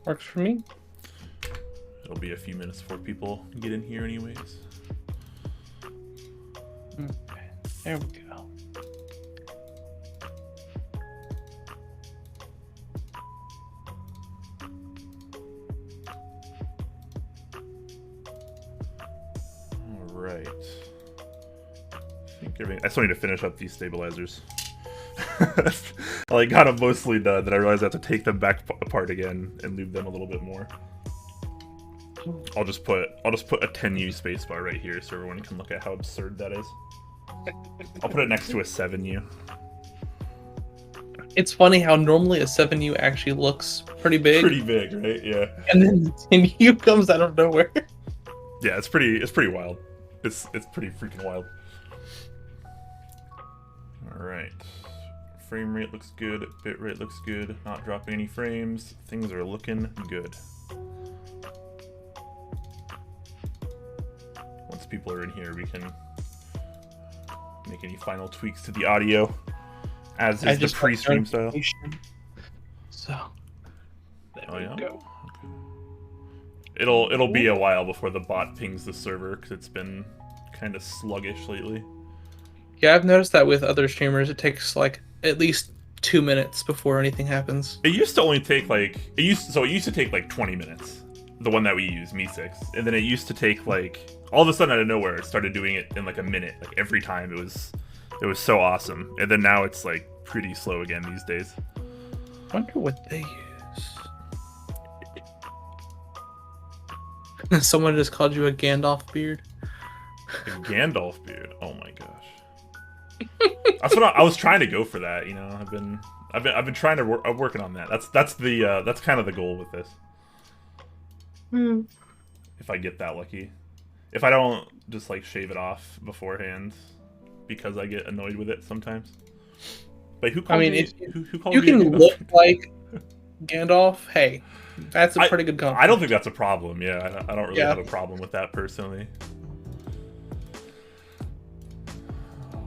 Works for me. It'll be a few minutes before people get in here anyways. Okay, there we go. Alright. I still need to finish up these stabilizers. I got them mostly done, then I realized I have to take them back apart again and leave them a little bit more. I'll just put a 10U spacebar right here so everyone can look at how absurd that is. I'll put it next to a 7U. It's funny how normally a 7U actually looks pretty big. Pretty big, right? Yeah. And then the 10U comes out of nowhere. Yeah, it's pretty wild. It's pretty freaking wild. Alright. Frame rate looks good, bit rate looks good, not dropping any frames. Things are looking good. Once people are in here, we can make any final tweaks to the audio, as is the pre-stream style. So, there we go. It'll be a while before the bot pings the server, because it's been kind of sluggish lately. Yeah, I've noticed that with other streamers, it takes like at least 2 minutes before anything happens. It used to only take like it used to take like 20 minutes. The one that we use, Mi6, and then it used to take like all of a sudden out of nowhere it started doing it in like a minute, like every time. It was so awesome, and then now it's like pretty slow again these days. I wonder what they use. Someone just called you a Gandalf beard. A Gandalf beard. Oh my gosh. That's what I was trying to go for. That, you know, I've been trying to I'm working on that. That's kind of the goal with this. If I get that lucky, if I don't just like shave it off beforehand, because I get annoyed with it sometimes. But who called me? Who called you me? can look like Gandalf. Hey, that's a pretty good compliment. I don't think that's a problem. Yeah, I don't really have a problem with that personally.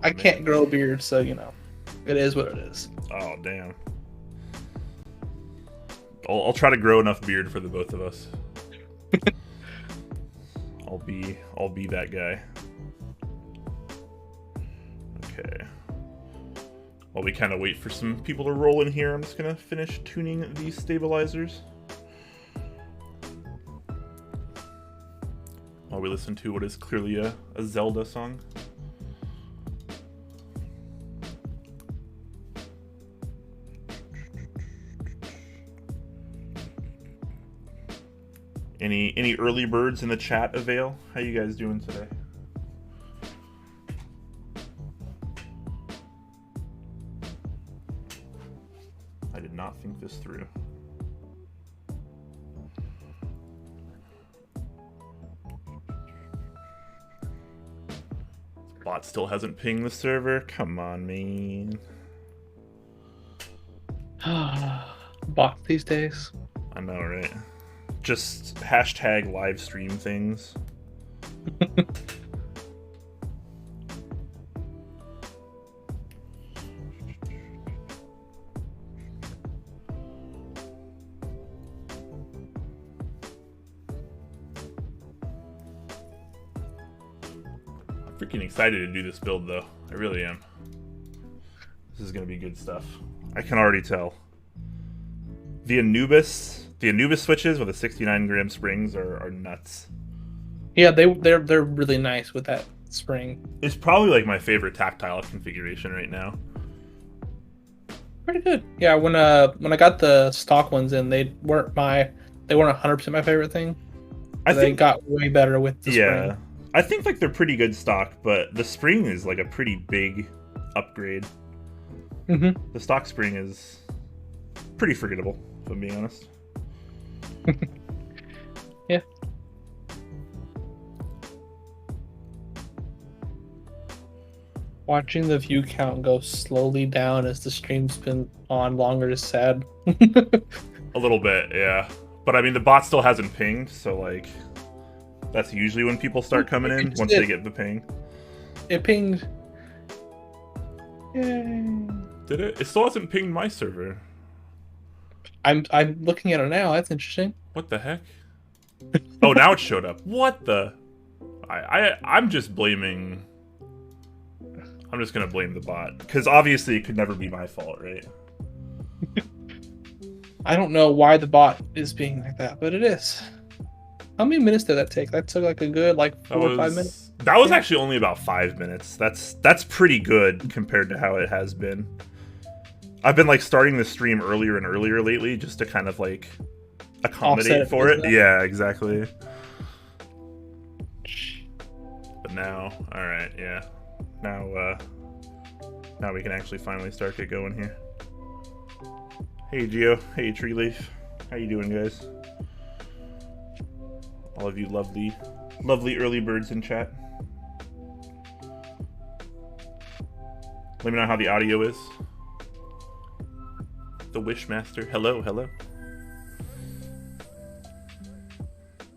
I can't grow a beard, so you know, it is what it is. Oh damn! I'll try to grow enough beard for the both of us. I'll be that guy. Okay. While we kind of wait for some people to roll in here, I'm just gonna finish tuning these stabilizers. While we listen to what is clearly a Zelda song. Any early birds in the chat avail? How you guys doing today? I did not think this through. Bot still hasn't pinged the server. Come on, man. Bot these days. I know, right? Just hashtag live stream things. I'm freaking excited to do this build, though. I really am. This is gonna be good stuff. I can already tell. The Anubis switches with the 69 gram springs are nuts. Yeah, they're really nice with that spring. It's probably like my favorite tactile configuration right now. Pretty good. Yeah, when I got the stock ones in, they weren't 100% my favorite thing. I think they got way better with the spring. I think like they're pretty good stock, but the spring is like a pretty big upgrade. Mm-hmm. The stock spring is pretty forgettable, if I'm being honest. Yeah. Watching the view count go slowly down as the stream's been on longer is sad. A little bit, yeah. But I mean, the bot still hasn't pinged, so like, that's usually when people start coming in, once they get the ping. It pinged. Yay. Did it? It still hasn't pinged my server. I'm looking at it now. That's interesting. What the heck? Oh, now it showed up. What the? I'm just blaming. I'm just gonna blame the bot because obviously it could never be my fault, right? I don't know why the bot is being like that, but it is. How many minutes did that take? That took like a good 4 or 5 minutes. That was actually only about 5 minutes. That's pretty good compared to how it has been. I've been starting the stream earlier and earlier lately just to kind of accommodate for it. Yeah, exactly. But now, all right, yeah. Now we can actually finally start get going here. Hey Gio, hey Tree Leaf, how you doing, guys? All of you lovely early birds in chat. Let me know how the audio is. The Wishmaster, hello.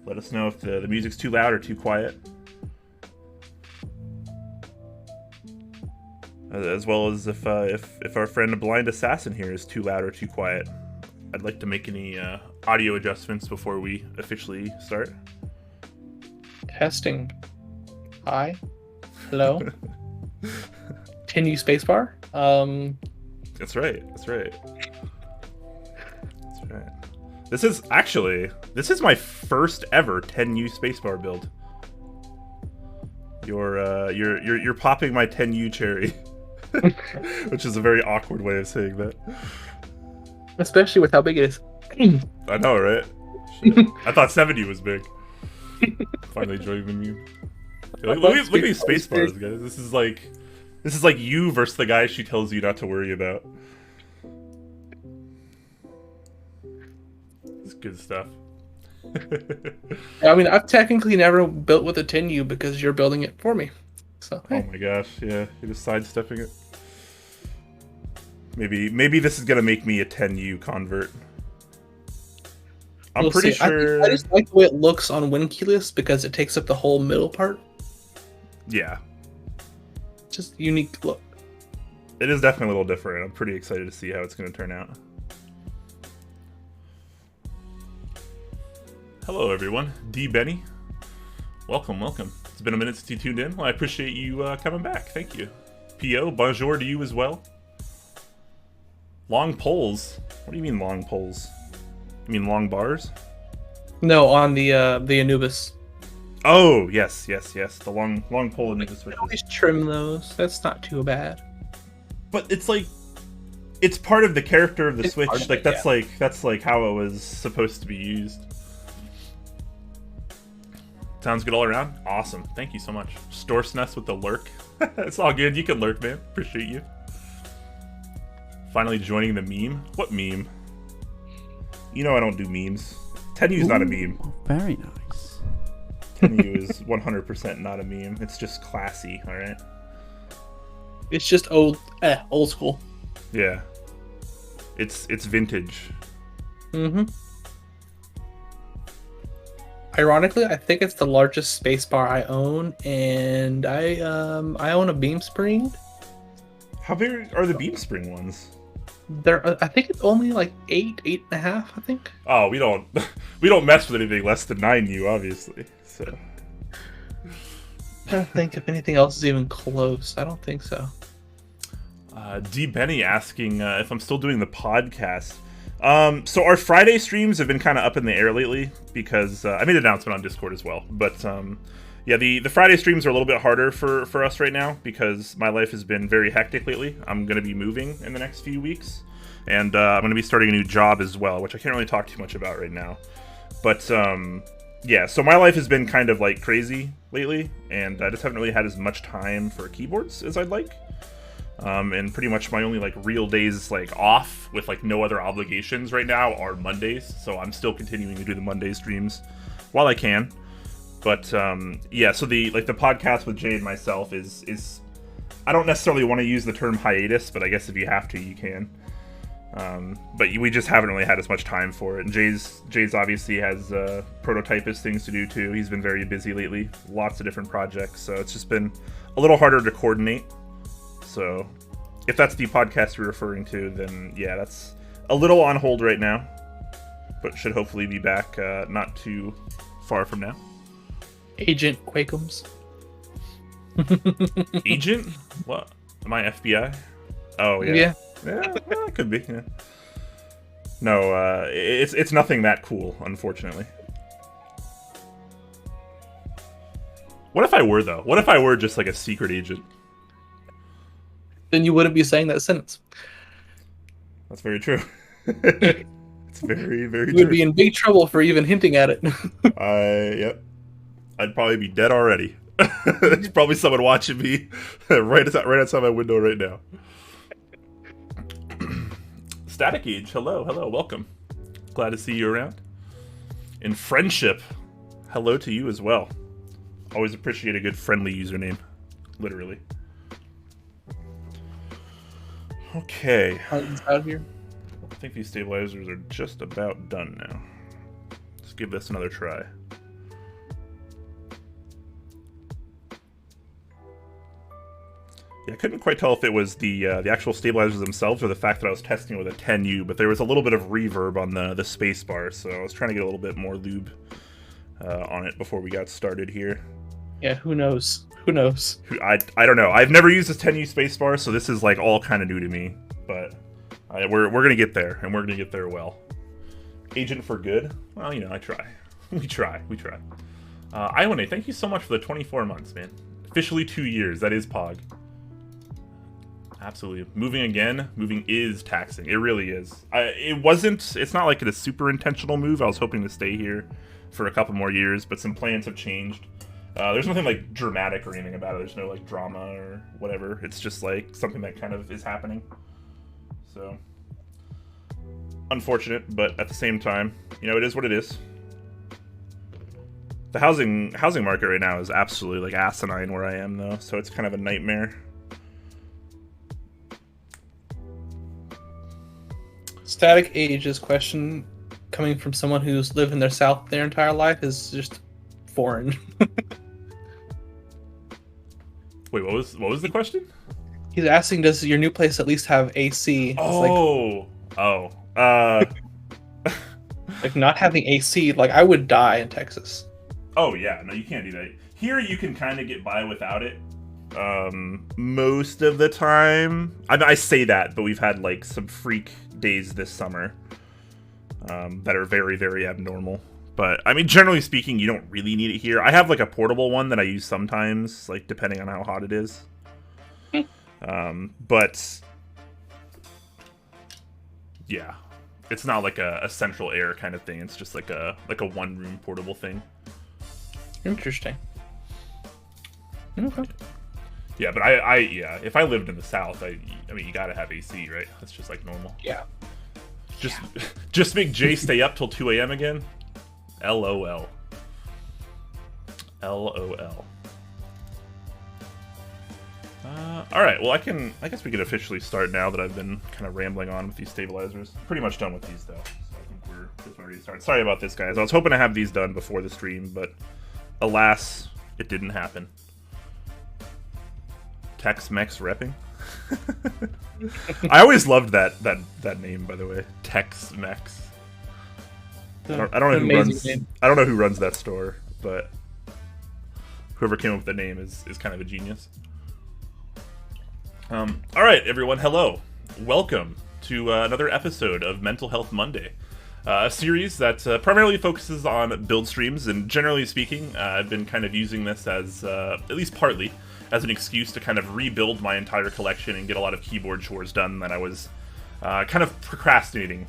Let us know if the music's too loud or too quiet. As well as if our friend Blind Assassin here is too loud or too quiet. I'd like to make any audio adjustments before we officially start. Testing. Hi. Hello. 10U spacebar. That's right. This is my first ever 10U spacebar build. You're popping my 10U cherry. Which is a very awkward way of saying that. Especially with how big it is. I know, right? Shit. I thought 70 was big. Finally joining the meme. Look at these space bars, guys. This is like you versus the guy she tells you not to worry about. It's good stuff. I mean, I've technically never built with a 10U because you're building it for me. So, hey. Oh my gosh, yeah, you're just sidestepping it. Maybe this is gonna make me a 10U convert. I'm pretty sure. I just like the way it looks on WinKeyless because it takes up the whole middle part. Yeah. Just unique look. It is definitely a little different. I'm pretty excited to see how it's going to turn out. Hello, everyone. D. Benny. Welcome. It's been a minute since you tuned in. Well, I appreciate you coming back. Thank you. P.O., bonjour to you as well. Long poles? What do you mean long poles? You mean long bars? No, on the Anubis. Oh, yes. The long pole Anubis switches. Always trim those. That's not too bad. But it's part of the character of the Switch. That's how it was supposed to be used. Sounds good all around. Awesome. Thank you so much. Storsness with the lurk. It's all good. You can lurk, man. Appreciate you. Finally joining the meme. What meme? You know I don't do memes. 10U's not a meme. Very nice. 10U is 100% not a meme. It's just classy, alright? It's just old school. Yeah. It's vintage. Mm-hmm. Ironically, I think it's the largest spacebar I own, and I own a beam spring. How big are the beam spring ones? I think it's only like 8.5, I think. Oh, we don't mess with anything less than 9U, obviously. So I'm trying to think if anything else is even close. I don't think so. D. Benny asking if I'm still doing the podcast. So our Friday streams have been kind of up in the air lately because I made an announcement on Discord as well. But yeah, the Friday streams are a little bit harder for us right now because my life has been very hectic lately. I'm going to be moving in the next few weeks, and I'm going to be starting a new job as well, which I can't really talk too much about right now. But yeah, so my life has been kind of like crazy lately, and I just haven't really had as much time for keyboards as I'd like. And pretty much my only like real days like off with like no other obligations right now are Mondays. So I'm still continuing to do the Monday streams while I can. But yeah, so the podcast with Jay and myself is I don't necessarily want to use the term hiatus, but I guess if you have to, you can. But we just haven't really had as much time for it. And Jay's obviously has prototypist things to do too. He's been very busy lately, lots of different projects. So it's just been a little harder to coordinate. So if that's the podcast you're referring to, then yeah, that's a little on hold right now, but should hopefully be back not too far from now. Agent Quakums. Agent? What? Am I FBI? Oh yeah. Yeah, well, it could be. Yeah. No, it's nothing that cool, unfortunately. What if I were though? What if I were just like a secret agent? Then you wouldn't be saying that sentence. That's very true. It's very, very true. You would be in big trouble for even hinting at it. Yep. I'd probably be dead already. There's probably someone watching me right outside my window right now. Static Age, hello, welcome. Glad to see you around. In friendship, hello to you as well. Always appreciate a good friendly username, literally. Okay. Out here. I think these stabilizers are just about done now. Let's give this another try. Yeah, I couldn't quite tell if it was the actual stabilizers themselves or the fact that I was testing it with a 10U, but there was a little bit of reverb on the space bar, so I was trying to get a little bit more lube on it before we got started here. Yeah, who knows? Who knows? I don't know. I've never used a 10U space bar, so this is like all kind of new to me, but we're gonna get there, and we're gonna get there well. Agent for good? Well, you know, I try. We try. Ione, thank you so much for the 24 months, man. Officially 2 years. That is Pog. Absolutely. Moving is taxing. It really is. It's not like a super intentional move. I was hoping to stay here for a couple more years, but some plans have changed. There's nothing like dramatic or anything about it. There's no like drama or whatever. It's just like something that kind of is happening. So unfortunate, but at the same time, you know, it is what it is. The housing market right now is absolutely like asinine where I am though, so it's kind of a nightmare. Static Age's question, coming from someone who's lived in their South their entire life, is just foreign. Wait, what was the question? He's asking, does your new place at least have AC? Like not having AC, like I would die in Texas. Oh yeah, no, you can't do that. Here you can kind of get by without it. Most of the time. I say that, but we've had like some freak days this summer that are very, very abnormal. But I mean, generally speaking, you don't really need it here. I have like a portable one that I use sometimes, like depending on how hot it is. But yeah, it's not like a central air kind of thing. It's just like a one room portable thing. Interesting. Okay. Yeah, but if I lived in the South, I mean, you gotta have AC, right? That's just like normal. Yeah. Just make Jay stay up till 2 a.m. again. LOL. LOL. All right. Well, I guess we can officially start now that I've been kind of rambling on with these stabilizers. Pretty much done with these though, so I think we're just ready to start. Sorry about this, guys. I was hoping to have these done before the stream, but alas, it didn't happen. Tex-Mex repping. I always loved that name, by the way. Tex-Mex. I don't know who runs that store, but whoever came up with the name is kind of a genius. All right, everyone. Hello. Welcome to another episode of Mental Health Monday, a series that primarily focuses on build streams, and generally speaking, I've been kind of using this as, at least partly, as an excuse to kind of rebuild my entire collection and get a lot of keyboard chores done that I was kind of procrastinating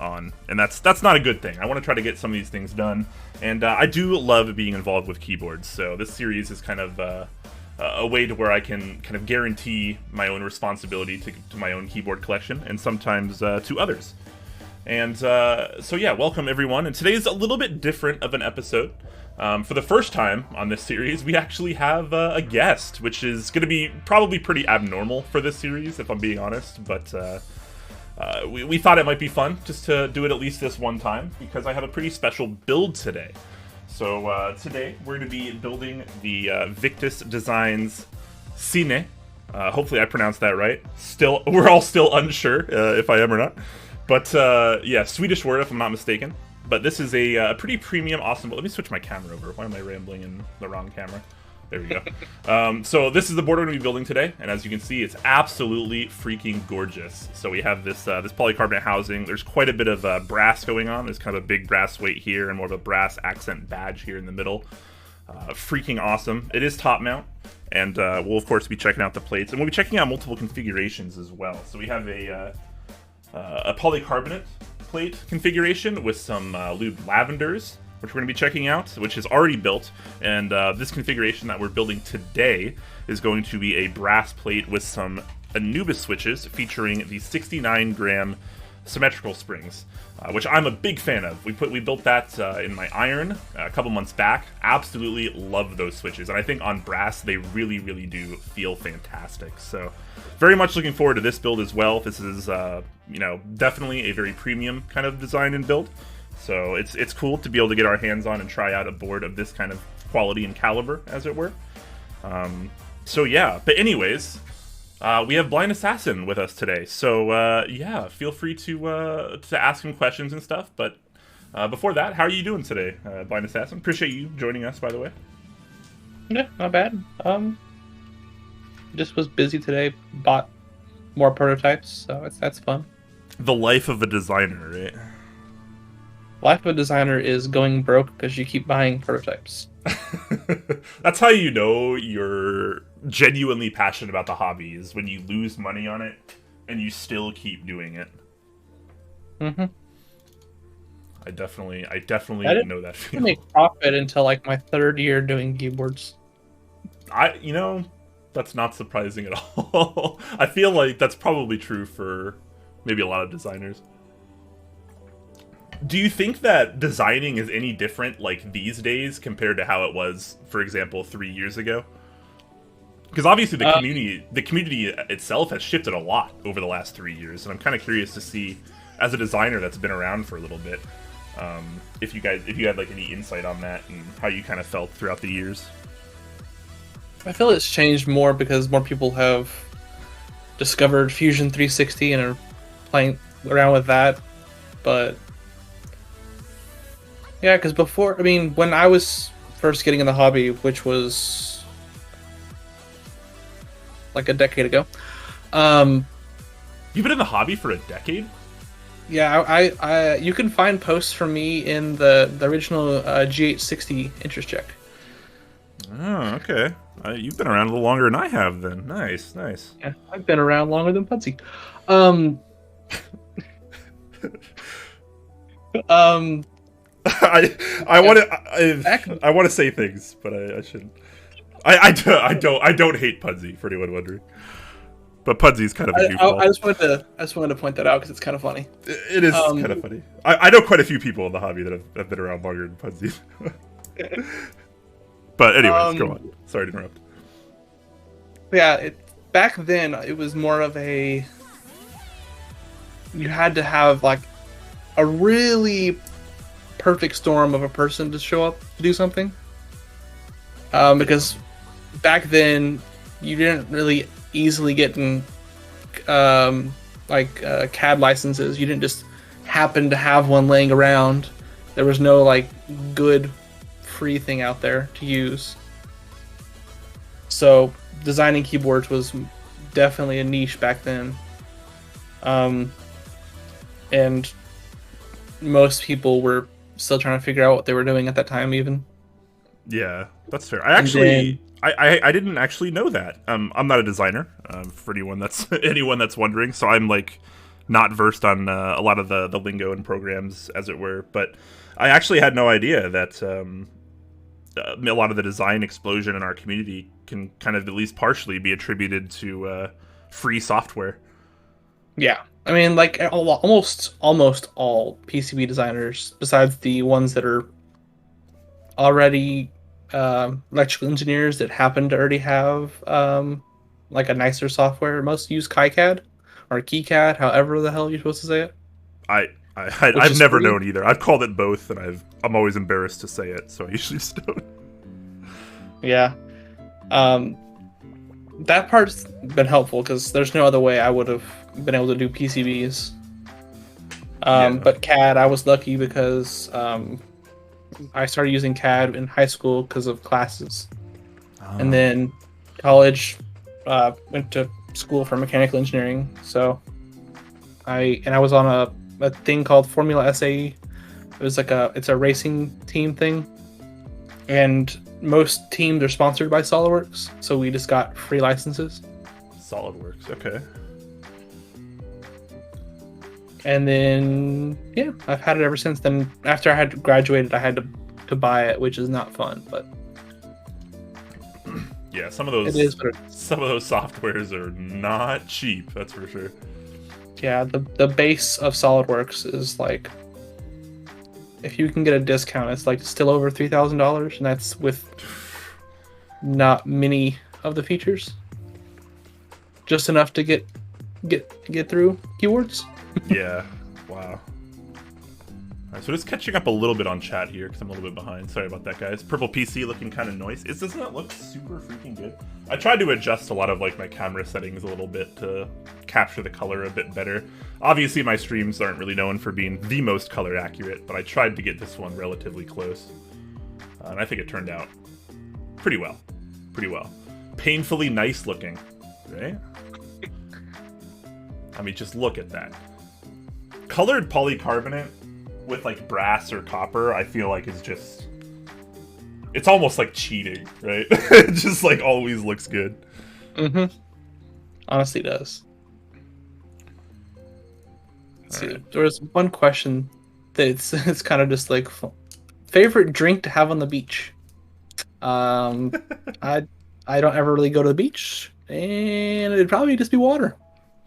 on, and that's not a good thing. I want to try to get some of these things done, and I do love being involved with keyboards, so this series is kind of a way to where I can kind of guarantee my own responsibility to my own keyboard collection, and sometimes to others. And so yeah, welcome everyone, and today's a little bit different of an episode. For the first time on this series, we actually have a guest, which is going to be probably pretty abnormal for this series, if I'm being honest, but we thought it might be fun just to do it at least this one time, because I have a pretty special build today. So today, we're going to be building the Victus Designs Sinne. Hopefully I pronounced that right. We're all still unsure if I am or not. But yeah, Swedish word if I'm not mistaken. But this is a pretty premium, awesome. Let me switch my camera over. Why am I rambling in the wrong camera? There we go. So this is the board we're going to be building today, and as you can see, it's absolutely freaking gorgeous. So we have this this polycarbonate housing. There's quite a bit of brass going on. There's kind of a big brass weight here and more of a brass accent badge here in the middle. Freaking awesome. It is top mount, and we'll of course be checking out the plates, and we'll be checking out multiple configurations as well. So we have a polycarbonate plate configuration with some lubed lavenders, which we're going to be checking out, which is already built. And this configuration that we're building today is going to be a brass plate with some Anubis switches featuring the 69-gram symmetrical springs, which I'm a big fan of. We built that in my iron a couple months back. Absolutely love those switches, and I think on brass they really, really do feel fantastic. So very much looking forward to this build as well. This is you know, definitely a very premium kind of design and build. So it's cool to be able to get our hands on and try out a board of this kind of quality and caliber, as it were. So yeah, but anyways, we have Blind Assassin with us today. So yeah, feel free to ask him questions and stuff. But before that, how are you doing today, Blind Assassin? Appreciate you joining us, by the way. Yeah, not bad. Just was busy today. Bought more prototypes, so that's fun. The life of a designer, right? Life of a designer is going broke because you keep buying prototypes. That's how you know you're genuinely passionate about the hobby, is when you lose money on it and you still keep doing it. Mm-hmm. I definitely know that feeling. I didn't make profit until like my 3rd year doing keyboards. You know, that's not surprising at all. I feel like that's probably true for maybe a lot of designers. Do you think that designing is any different like these days compared to how it was, for example, 3 years ago? Because obviously the community itself has shifted a lot over the last 3 years, and I'm kind of curious to see, as a designer that's been around for a little bit, if you had like any insight on that and how you kind of felt throughout the years. I feel it's changed more because more people have discovered Fusion 360 and are playing around with that, but yeah, because before, I mean, when I was first getting in the hobby, which was like a decade ago. You've been in the hobby for a decade? Yeah, I you can find posts from me in the original G860 interest check. Oh, okay. You've been around a little longer than I have, then. Nice, nice. Yeah, I've been around longer than Pudsey. I want to say things, but I shouldn't. I don't hate Pudsey, for anyone wondering. But Pudsy's kind of a goofball. I just wanted to point that out because it's kind of funny. It is kind of funny. I know quite a few people in the hobby that have been around longer than Pudsey. But anyways, go on. Sorry to interrupt. Yeah, back then it was more of a, you had to have like a really perfect storm of a person to show up to do something. Because back then you didn't really easily get in CAD licenses. You didn't just happen to have one laying around. There was no like good free thing out there to use. So designing keyboards was definitely a niche back then. And most people were still trying to figure out what they were doing at that time even. Yeah, that's fair. I didn't actually know that. I'm not a designer, for anyone that's wondering, so I'm like not versed on a lot of the lingo and programs, as it were. But I actually had no idea that a lot of the design explosion in our community can kind of at least partially be attributed to free software. Yeah, I mean, like almost all PCB designers, besides the ones that are already electrical engineers that happen to already have like a nicer software, most use KiCad or KeyCAD, however the hell you're supposed to say it. I've never known either. I've called it both, and I'm always embarrassed to say it, so I usually just don't. Yeah, that part's been helpful because there's no other way I would have been able to do PCBs. Yeah. But CAD, I was lucky because I started using CAD in high school because of classes, and Oh. then college went to school for mechanical engineering. So I was on a thing called Formula SAE. It was like it's a racing team thing, and most teams are sponsored by SolidWorks, so we just got free licenses. SolidWorks. Okay. And then yeah, I've had it ever since then. After I had graduated, I had to buy it, which is not fun, but Yeah, some of those it is what it is. some of those softwares are not cheap, that's for sure. Yeah, the base of SolidWorks is like, if you can get a discount, it's like still over $3,000, and that's with not many of the features, just enough to get through keywords. Yeah. Wow. Alright, so just catching up a little bit on chat here because I'm a little bit behind. Sorry about that, guys. Purple PC looking kind of nice. Doesn't that look super freaking good? I tried to adjust a lot of like my camera settings a little bit to capture the color a bit better. Obviously, my streams aren't really known for being the most color accurate, but I tried to get this one relatively close, and I think it turned out pretty well. Pretty well. Painfully nice looking, right? I mean, just look at that. Colored polycarbonate with like brass or copper, I feel like is just, it's almost like cheating, right? It just like always looks good. Mm-hmm. Honestly does. Let's see. Right. There was one question that it's kind of just like favorite drink to have on the beach. I don't ever really go to the beach, and it'd probably just be water.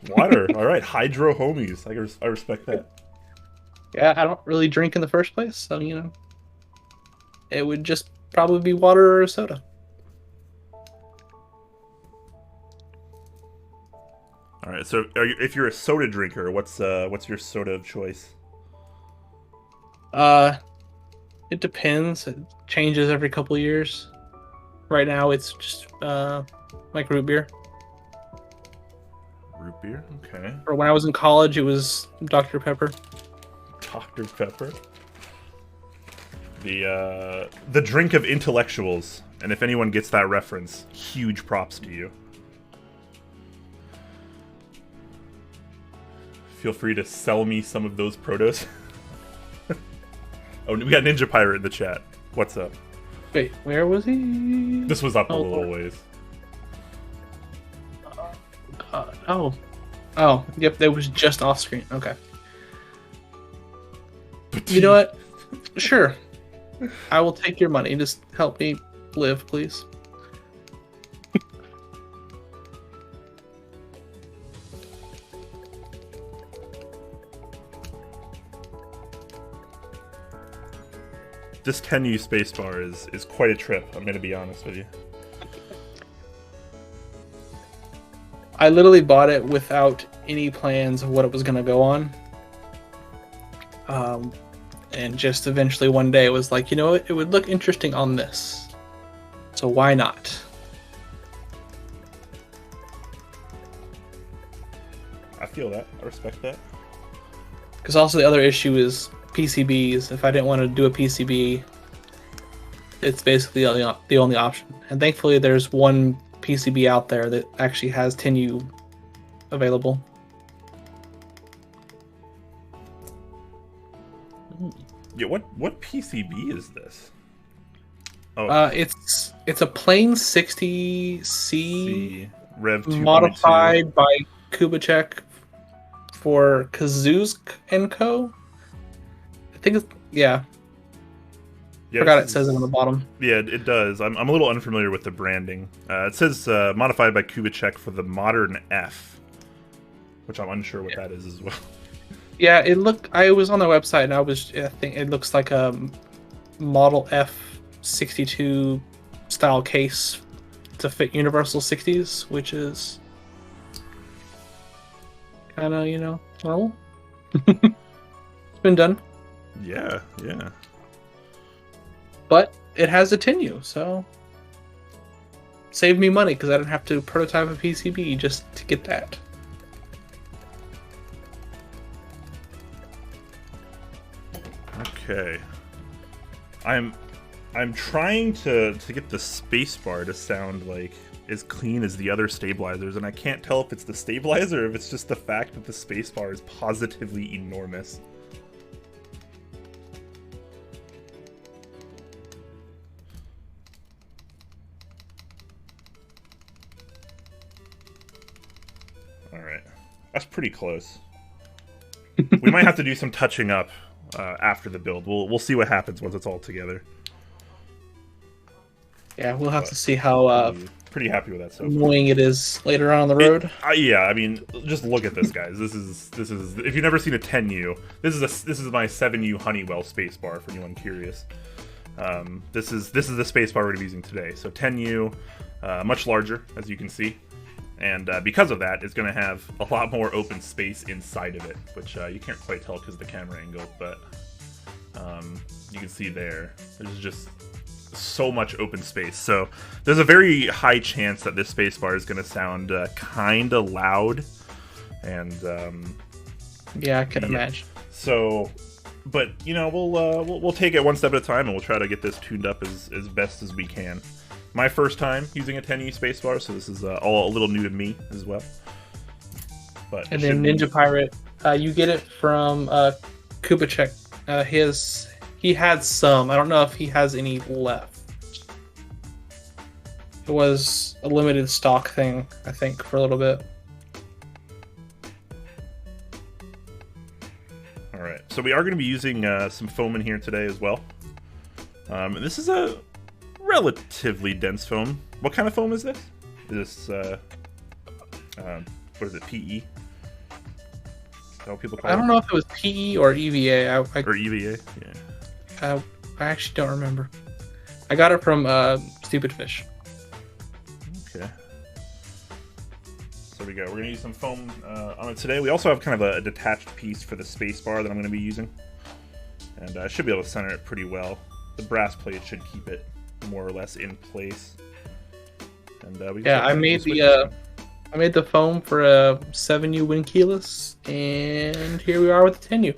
Water, all right, hydro homies. I respect that. Yeah, I don't really drink in the first place, so it would just probably be water or a soda. All right, so if you're a soda drinker, what's your soda of choice? It depends. It changes every couple of years. Right now, it's just like root beer. Root beer, okay. Or when I was in college, it was Dr. Pepper. Dr. Pepper. The drink of intellectuals, and if anyone gets that reference, huge props to you. Feel free to sell me some of those protos. Oh, we got Ninja Pirate in the chat. What's up? Wait, where was he? This was up a little ways. Oh, yep, that was just off screen. Okay. You know what? Sure. I will take your money. Just help me live, please. This 10U spacebar is quite a trip, I'm gonna be honest with you. I literally bought it without any plans of what it was going to go on. And just eventually one day it was like, you know what? It would look interesting on this. So why not? I feel that. I respect that. Because also the other issue is PCBs. If I didn't want to do a PCB, it's basically the only option. And thankfully there's one PCB out there that actually has 10U available. Yeah, what PCB is this? Oh, it's a plain 60C Rev 2.2 modified by Kubicek for Kazoosk & Co. I think it's Yeah, forgot it says it on the bottom. Yeah, it does. I'm a little unfamiliar with the branding. It says modified by Kubicek for the Modern F, which I'm unsure what that is as well. Yeah, I was on their website and I think it looks like a Model F62 style case to fit Universal 60s, which is kind of, normal. It's been done. Yeah. But it has a 10U, so saved me money because I didn't have to prototype a PCB just to get that. Okay. I'm trying to get the spacebar to sound like as clean as the other stabilizers, and I can't tell if it's the stabilizer or if it's just the fact that the spacebar is positively enormous. Alright. That's pretty close. We might have to do some touching up after the build. We'll see what happens once it's all together. Yeah, we'll have to see how pretty happy with that stuff. Annoying it is later on the road. Yeah, I mean, just look at this, guys. This is if you've never seen a 10U, this is my 7U Honeywell spacebar for anyone curious. This is the spacebar we're gonna be using today. So 10U, much larger as you can see, and because of that, it's gonna have a lot more open space inside of it, which you can't quite tell because of the camera angle, but you can see there's just so much open space. So there's a very high chance that this spacebar is going to sound kind of loud, and yeah, I can imagine. So, but you know, we'll take it one step at a time, and we'll try to get this tuned up as best as we can. My first time using a 10E spacebar, so this is all a little new to me as well. But and then Ninja Pirate, you get it from Kubacek. He had some. I don't know if he has any left. It was a limited stock thing, I think, for a little bit. Alright, so we are going to be using some foam in here today as well. And this is a relatively dense foam. What kind of foam is this? Is this, what is it, PE? Is that what people call it? I don't know if it was PE or EVA. Or EVA, yeah. I actually don't remember. I got it from Stupid Fish. Okay. So we go. We're going to use some foam on it today. We also have kind of a detached piece for the space bar that I'm going to be using. And I should be able to center it pretty well. The brass plate should keep it more or less in place. And I made the foam for a 7U Win keyless, and here we are with the 10U.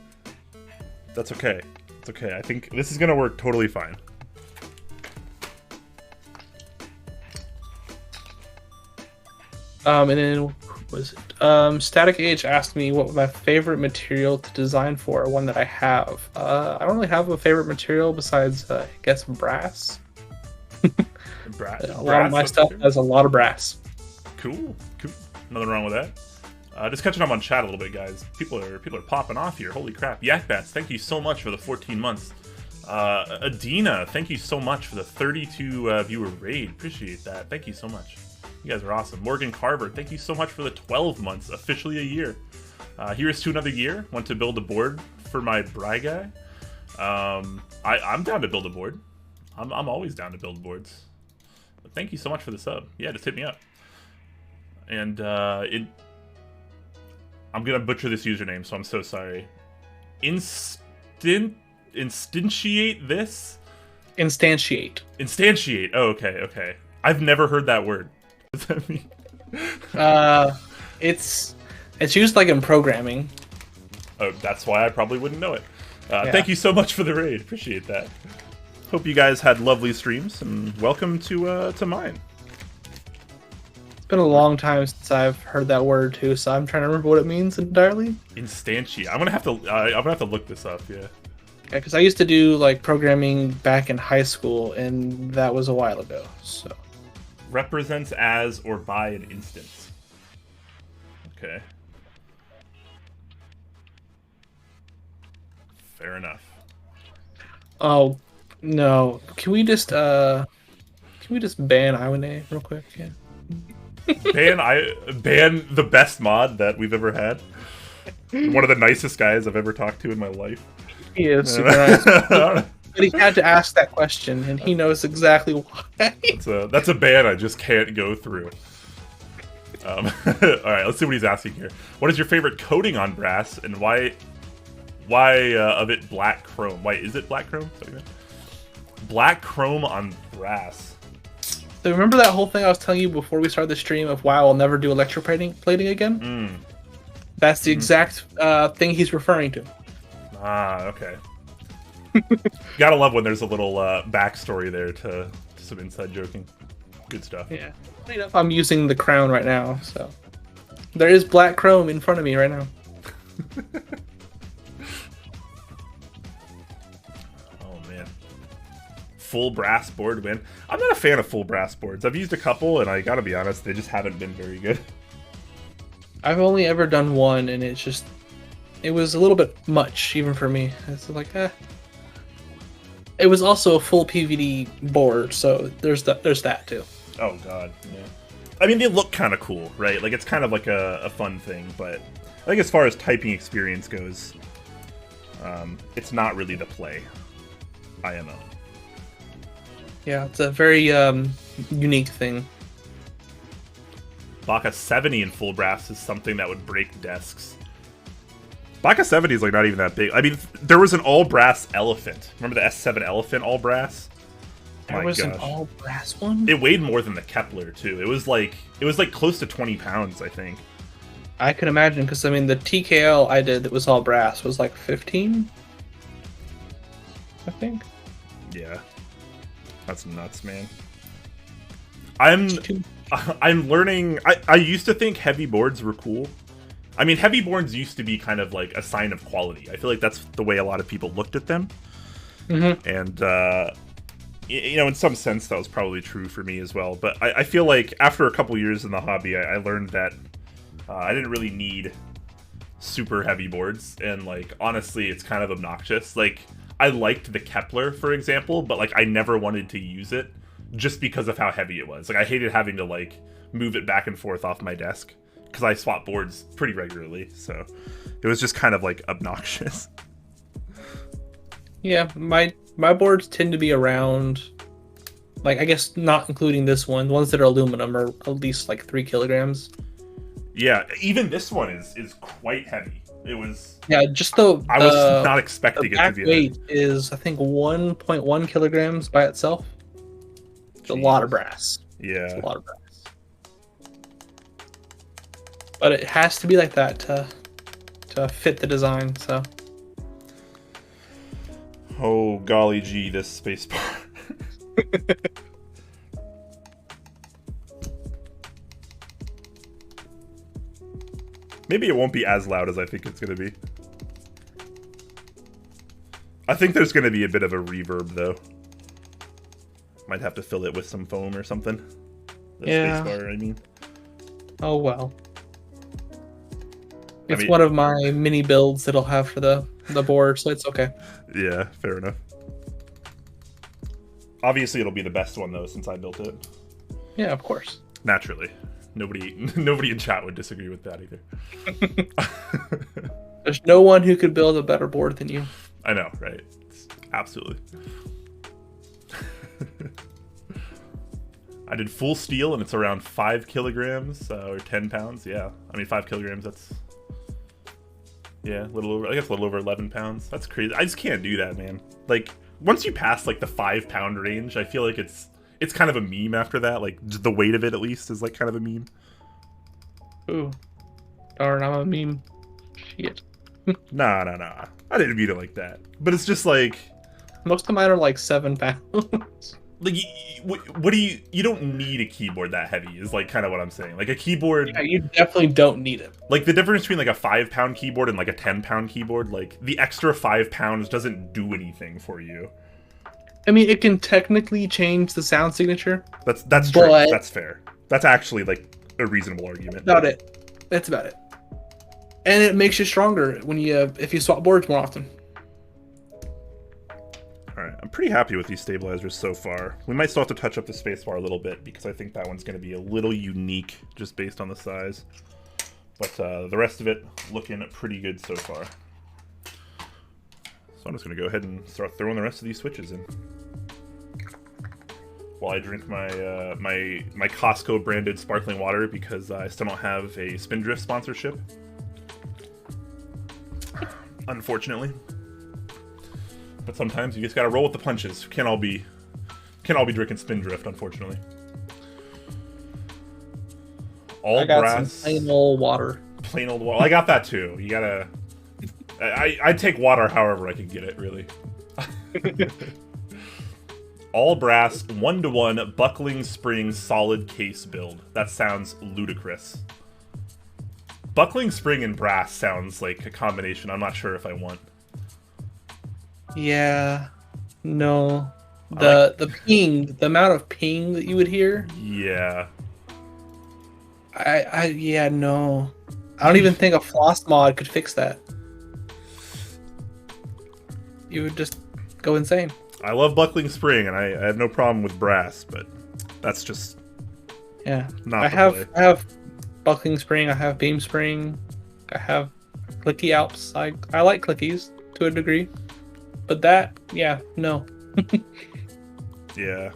That's okay. It's okay. I think this is going to work totally fine. And then, what was it? Static Age asked me what my favorite material to design for, one that I have. I don't really have a favorite material besides, I guess, brass. A lot of my stuff has a lot of brass. Cool. Nothing wrong with that. Just catching up on chat a little bit, guys. People are popping off here. Holy crap! Yak Bats, thank you so much for the 14 months. Adina, thank you so much for the 32 viewer raid. Appreciate that. Thank you so much. You guys are awesome. Morgan Carver, thank you so much for the 12 months. Officially a year. Here's to another year. Want to build a board for my Bry guy? I'm down to build a board. I'm always down to build boards. But thank you so much for the sub. Yeah, just hit me up. And I'm gonna butcher this username, so I'm so sorry. Instantiate this? Instantiate. Instantiate. Oh, okay. I've never heard that word. What does that mean? It's used like in programming. Oh, that's why I probably wouldn't know it. Yeah. Thank you so much for the raid. Appreciate that. Hope you guys had lovely streams, and welcome to mine. It's been a long time since I've heard that word too, so I'm trying to remember what it means entirely. Instantiate. I'm gonna have to look this up. Yeah. Yeah, because I used to do like programming back in high school, and that was a while ago. So. Represents as or by an instance. Okay. Fair enough. Oh no! Can we just ban Iwane real quick? Yeah. ban the best mod that we've ever had. One of the nicest guys I've ever talked to in my life. He is super nice. But he had to ask that question, and he knows exactly why. That's a ban I just can't go through. All right, let's see what he's asking here. What is your favorite coating on brass, and why of it black chrome? Why is it black chrome? Black chrome on brass. So remember that whole thing I was telling you before we started the stream of why I'll never do electroplating again? That's the exact thing he's referring to. Ah, okay. Gotta love when there's a little backstory there to some inside joking. Good stuff. Yeah. Funny enough, I'm using the crown right now, so there is black chrome in front of me right now. Oh man. Full brass board win. I'm not a fan of full brass boards. I've used a couple, and I gotta be honest, they just haven't been very good. I've only ever done one, and it was a little bit much, even for me. It's like, It was also a full PVD board, so there's that too. Oh god, yeah. I mean, they look kind of cool, right? Like, it's kind of like a fun thing, but I think as far as typing experience goes, it's not really the play. IMO. Yeah, it's a very unique thing. Baka 70 in full brass is something that would break desks. Baka 70 is like not even that big. I mean, there was an all brass elephant. Remember the S7 elephant all brass? There was an all brass one? It weighed more than the Kepler too. It was like close to 20 pounds, I think. I can imagine, because I mean the TKL I did that was all brass was like 15, I think. Yeah, that's nuts, man. I'm learning. I used to think heavy boards were cool. I mean, heavy boards used to be kind of like a sign of quality. I feel like that's the way a lot of people looked at them. Mm-hmm. And you know, in some sense, that was probably true for me as well. But I feel like after a couple years in the hobby, I learned that I didn't really need super heavy boards. And like, honestly, it's kind of obnoxious. Like, I liked the Kepler, for example, but like I never wanted to use it just because of how heavy it was. Like, I hated having to like move it back and forth off my desk because I swap boards pretty regularly. So it was just kind of like obnoxious. Yeah, my boards tend to be around, like, I guess not including this one. The ones that are aluminum are at least like 3 kilograms. Yeah, even this one is quite heavy. It was. Yeah, just the I was not expecting the it to be. Back weight is, I think, 1.1 kilograms by itself. It's a lot of brass. Yeah, it's a lot of brass. But it has to be like that to fit the design. So. Oh golly gee, this spacebar. Maybe it won't be as loud as I think it's going to be. I think there's going to be a bit of a reverb, though. Might have to fill it with some foam or something. The spacebar, I mean. Oh, well. It's one of my mini builds that I'll have for the board, so it's okay. Yeah, fair enough. Obviously, it'll be the best one, though, since I built it. Yeah, of course. Naturally. Nobody in chat would disagree with that either. There's no one who could build a better board than you. I know, right? Absolutely. I did full steel, and it's around 5 kilograms or 10 pounds. Yeah, I mean 5 kilograms. That's a little over. I guess a little over 11 pounds. That's crazy. I just can't do that, man. Like once you pass like the 5-pound range, I feel like it's kind of a meme after that. Like, the weight of it, at least, is like kind of a meme. Ooh. Darn, I'm a meme. Shit. Nah. I didn't mean it like that. But it's just like... Most of mine are like 7 pounds. Like, what do you don't need a keyboard that heavy, is like kind of what I'm saying. Like, a keyboard... Yeah, you definitely don't need it. Like, the difference between like a 5-pound keyboard and like a 10-pound keyboard, like, the extra 5 pounds doesn't do anything for you. I mean, it can technically change the sound signature. That's true. That's fair. That's actually like a reasonable argument. That's about it. And it makes you stronger if you swap boards more often. All right, I'm pretty happy with these stabilizers so far. We might still have to touch up the spacebar a little bit because I think that one's going to be a little unique just based on the size. But the rest of it looking pretty good so far. So I'm just going to go ahead and start throwing the rest of these switches in. While I drink my my Costco branded sparkling water because I still don't have a Spindrift sponsorship. Unfortunately. But sometimes you just gotta roll with the punches. Can't all be drinking Spindrift, unfortunately. All I got brass. some plain old water. Plain old water. I got that too. You gotta I'd take water however I could get it, really. All brass, 1-to-1, buckling spring, solid case build. That sounds ludicrous. Buckling spring and brass sounds like a combination I'm not sure if I want. Yeah. No. The ping, the amount of ping that you would hear. Yeah. Yeah, no. I don't even think a floss mod could fix that. You would just go insane. I love buckling spring, and I have no problem with brass, but that's just not I have buckling spring, I have beam spring, I have clicky alps. I like clickies to a degree. But that, yeah, no. Yeah.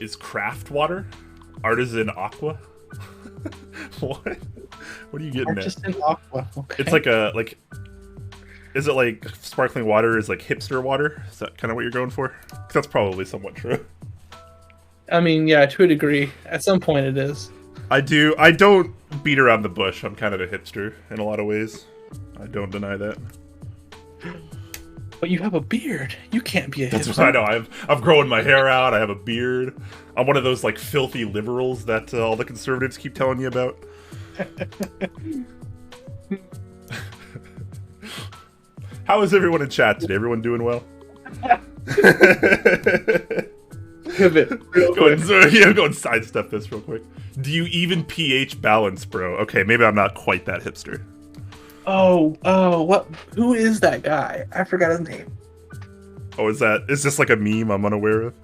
Is craft water? Artisan aqua? What? What are you getting Artisan aqua. Okay. It's like is it like sparkling water is like hipster water? Is that kind of what you're going for? 'Cause that's probably somewhat true. I mean, yeah, to a degree. At some point it is. I don't beat around the bush. I'm kind of a hipster in a lot of ways. I don't deny that. But you have a beard. You can't be a That's hipster. what I know. I've grown my hair out. I have a beard. I'm one of those like filthy liberals that all the conservatives keep telling you about. How is everyone in chat today? Everyone doing well? Pivot. Go and sidestep this real quick. Do you even pH balance, bro? Okay, maybe I'm not quite that hipster. Oh, what? Who is that guy? I forgot his name. Oh, is this like a meme I'm unaware of?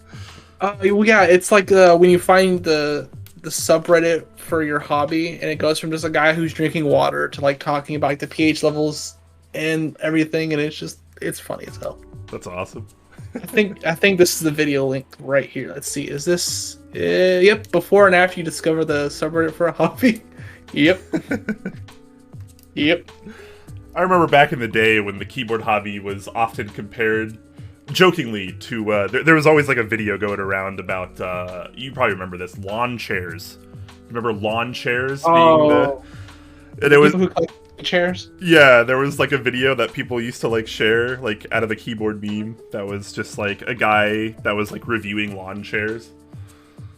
Well, yeah, it's like when you find the subreddit for your hobby, and it goes from just a guy who's drinking water to like talking about like the pH levels and everything, and it's funny as hell. That's awesome. I think this is the video link right here. Let's see. Is this? Yep. Before and after you discover the subreddit for a hobby. Yep. Yep. I remember back in the day when the keyboard hobby was often compared, jokingly, to there was always like a video going around about you probably remember this, lawn chairs. Remember lawn chairs being the and it was people who collect chairs. Yeah, there was like a video that people used to like share like out of the keyboard meme that was just like a guy that was like reviewing lawn chairs.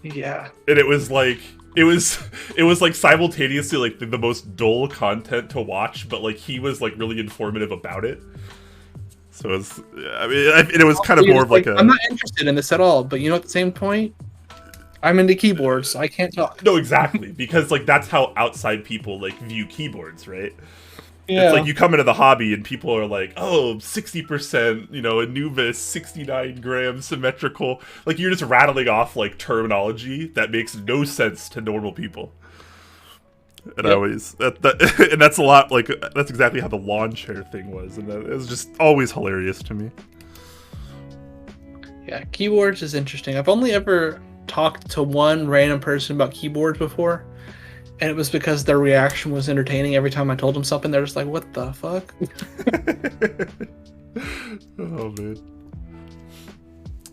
Yeah. And it was like it was like simultaneously like the most dull content to watch, but like he was like really informative about it. So it was, it was kind of more of like a. I'm not interested in this at all, but you know, at the same point, I'm into keyboards, so I can't talk. No, exactly, because like that's how outside people like view keyboards, right? Yeah. It's like you come into the hobby and people are like, oh, 60%, Anubis, 69 grams symmetrical. Like you're just rattling off like terminology that makes no sense to normal people. And I always and that's a lot like that's exactly how the lawn chair thing was, and it was just always hilarious to me. Yeah, keyboards is interesting. I've only ever talked to one random person about keyboards before, and it was because their reaction was entertaining every time I told them something. They're just like, "What the fuck?" Oh man.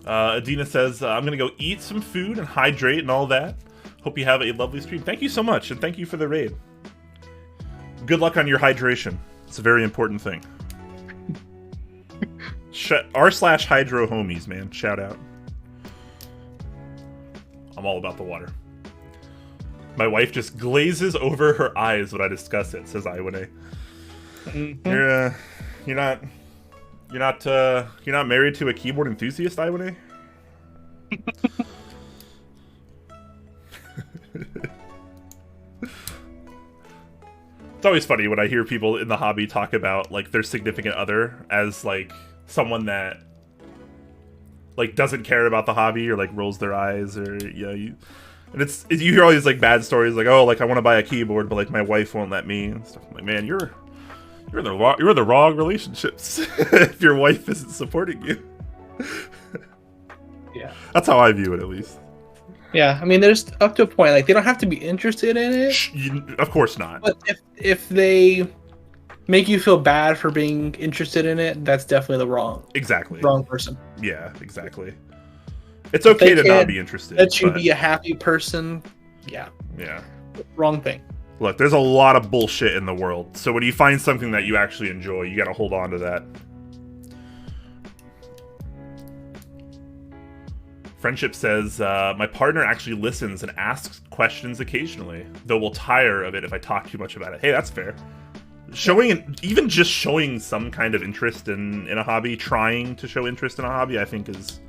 Adina says, "I'm gonna go eat some food and hydrate and all that. Hope you have a lovely stream." Thank you so much, and thank you for the raid. Good luck on your hydration. It's a very important thing. r/hydro homies, man. Shout out. I'm all about the water. My wife just glazes over her eyes when I discuss it, says Iwane. Mm-hmm. You're not married to a keyboard enthusiast, Iwane? It's always funny when I hear people in the hobby talk about like their significant other as like someone that like doesn't care about the hobby or like rolls their eyes or and you hear all these like bad stories like, oh, like I want to buy a keyboard but like my wife won't let me and stuff. I'm like, man, you're in the wrong relationships if your wife isn't supporting you. Yeah, that's how I view it, at least. Yeah, I mean, there's up to a point. Like, they don't have to be interested in it. Of course not. But if they make you feel bad for being interested in it, that's definitely the wrong person. Yeah, exactly. It's okay to not be interested. Let you be a happy person. Yeah, Yeah. wrong thing. Look, there's a lot of bullshit in the world. So when you find something that you actually enjoy, you gotta hold on to that. Friendship says, my partner actually listens and asks questions occasionally, though we'll tire of it if I talk too much about it. Hey, that's fair. Even just showing some kind of interest in a hobby, trying to show interest in a hobby, I think is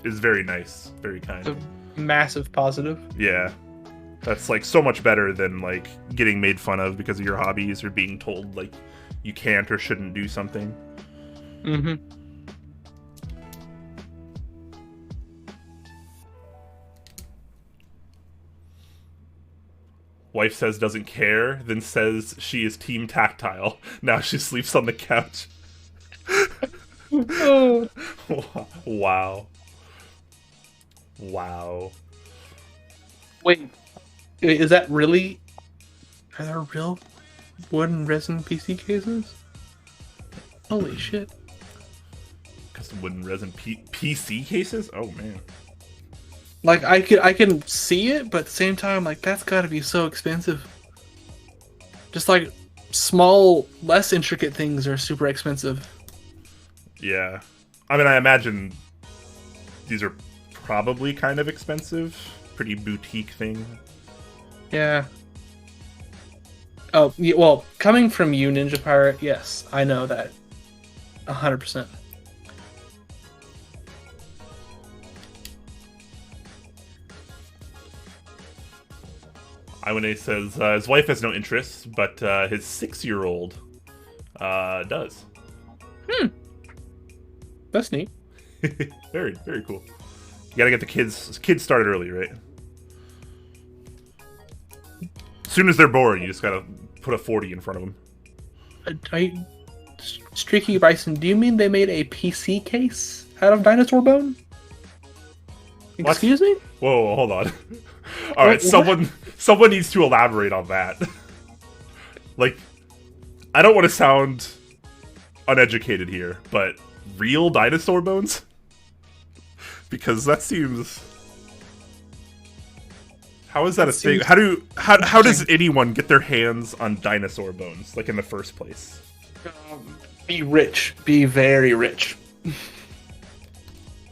very nice, very kind. It's a massive positive. Yeah. That's like so much better than like getting made fun of because of your hobbies or being told like you can't or shouldn't do something. Mm-hmm. Wife says doesn't care, then says she is team tactile. Now she sleeps on the couch. Oh. Wow. Wow. Wait, is that really? Are there real wooden resin PC cases? Holy shit! Custom wooden resin PC cases? Oh man. Like I can see it, but at the same time, like that's got to be so expensive. Just like small, less intricate things are super expensive. Yeah. I mean, I imagine these are probably kind of expensive. Pretty boutique thing. Yeah. Oh, yeah, well, coming from you, Ninja Pirate, yes, I know that. 100%. Iwane says his wife has no interest, but his 6-year-old does. That's neat. Very, very cool. You gotta get the kids started early, right? As soon as they're bored, you just gotta put a 40 in front of them. Streaky Bryson, do you mean they made a PC case out of dinosaur bone? What? Excuse me? Whoa, hold on. All right, someone needs to elaborate on that. Like, I don't want to sound uneducated here, but real dinosaur bones? Because that seems... How is that a thing? How does anyone get their hands on dinosaur bones, like in the first place? Be rich. Be very rich.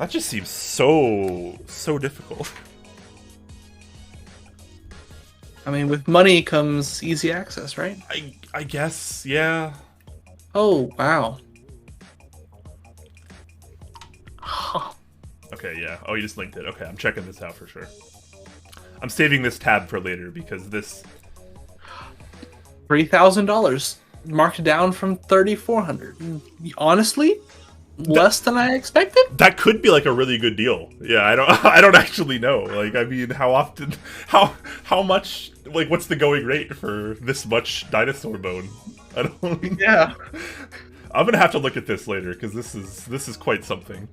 That just seems so difficult. I mean, with money comes easy access, right? I guess, yeah. Oh, wow. Huh. Okay, yeah. Oh, you just linked it. Okay, I'm checking this out for sure. I'm saving this tab for later because this... $3,000 marked down from $3,400. Honestly, less than I expected. That could be like a really good deal. Yeah, I don't actually know. Like, I mean, how often, how much? Like, what's the going rate for this much dinosaur bone? I don't. Yeah. I'm gonna have to look at this later because this is quite something.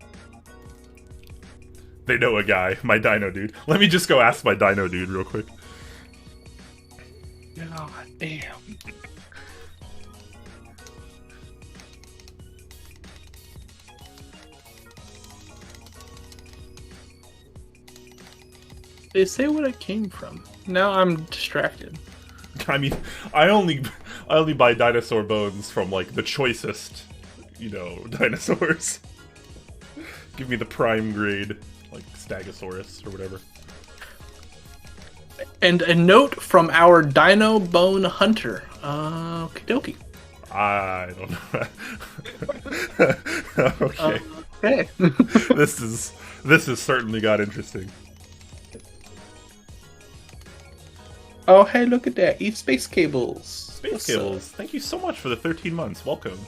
They know a guy, my dino dude. Let me just go ask my dino dude real quick. God damn. They say what it came from. Now I'm distracted. I mean, I only buy dinosaur bones from like the choicest, dinosaurs. Give me the prime grade, like Stegosaurus or whatever. And a note from our Dino Bone Hunter. Okie dokie. I don't know. Okay. Okay. This has certainly got interesting. Oh, hey, look at that. Eat space cables. Space cables. Thank you so much for the 13 months. Welcome.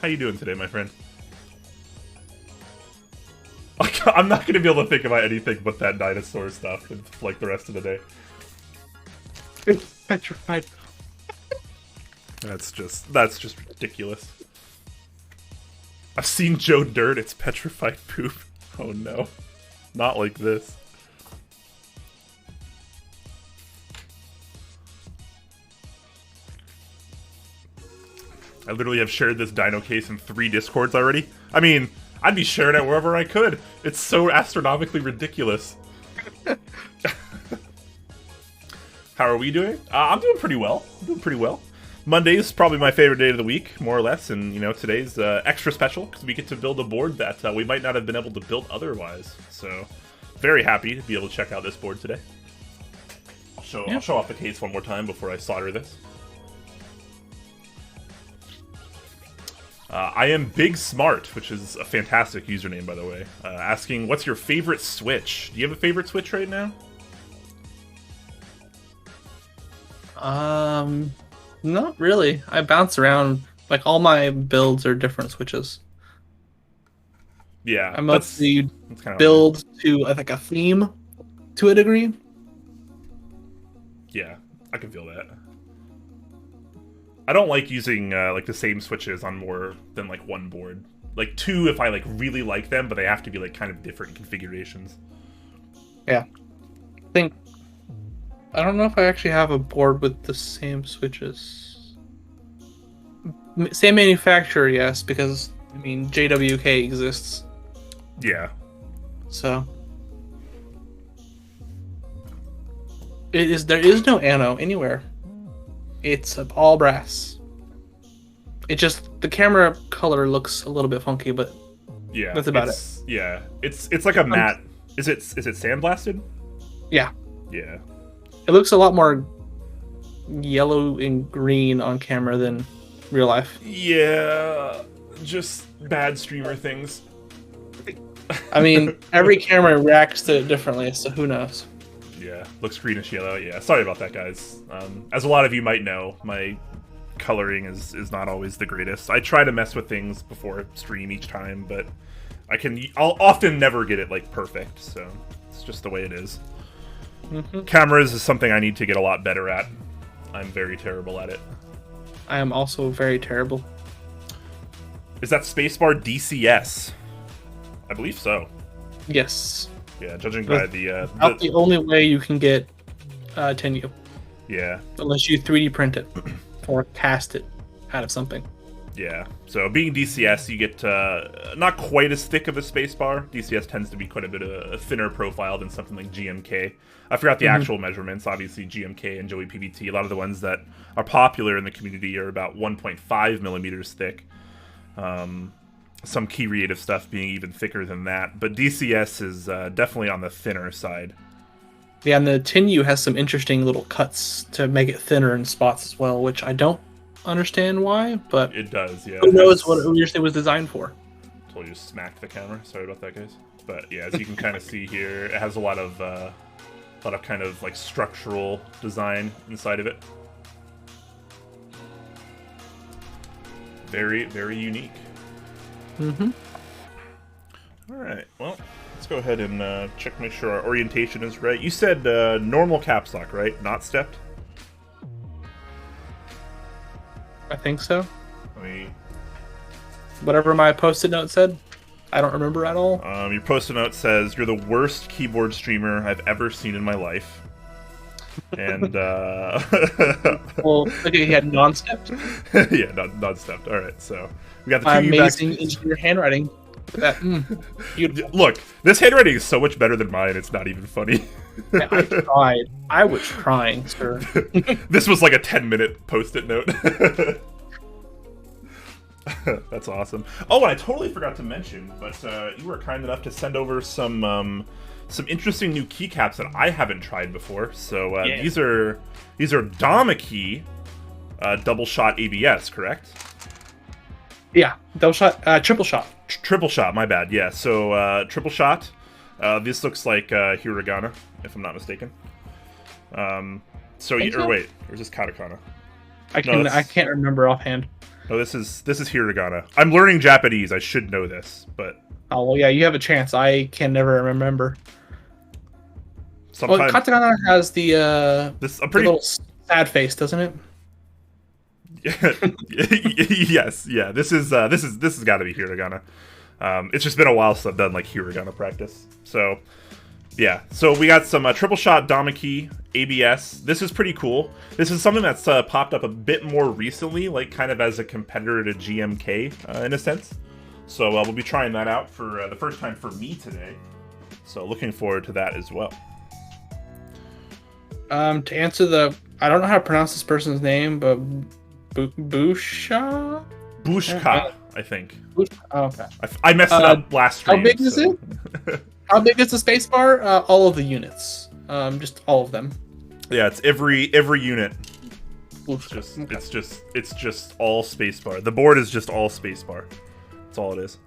How you doing today, my friend? I'm not going to be able to think about anything but that dinosaur stuff for like the rest of the day. It's petrified. That's just ridiculous. I've seen Joe Dirt. It's petrified poop. Oh no. Not like this. I literally have shared this dino case in 3 Discords already. I mean, I'd be sharing it wherever I could. It's so astronomically ridiculous. How are we doing? I'm doing pretty well. Monday is probably my favorite day of the week, more or less, and today's extra special because we get to build a board that we might not have been able to build otherwise. So, very happy to be able to check out this board today. I'll show off the case one more time before I solder this. I am Big Smart, which is a fantastic username, by the way. Asking, what's your favorite Switch? Do you have a favorite Switch right now? Not really. I bounce around. Like, all my builds are different Switches. Yeah, I mostly that's kind of build to, I think, a theme to a degree. Yeah, I can feel that. I don't like using like the same switches on more than like one board. Like two if I like really like them, but they have to be like kind of different configurations. Yeah. I don't know if I actually have a board with the same switches. Same manufacturer, yes, because I mean JWK exists. Yeah. So there is no Anno anywhere. It's all brass. The camera color looks a little bit funky, but yeah, that's about it. Yeah, it's like a matte. Is it sandblasted? Yeah. Yeah. It looks a lot more yellow and green on camera than real life. Yeah, just bad streamer things. I mean, every camera reacts to it differently, so who knows? Yeah, looks greenish yellow. Yeah, sorry about that, guys. As a lot of you might know, my coloring is not always the greatest. I try to mess with things before stream each time, but I'll often never get it like perfect. So it's just the way it is. Mm-hmm. Cameras is something I need to get a lot better at. I'm very terrible at it. I am also very terrible. Is that spacebar DCS? I believe so. Yes. Yeah, judging by the only way you can get 10U. Yeah. Unless you 3D print it or cast it out of something. Yeah. So being DCS, you get not quite as thick of a spacebar. DCS tends to be quite a bit of a thinner profile than something like GMK. I forgot the actual measurements. Obviously, GMK and Joey PBT, a lot of the ones that are popular in the community are about 1.5 millimeters thick. Some key creative stuff being even thicker than that. But DCS is definitely on the thinner side. Yeah, and the 10U has some interesting little cuts to make it thinner in spots as well, which I don't understand why, but it does, yeah. Who knows what it was designed for. Totally just smacked the camera. Sorry about that, guys. But yeah, as you can kind of see here, it has a lot of kind of like structural design inside of it. Very, very unique. Mm-hmm. All right, well, let's go ahead and check, make sure our orientation is right. You said normal caps lock, right? Not stepped? I think so. I mean, whatever my post-it note said, I don't remember at all. Your post-it note says, "You're the worst keyboard streamer I've ever seen in my life." And well, okay, he had non-stepped. Yeah, non-stepped. All right, so we got the two amazing engineer handwriting. That, beautiful. Look, this handwriting is so much better than mine. It's not even funny. I tried. I was trying, sir. This was like a 10-minute post-it note. That's awesome. Oh, and I totally forgot to mention, but you were kind enough to send over some interesting new keycaps that I haven't tried before. So yeah. These are Dama-Key double shot ABS, correct? Yeah, double shot, triple shot. Triple shot, my bad. Yeah, so triple shot. This looks like hiragana, if I'm not mistaken. Or wait, or is this katakana? I can't remember offhand. No, this is hiragana. I'm learning Japanese. I should know this, but oh well, yeah, you have a chance. I can never remember. Well, katakana has the little sad face, doesn't it? Yes, yeah. This has got to be hiragana. It's just been a while since I've done like hiragana practice. So yeah, so we got some triple shot Dama-Key ABS. This is pretty cool. This is something that's popped up a bit more recently, like kind of as a competitor to GMK in a sense. So we'll be trying that out for the first time for me today. So looking forward to that as well. To answer I don't know how to pronounce this person's name, but Busha? Bushka, I think. Oh, okay. I messed it up last How stream. big is it? How big is the spacebar? All of the units. Just all of them. Yeah, it's every unit. Oof. It's just all spacebar. The board is just all spacebar. That's all it is.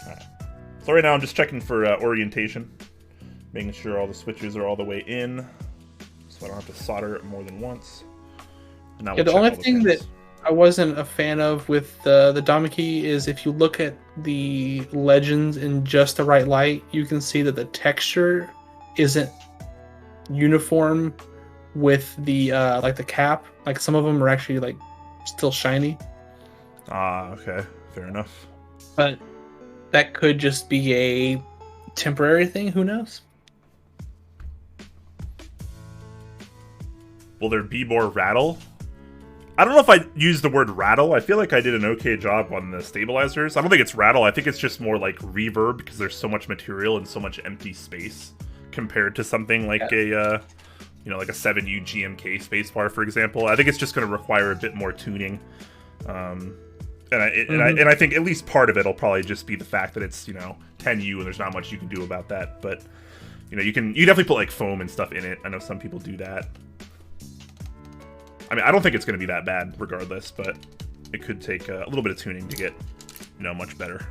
Alright. So right now I'm just checking for orientation. Making sure all the switches are all the way in. So I don't have to solder it more than once. And Yeah, the only thing that I wasn't a fan of with the Dama key is if you look at the legends in just the right light, you can see that the texture isn't uniform with the like the cap. Like some of them are actually like still shiny. Ah, okay, fair enough. But that could just be a temporary thing. Who knows? Will there be more rattle? I don't know if I used the word rattle. I feel like I did an okay job on the stabilizers. I don't think it's rattle. I think it's just more like reverb because there's so much material and so much empty space compared to something like a, like a 7U GMK spacebar, for example. I think it's just going to require a bit more tuning. And I think at least part of it will probably just be the fact that it's 10U and there's not much you can do about that. But you can definitely put like foam and stuff in it. I know some people do that. I mean, I don't think it's going to be that bad regardless, but it could take a little bit of tuning to get, much better.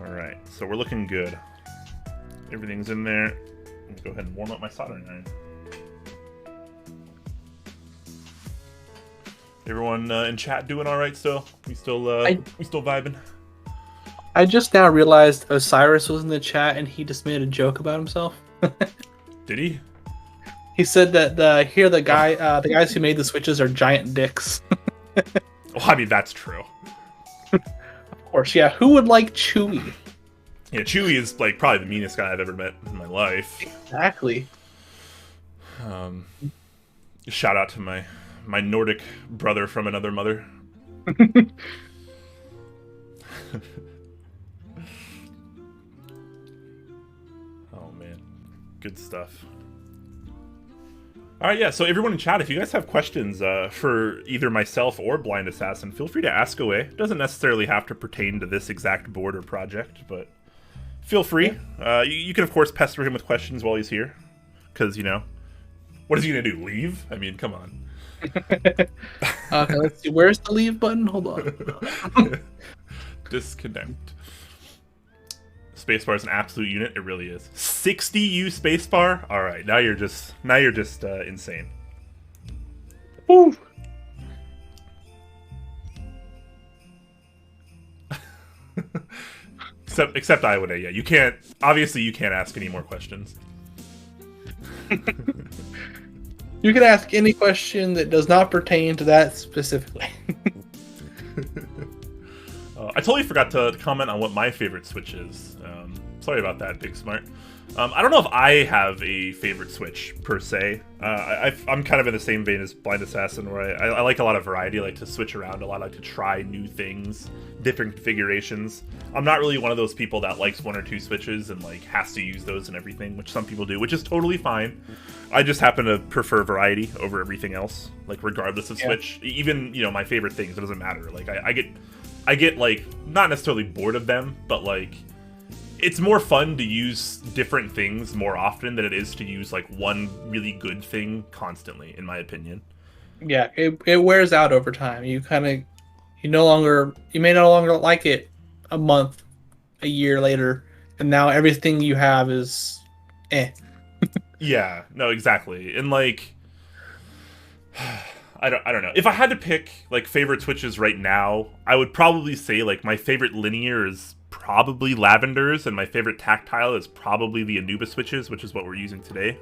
Alright, so we're looking good. Everything's in there. Let's go ahead and warm up my soldering iron. Everyone in chat doing alright still? We still vibing? I just now realized Osiris was in the chat and he just made a joke about himself. Did he? He said that the guys who made the switches are giant dicks. Well, I mean, that's true. Of course, yeah. Who would like Chewie? Yeah, Chewie is like probably the meanest guy I've ever met in my life. Exactly. Shout out to my Nordic brother from another mother. Oh man, good stuff. Alright, yeah, so everyone in chat, if you guys have questions for either myself or Blind Assassin, feel free to ask away. It doesn't necessarily have to pertain to this exact board or project, but feel free. Yeah. You can, of course, pester him with questions while he's here. Because, what is he going to do? Leave? I mean, come on. Okay, let's see. Where's the leave button? Hold on. Disconnect. Spacebar is an absolute unit. It really is. 60U spacebar. All right, now you're just insane. Woo. except I would. Yeah, you can't. Obviously, you can't ask any more questions. You can ask any question that does not pertain to that specifically. I totally forgot to comment on what my favorite Switch is. Sorry about that, Big Smart. I don't know if I have a favorite Switch, per se. I'm kind of in the same vein as Blind Assassin, where I like a lot of variety. I like to switch around a lot. I like to try new things, different configurations. I'm not really one of those people that likes one or two Switches and like has to use those and everything, which some people do, which is totally fine. I just happen to prefer variety over everything else, like regardless of Switch. Even, my favorite things, it doesn't matter. Like, I get like, not necessarily bored of them, but like, it's more fun to use different things more often than it is to use like one really good thing constantly, in my opinion. Yeah, it wears out over time. You may no longer like it a month, a year later, and now everything you have is Yeah, no, exactly. And like, I don't know. If I had to pick like favorite Switches right now, I would probably say like my favorite linear is probably Lavender's, and my favorite tactile is probably the Anubis Switches, which is what we're using today.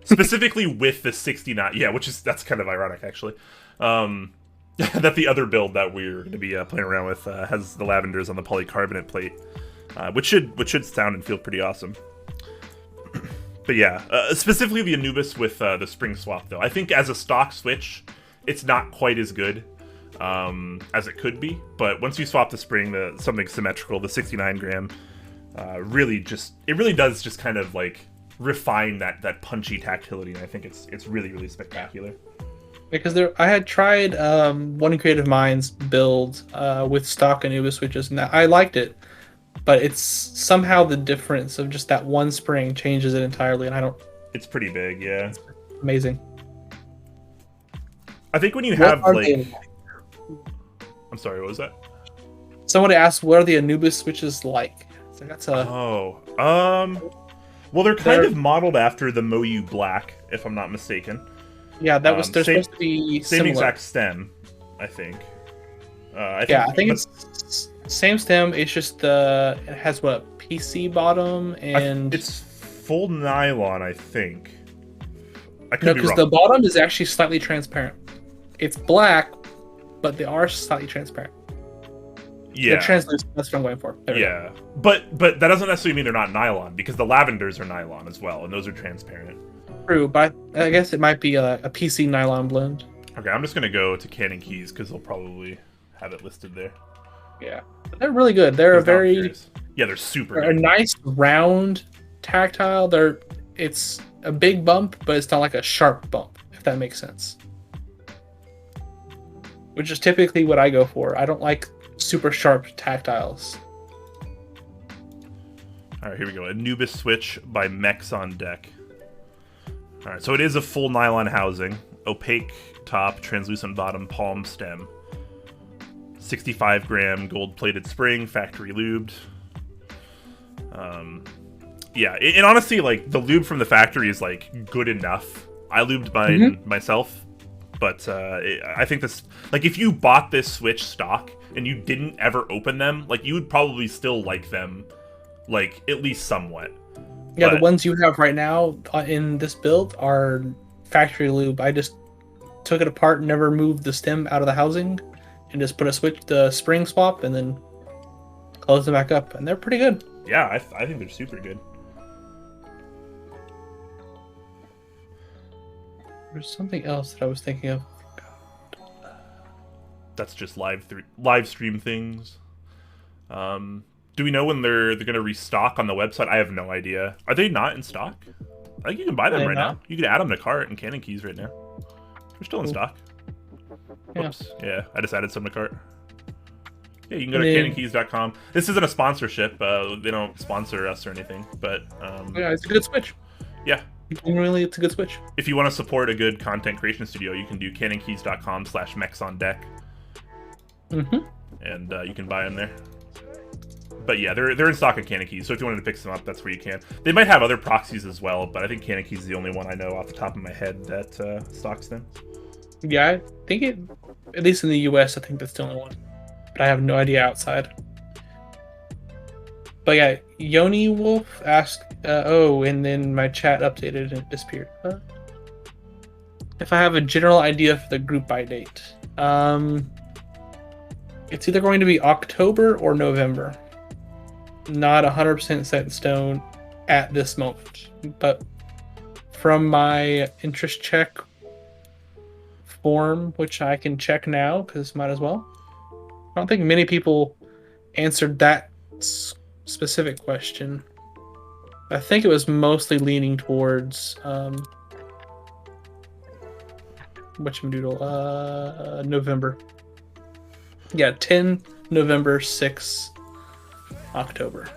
Specifically with the 69. Yeah, that's kind of ironic actually. That the other build that we're going to be playing around with has the Lavenders on the polycarbonate plate, which should sound and feel pretty awesome. But yeah, specifically the Anubis with the spring swap, though. I think as a stock Switch, it's not quite as good as it could be. But once you swap the spring to something symmetrical, the 69 gram, it really does just kind of like refine that punchy tactility, and I think it's really really spectacular. Because I had tried One Creative Minds build with stock Anubis switches, and I liked it, but it's somehow the difference of just that one spring changes it entirely, and I don't. It's pretty big, yeah. It's amazing. I think when you What have are like, they? I'm sorry, what was that? Somebody asked, "What are the Anubis switches like?" So that's a. Oh, well, they're kind of modeled after the Moyu Black, if I'm not mistaken. Yeah, that was. They're same, supposed to be same similar. exact stem, I think. I think it's same stem. It's just it has what, PC bottom, and it's full nylon, I think. I no, could be because wrong. the bottom is actually slightly transparent. It's black, but they are slightly transparent. Yeah, They're translucent. That's what I'm going for. Yeah, but that doesn't necessarily mean they're not nylon, because the lavenders are nylon as well, and those are transparent. True, but I guess it might be a PC nylon blend. Okay, I'm just gonna go to Canon Keys because they'll probably have it listed there. Yeah, they're really good. They're they're super. They're a nice round tactile. It's a big bump, but it's not like a sharp bump, if that makes sense. Which is typically what I go for. I don't like super sharp tactiles. All right, here we go. Anubis switch by Mechs on Deck. All right, so it is a full nylon housing, opaque top, translucent bottom, palm stem, 65 gram gold plated spring, factory lubed. Yeah, and honestly, like the lube from the factory is like good enough. I lubed mine myself, but I think this, like, if you bought this Switch stock and you didn't ever open them, like, you would probably still like them, like, at least somewhat. Yeah, the ones you have right now in this build are factory lube. I just took it apart, never moved the stem out of the housing, and just put the spring swap, and then closed them back up, and they're pretty good. Yeah, I think they're super good. There's something else that I was thinking of. That's just live stream things. Do we know when they're gonna restock on the website? I have no idea. Are they not in stock? I think you can buy them right now. You can add them to cart and Canon Keys right now. They're still in stock. Whoops. Yeah, I just added some to cart. Yeah, you can go to canonkeys.com. This isn't a sponsorship. They don't sponsor us or anything, but yeah, it's a good switch. Yeah. Really, it's a good switch. If you want to support a good content creation studio, you can do canonkeys.com/mechsondeck. And you can buy them there. But yeah, they're in stock at Canon Keys, so if you wanted to pick some up, that's where you can. They might have other proxies as well, but I think Canon Keys is the only one I know off the top of my head that stocks them. Yeah, I think at least in the US, I think that's the only one. But I have no idea outside. But yeah, Yoni Wolf asked, and then my chat updated and it disappeared. If I have a general idea for the group buy date. It's either going to be October or November. Not 100% set in stone at this moment. But from my interest check form, which I can check now, because might as well. I don't think many people answered that specific question. I think it was mostly leaning towards November. Yeah, 10 November, 6 October.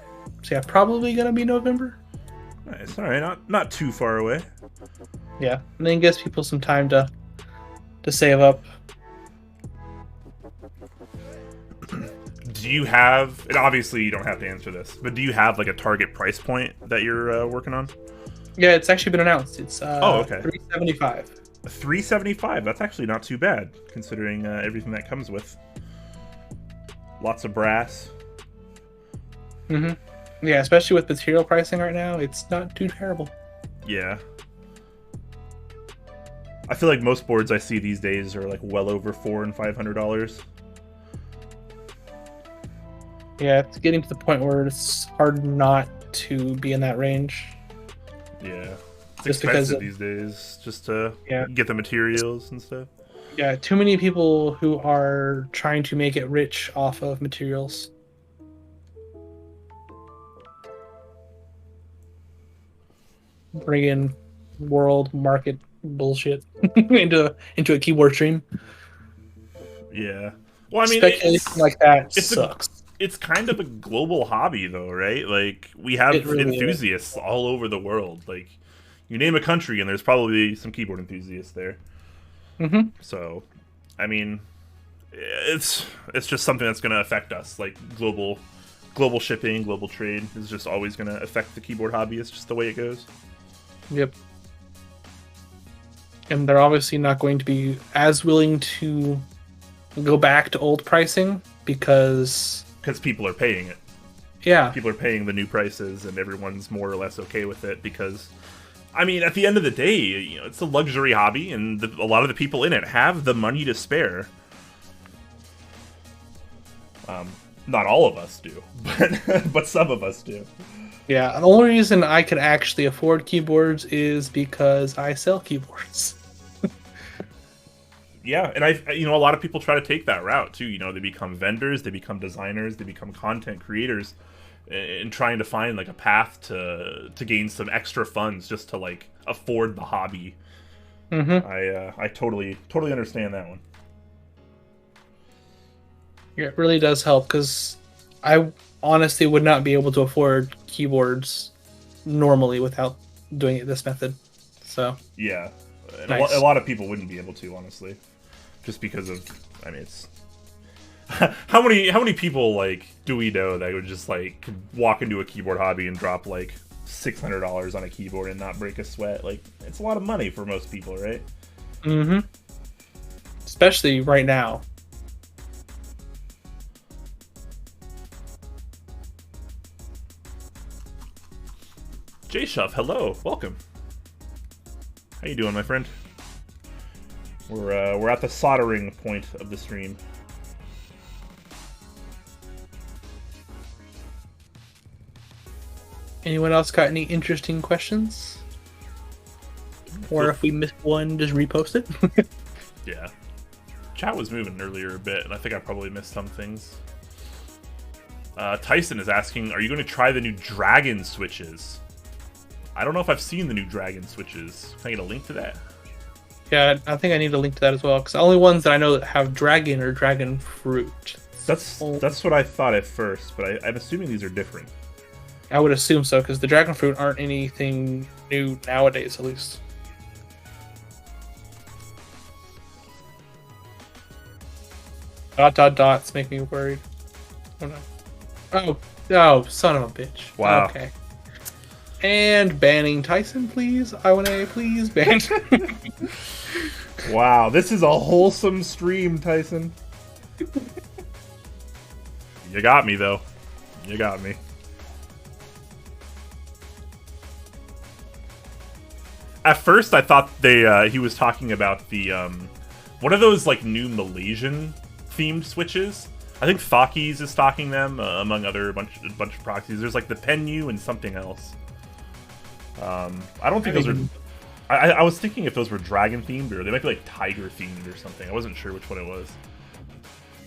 So yeah, probably gonna be November. Nice. All right, not too far away. Yeah, and then it gives people some time to save up. Do you have, and obviously you don't have to answer this, but do you have like a target price point that you're working on? Yeah, it's actually been announced. It's okay. $375. $375. That's actually not too bad considering everything that comes with. Lots of brass. Yeah, especially with material pricing right now, it's not too terrible. Yeah. I feel like most boards I see these days are like well over $400 and $500. Yeah, it's getting to the point where it's hard not to be in that range. Yeah. It's just expensive these days just to get the materials and stuff. Yeah, too many people who are trying to make it rich off of materials. bringing world market bullshit into a keyboard stream. Yeah. Well, I mean, Speculation like that it's a sucks. it's kind of a global hobby though, right? Like we It have really is. enthusiasts all over the world. Like you name a country and there's probably some keyboard enthusiasts there. Hmm. So, I mean, it's just something that's going to affect us. Like global shipping, global trade is just always going to affect the keyboard hobby. It's just the way it goes. Yep. And they're obviously not going to be as willing to go back to old pricing Because people are paying it. yeah. People are paying the new prices, and everyone's more or less okay with it because. I mean, at the end of the day, it's a luxury hobby, and a lot of the people in it have the money to spare. Not all of us do, but some of us do. Yeah, the only reason I could actually afford keyboards is because I sell keyboards. Yeah, and a lot of people try to take that route too. They become vendors, they become designers, they become content creators, and trying to find like a path to gain some extra funds just to like afford the hobby. Mm-hmm. I totally understand that one. Yeah, it really does help because I honestly would not be able to afford keyboards normally without doing it this method. So Yeah, and nice. a lot of people wouldn't be able to, honestly, just because of. I mean, it's how many people like do we know that would just like could walk into a keyboard hobby and drop like $600 on a keyboard and not break a sweat? Like, it's a lot of money for most people, right? Mm-hmm. Especially right now. Jay Shuff, hello, welcome. How you doing, my friend? We're at the soldering point of the stream. Anyone else got any interesting questions? Or if we missed one, just repost it. Yeah. Chat was moving earlier a bit, and I think I probably missed some things. Tyson is asking, are you going to try the new Dragon switches? I don't know if I've seen the new Dragon switches. Can I get a link to that? Yeah, I think I need a link to that as well, because the only ones that I know that have dragon or dragon fruit. That's what I thought at first, but I'm assuming these are different. I would assume so, because the dragon fruit aren't anything new nowadays, at least. Dots make me worried. Oh no. Oh, son of a bitch. Wow. Okay. And banning Tyson, please. I want to please ban. Wow, this is a wholesome stream, Tyson. You got me, though. You got me. At first, I thought he was talking about the one of those like new Malaysian themed switches. I think Thockies is stocking them among other bunch of proxies. There's like the Penyu and something else. I don't think those are. I was thinking if those were dragon themed or they might be like tiger themed or something. I wasn't sure which one it was.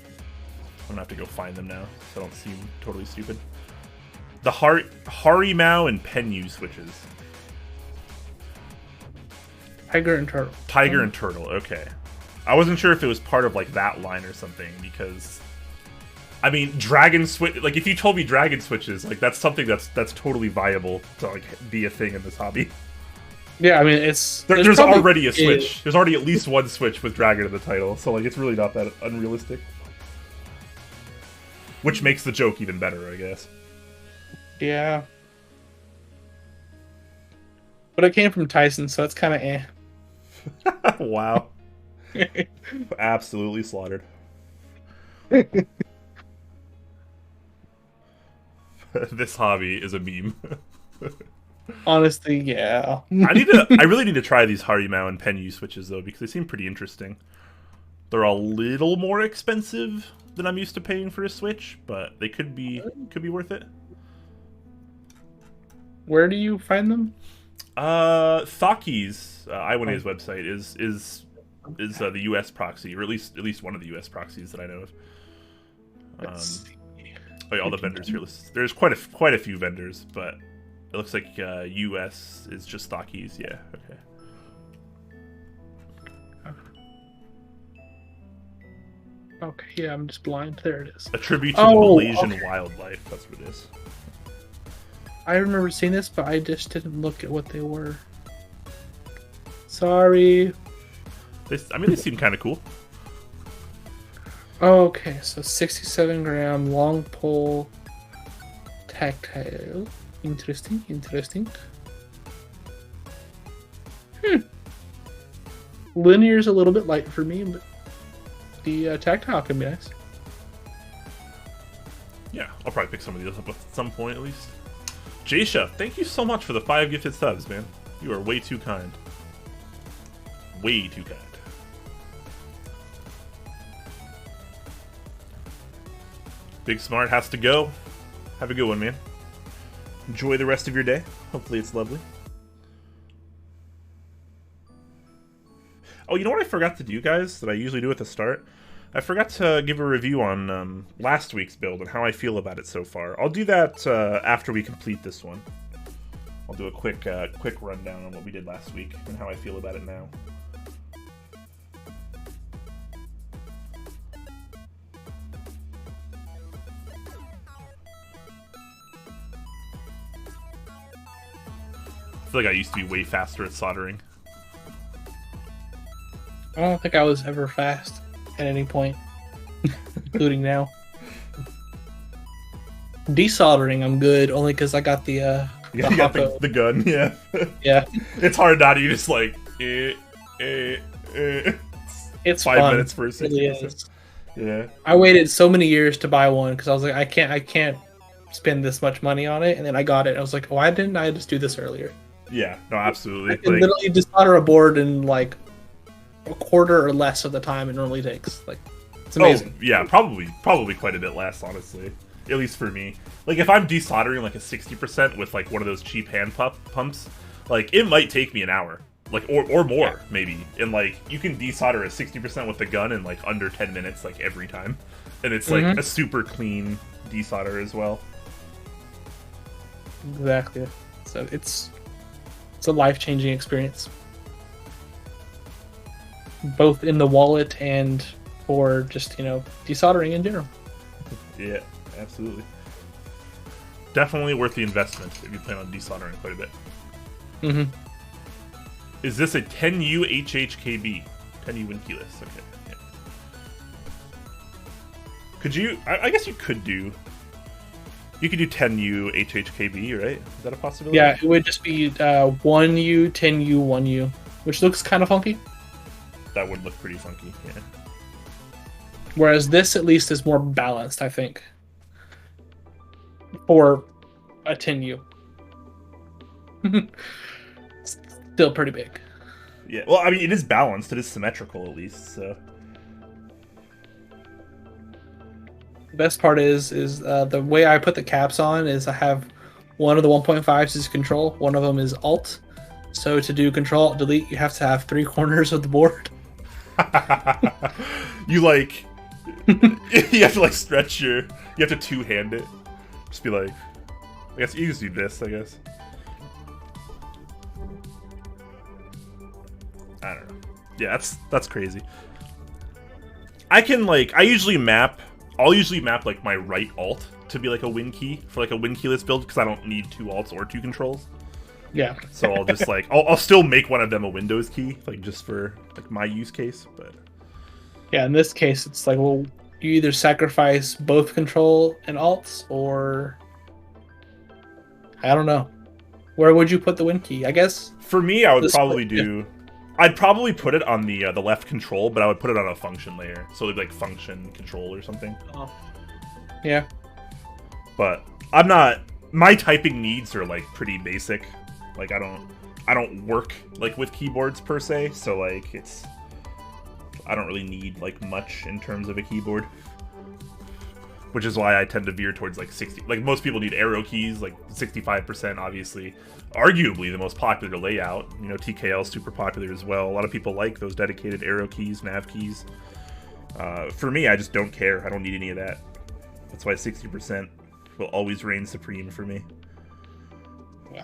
I'm gonna have to go find them now so I don't seem totally stupid. The Harimau and Penyu switches. Tiger and turtle. Tiger and turtle. Okay, I wasn't sure if it was part of like that line or something because, I mean, dragon switch. Like if you told me dragon switches, like that's something that's totally viable to like be a thing in this hobby. Yeah, I mean it's there's already a switch. There's already at least one switch with dragon in the title, so like it's really not that unrealistic. Which makes the joke even better, I guess. Yeah. But it came from Tyson, so it's kind of eh. Wow. Absolutely slaughtered. This hobby is a meme. Honestly, yeah. I really need to try these Harimau and Penyu switches though, because they seem pretty interesting. They're a little more expensive than I'm used to paying for a Switch, but they could be worth it. Where do you find them? Thockies, I1A's website is the US proxy, or at least one of the US proxies that I know of. Oh yeah, all the vendors here listed. There's quite a few vendors, but It looks like US is just stock keys. Yeah. Okay. Okay, yeah, I'm just blind. There it is. A tribute to the Malaysian wildlife. That's what it is. I remember seeing this, but I just didn't look at what they were. Sorry. I mean, they seem kind of cool. Okay, so 67 gram long pole tactile. Interesting, interesting. Linear's a little bit light for me, but the tactile can be nice. Yeah, I'll probably pick some of these up at some point at least. Jaysha, thank you so much for the 5 gifted subs, man. You are way too kind. Way too kind. Big Smart has to go. Have a good one, man. Enjoy the rest of your day. Hopefully it's lovely. Oh, you know what I forgot to do, guys, that I usually do at the start? I forgot to give a review on last week's build and how I feel about it so far. I'll do that after we complete this one. I'll do a quick rundown on what we did last week and how I feel about it now. I feel like I used to be way faster at soldering. I don't think I was ever fast at any point, including now. Desoldering, I'm good, only because I got the you got the gun, yeah. Yeah. It's hard not to, you just like, It's 5 fun. minutes for a 60%. It really is. Yeah. I waited so many years to buy one because I was like, I can't spend this much money on it, and then I got it. I was like, why didn't I just do this earlier? Yeah, no, absolutely. I can literally desolder a board in like a quarter or less of the time it normally takes. Like, it's amazing. Oh, yeah, probably quite a bit less, honestly. At least for me. Like, if I'm desoldering like a 60% with like one of those cheap hand pumps, like it might take me an hour, like or more maybe. And like you can desolder a 60% with the gun in like under 10 minutes, like every time, and it's like a super clean desolder as well. Exactly. So it's a life-changing experience, both in the wallet and for just, you know, desoldering in general. Yeah, absolutely. Definitely worth the investment if you plan on desoldering quite a bit. Mm-hmm. Is this a 10U HHKB? 10U Winkeyless, okay. Yeah. Could you, I guess you could do 10U HHKB, right? Is that a possibility? Yeah, it would just be 1U, 10U, 1U, which looks kind of funky. That would look pretty funky, yeah. Whereas this, at least, is more balanced, I think, for a 10U. Still pretty big. Yeah, well, I mean, it is balanced. It is symmetrical, at least, so... The best part is the way I put the caps on is I have one of the 1.5s is control, one of them is alt. So to do control alt delete, you have to have 3 corners of the board. You like, you have to like stretch you have to two-hand it. Just be like, I guess you just do this, I guess. I don't know. Yeah, that's crazy. I'll usually map like my right alt to be like a win key for like a win keyless build because I don't need 2 alts or 2 controls. Yeah. So I'll just like I'll still make one of them a Windows key, like just for like my use case, but yeah, in this case it's like, well, you either sacrifice both control and alts, or I don't know. Where would you put the win key? I guess for me I would probably do I'd probably put it on the left control, but I would put it on a function layer. So it'd be like function control or something. Oh. Yeah. But I'm not, my typing needs are like pretty basic. Like I don't work like with keyboards per se, so like I don't really need like much in terms of a keyboard. Which is why I tend to veer towards like 60. Like most people need arrow keys, like 65%, obviously. Arguably the most popular layout. You know, TKL is super popular as well. A lot of people like those dedicated arrow keys, nav keys. For me, I just don't care. I don't need any of that. That's why 60% will always reign supreme for me.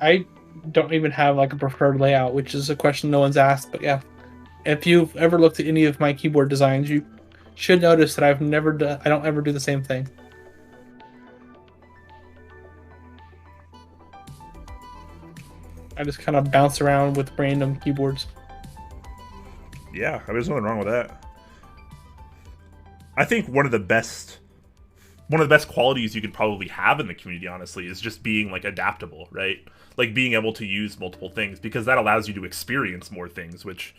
I don't even have like a preferred layout, which is a question no one's asked. But yeah, if you've ever looked at any of my keyboard designs, you should notice that I don't ever do the same thing. I just kind of bounce around with random keyboards. Yeah, I mean, there's nothing wrong with that. I think one of the best qualities you could probably have in the community, honestly, is just being like adaptable, right? Like being able to use multiple things, because that allows you to experience more things, which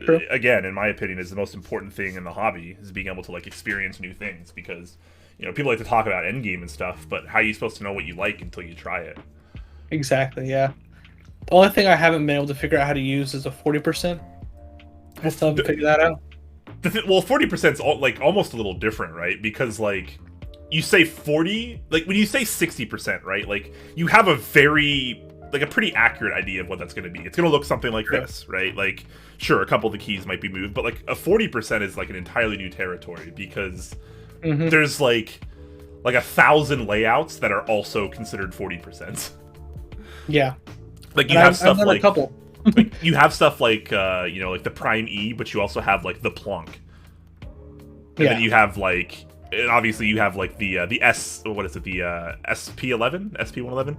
True. again, in my opinion, is the most important thing in the hobby, is being able to like experience new things. Because people like to talk about endgame and stuff, but how are you supposed to know what you like until you try it? Exactly. Yeah. The only thing I haven't been able to figure out how to use is a 40%. I still haven't figured that out. Well, 40% is like almost a little different, right? Because like you say 40, like when you say 60%, right? Like you have a pretty accurate idea of what that's going to be. It's going to look something like this, right? Like sure, a couple of the keys might be moved, but like a 40% is like an entirely new territory, because there's like 1,000 layouts that are also considered 40%. Yeah. Like you have stuff I've done like a couple. like you have stuff like like the prime E, but you also have like the plunk, and then you have like, and obviously you have like the S, what is it, the SP11, SP111,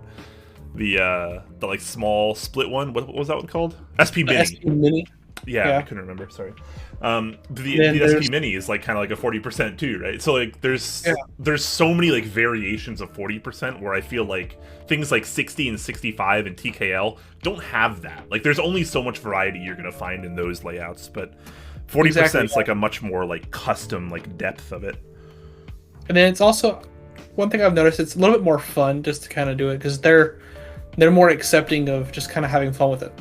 the like small split one. What was that one called? SP Mini. SP Mini. Yeah, I couldn't remember. Sorry. The SP Mini is like kind of like a 40% too, right? So like there's so many like variations of 40%, where I feel like things like 60 and 65 and TKL don't have that. Like there's only so much variety you're gonna find in those layouts, but 40% is like a much more like custom like depth of it. And then it's also one thing I've noticed, it's a little bit more fun just to kind of do it, because they're more accepting of just kind of having fun with it.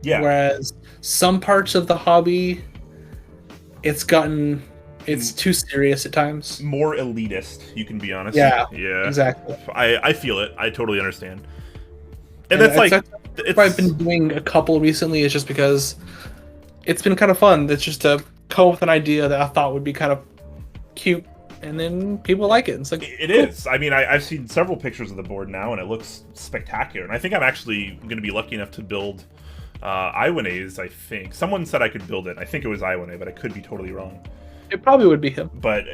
Yeah. Whereas some parts of the hobby, it's too serious at times. More elitist, you can be honest. Yeah, yeah, exactly. I feel it. I totally understand. And that's like, that's why I've been doing a couple recently, is just because it's been kind of fun. It's just to come up with an idea that I thought would be kind of cute, and then people like it. It's like, it is. I mean, I've seen several pictures of the board now, and it looks spectacular. And I think I'm actually going to be lucky enough to build Iwane's, I think. Someone said I could build it. I think it was Iwane, but I could be totally wrong. It probably would be him. But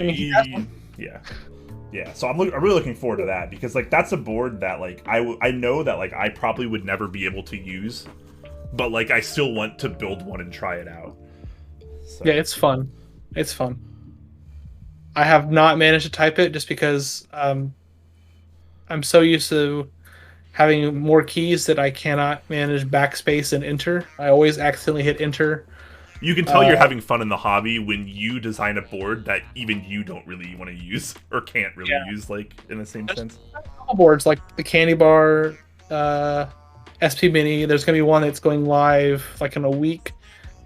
yeah. So I'm really looking forward to that, because like that's a board that like I know that like I probably would never be able to use, but like I still want to build one and try it out. So. Yeah, it's fun. It's fun. I have not managed to type it just because I'm so used to having more keys that I cannot manage backspace and enter. I always accidentally hit enter. You can tell you're having fun in the hobby when you design a board that even you don't really want to use or can't really use, like in the same sense. Boards like the Candy Bar, SP Mini. There's going to be one that's going live like in a week,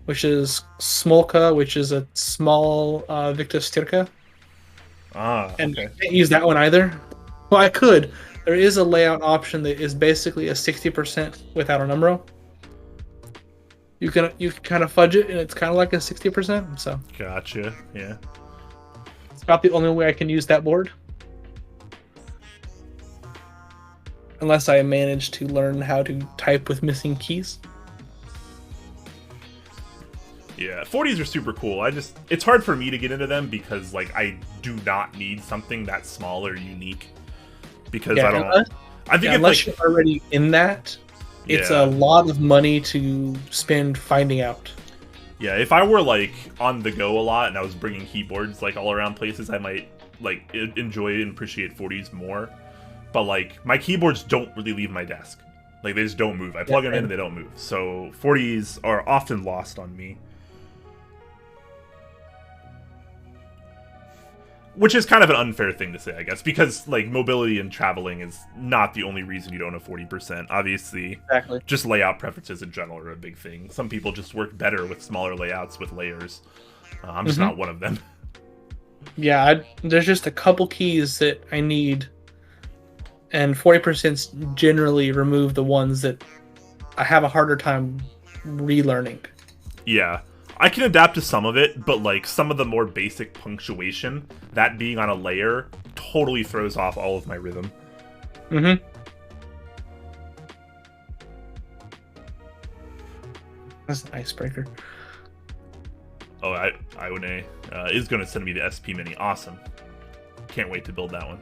which is Smolka, which is a small Victor Stirka. And I can't use that one either. Well, I could. There is a layout option that is basically a 60% without a numero. You can kind of fudge it, and it's kind of like a 60%. So gotcha. Yeah. It's about the only way I can use that board, unless I manage to learn how to type with missing keys. Yeah, 40s are super cool. It's hard for me to get into them, because like I do not need something that small or unique, because I think unless you're already in that, it's a lot of money to spend finding out. Yeah, if I were like on the go a lot and I was bringing keyboards like all around places, I might like enjoy and appreciate 40s more. But like my keyboards don't really leave my desk. Like they just don't move. I plug them in and they don't move. So 40s are often lost on me. Which is kind of an unfair thing to say, I guess, because like mobility and traveling is not the only reason you don't have 40%. Obviously, just layout preferences in general are a big thing. Some people just work better with smaller layouts with layers. I'm just not one of them. Yeah, there's just a couple keys that I need, and 40% generally remove the ones that I have a harder time relearning. Yeah. I can adapt to some of it, but like some of the more basic punctuation, that being on a layer, totally throws off all of my rhythm. That's an icebreaker. Oh, Ione is going to send me the SP Mini. Awesome. Can't wait to build that one.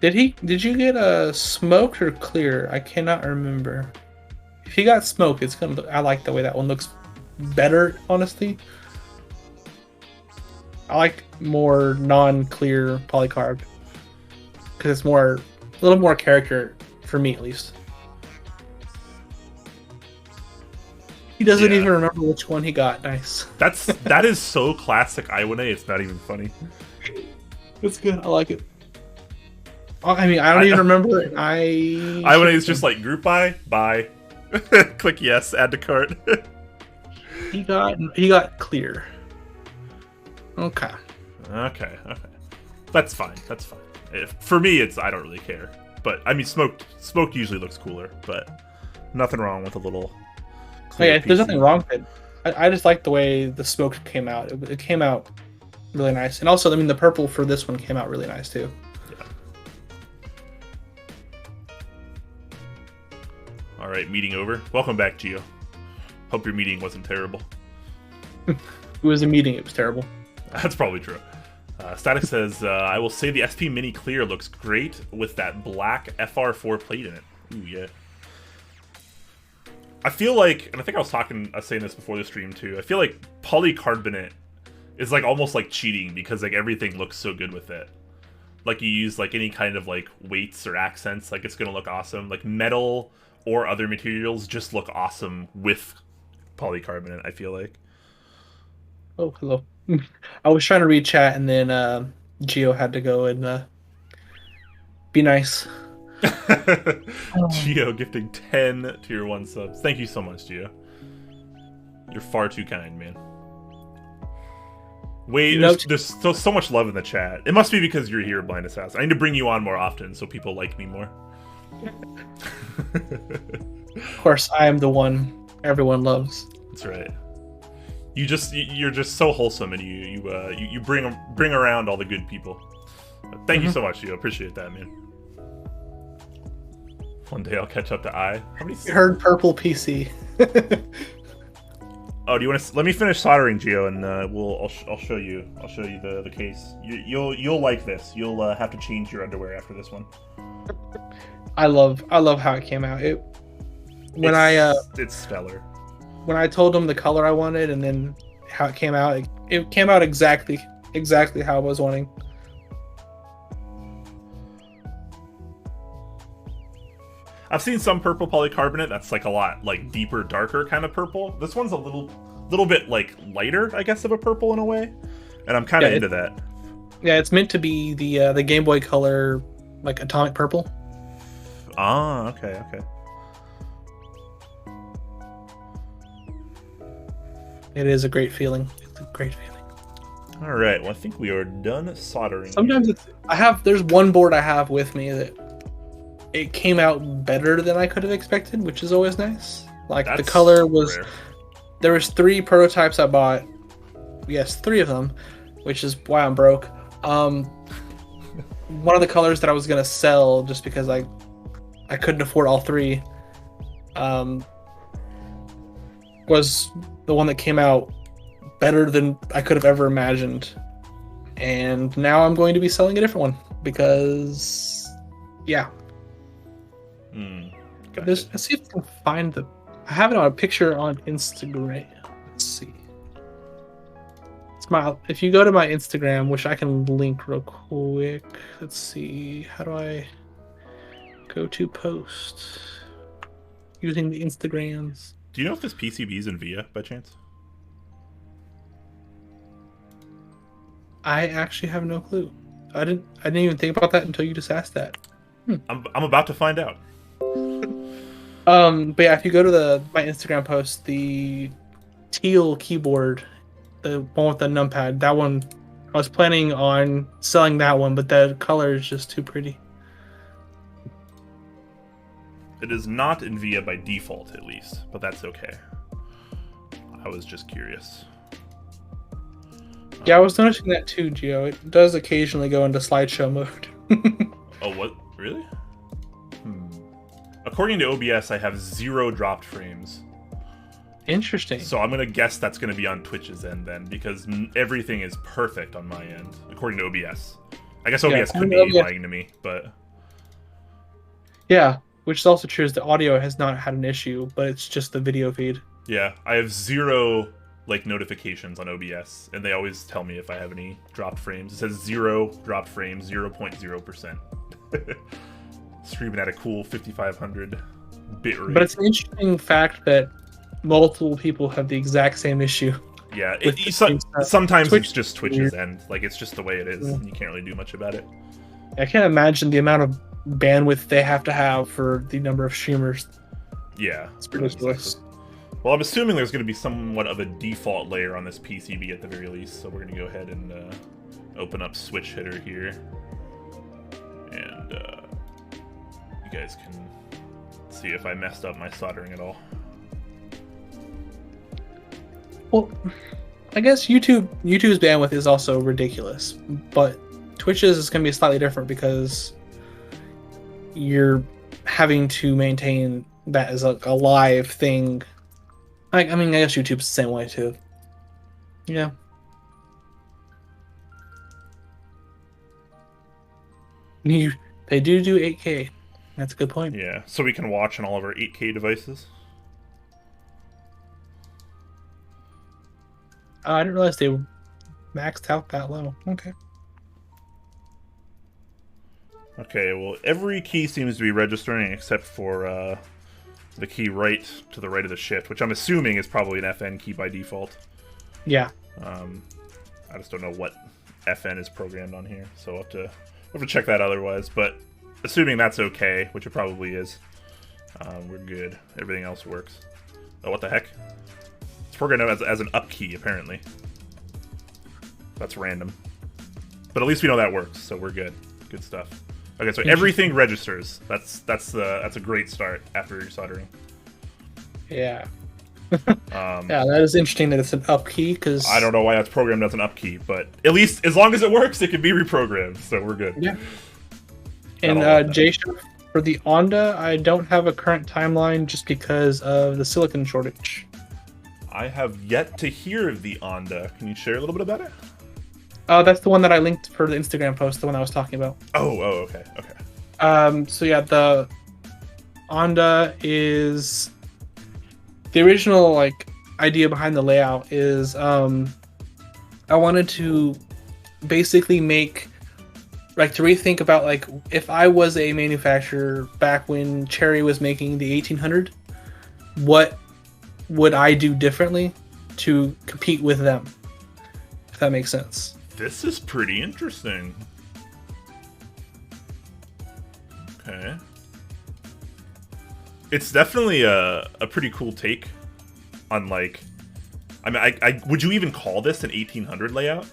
Did you get a smoked or clear? I cannot remember. If he got smoked, it's gonna look, I like the way that one looks better, honestly. I like more non-clear polycarb because it's a little more character for me at least. He doesn't even remember which one he got. Nice. That is so classic Ione. It's not even funny. It's good. I like it. I mean, I don't even remember it. Ione is just like group buy, click yes, add to cart. He got clear. Okay. That's fine. For me, I don't really care. But I mean, smoked usually looks cooler. But nothing wrong with a little. Yeah, there's nothing wrong with it. I just like the way the smoke came out. It came out really nice, and also, I mean, the purple for this one came out really nice too. Yeah. All right, meeting over. Welcome back, Gio. Hope your meeting wasn't terrible. It was a meeting. It was terrible. That's probably true. Static says, I will say the SP Mini Clear looks great with that black FR4 plate in it. Ooh, yeah. I feel like, and I think I was saying this before the stream too, I feel like polycarbonate is like almost like cheating because like everything looks so good with it. Like you use like any kind of like weights or accents, like it's gonna look awesome. Like metal or other materials just look awesome with polycarbonate, I feel like. Oh, hello. I was trying to read chat and then Gio had to go and be nice. Gio gifting 10 tier 1 subs. Thank you so much, Gio. You're far too kind, man. Wait, there's so much love in the chat. It must be because you're here, Blind Assassin. I need to bring you on more often so people like me more. Of course, I am the one everyone loves. That's right. You're just so wholesome, and you bring around all the good people. Thank you so much, Gio. Appreciate that, man. One day I'll catch up to I. How many? You heard purple PC. Oh, do you want to? Let me finish soldering, Gio, and I'll show you. I'll show you the case. You'll like this. You'll have to change your underwear after this one. I love how it came out. It's stellar. When I told him the color I wanted, and then how it came out exactly how I was wanting. I've seen some purple polycarbonate that's like a lot like deeper, darker kind of purple. This one's a little bit like lighter, I guess, of a purple in a way, and I'm kind of into that. Yeah, it's meant to be the Game Boy Color like atomic purple. Ah, okay. It is a great feeling. It's a great feeling. All right, well, I think we are done soldering. Sometimes there's one board I have with me that it came out better than I could have expected, which is always nice. Like the color was rare. There was 3 prototypes I bought. Yes, 3 of them, which is why I'm broke. One of the colors that I was gonna sell just because I couldn't afford all 3 was the one that came out better than I could have ever imagined. And now I'm going to be selling a different one because yeah. Gotcha. Let's see if I can find I have it on a picture on Instagram. Let's see. If you go to my Instagram, which I can link real quick. Let's see. How do I go to post using the Instagrams? Do you know if this PCB is in VIA by chance? I actually have no clue. I didn't even think about that until you just asked that. I'm about to find out. But yeah, if you go to my Instagram post, the teal keyboard, the one with the numpad, that one, I was planning on selling that one, but the color is just too pretty. It is not in VIA by default, at least, but that's okay. I was just curious. Yeah, I was noticing that too, Gio. It does occasionally go into slideshow mode. Oh, what? Really? According to OBS, I have 0 dropped frames. Interesting. So I'm gonna guess that's gonna be on Twitch's end then, because everything is perfect on my end according to OBS. I guess OBS could be lying to me, but yeah, which is also true. Is the audio has not had an issue, but it's just the video feed. yeah, I have 0 like notifications on OBS, and they always tell me if I have any dropped frames. It says 0 dropped frames, 0.0%. Streaming at a cool 5500 bit rate. But it's an interesting fact that multiple people have the exact same issue. Yeah, sometimes Twitch, it's just Twitch's end. Like, it's just the way it is. Yeah. You can't really do much about it. I can't imagine the amount of bandwidth they have to have for the number of streamers. Yeah. It's ridiculous. Exactly. Well, I'm assuming there's going to be somewhat of a default layer on this PCB at the very least, so we're going to go ahead and open up Switch Header here. And you guys can see if I messed up my soldering at all. Well, I guess YouTube's bandwidth is also ridiculous, but Twitch's is going to be slightly different because you're having to maintain that as a live thing. I mean, I guess YouTube's the same way too. Yeah. They do 8K. That's a good point. Yeah, so we can watch on all of our 8K devices. I didn't realize they maxed out that low. Okay. Okay, well, every key seems to be registering except for the key right to the right of the shift, which I'm assuming is probably an FN key by default. Yeah. I just don't know what FN is programmed on here, so we'll have to check that otherwise. But assuming that's okay, which it probably is, we're good. Everything else works. Oh, what the heck? It's programmed as an up key, apparently. That's random. But at least we know that works, so we're good. Good stuff. Okay, so everything registers. That's a great start after your soldering. Yeah. Yeah, that is interesting that it's an up key, because I don't know why that's programmed as an up key, but at least as long as it works, it can be reprogrammed, so we're good. Yeah. And J-Chef, for the Onda, I don't have a current timeline just because of the silicon shortage. I have yet to hear of the Onda. Can you share a little bit about it? That's the one that I linked for the Instagram post, the one I was talking about. Oh, okay. So yeah, the Onda is the original idea behind the layout is I wanted to basically make to rethink about if I was a manufacturer back when Cherry was making the 1800, what would I do differently to compete with them? If that makes sense. This is pretty interesting. Okay. It's definitely a pretty cool take on I mean, I would you even call this an 1800 layout?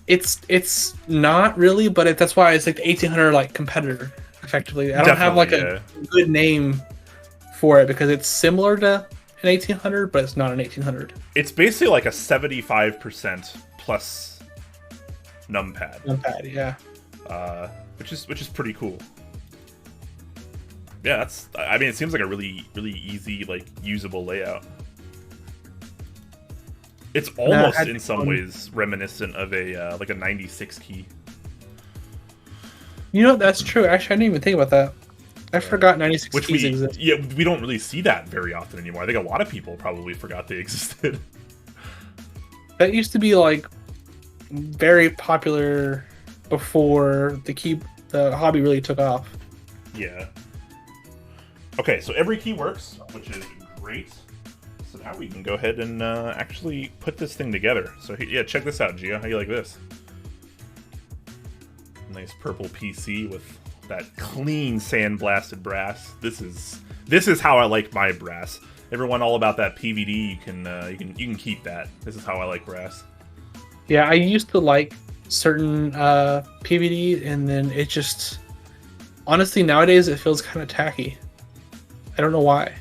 It's not really, but that's why it's the 1800 competitor effectively. I don't have a good name for it because it's similar to an 1800, but it's not an 1800. It's basically a 75% plus numpad. Numpad, yeah. Which is pretty cool. Yeah, I mean, it seems like a really easy, usable layout. It's almost in some ways reminiscent of a 96 key. You know, that's true. Actually, I didn't even think about that. I forgot 96 keys exist. Yeah, we don't really see that very often anymore. I think a lot of people probably forgot they existed. That used to be very popular before the hobby really took off. Yeah. Okay, so every key works, which is great. So now we can go ahead and actually put this thing together. So yeah, check this out, Gia. How do you like this? Nice purple PC with that clean sandblasted brass. This is how I like my brass. Everyone all about that PVD. You can keep that. This is how I like brass. Yeah, I used to like certain PVD, and then it just honestly nowadays it feels kind of tacky. I don't know why.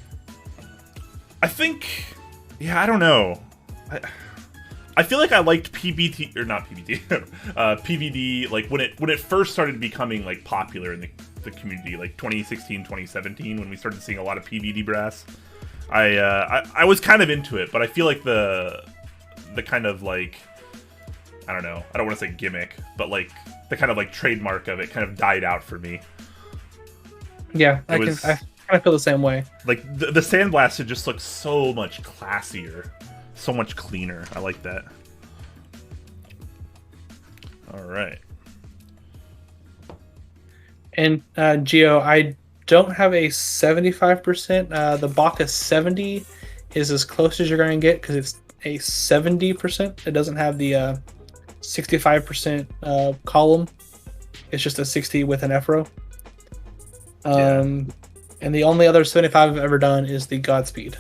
I think, yeah, I don't know. I feel like I liked PBT or not PBT, PVD when it first started becoming popular in the community, 2016, 2017, when we started seeing a lot of PVD brass. I was kind of into it, but I feel like the kind of like, I don't know, I don't want to say gimmick, but like the kind of like trademark of it kind of died out for me. Yeah, I kind of feel the same way. Like the sandblasted just looks so much classier, so much cleaner. I like that. All right. And Geo, I don't have a 75%. The Bacchus 70 is as close as you're going to get because it's a 70%. It doesn't have the 65% column. It's just a 60 with an F-row. And the only other 75 I've ever done is the Godspeed.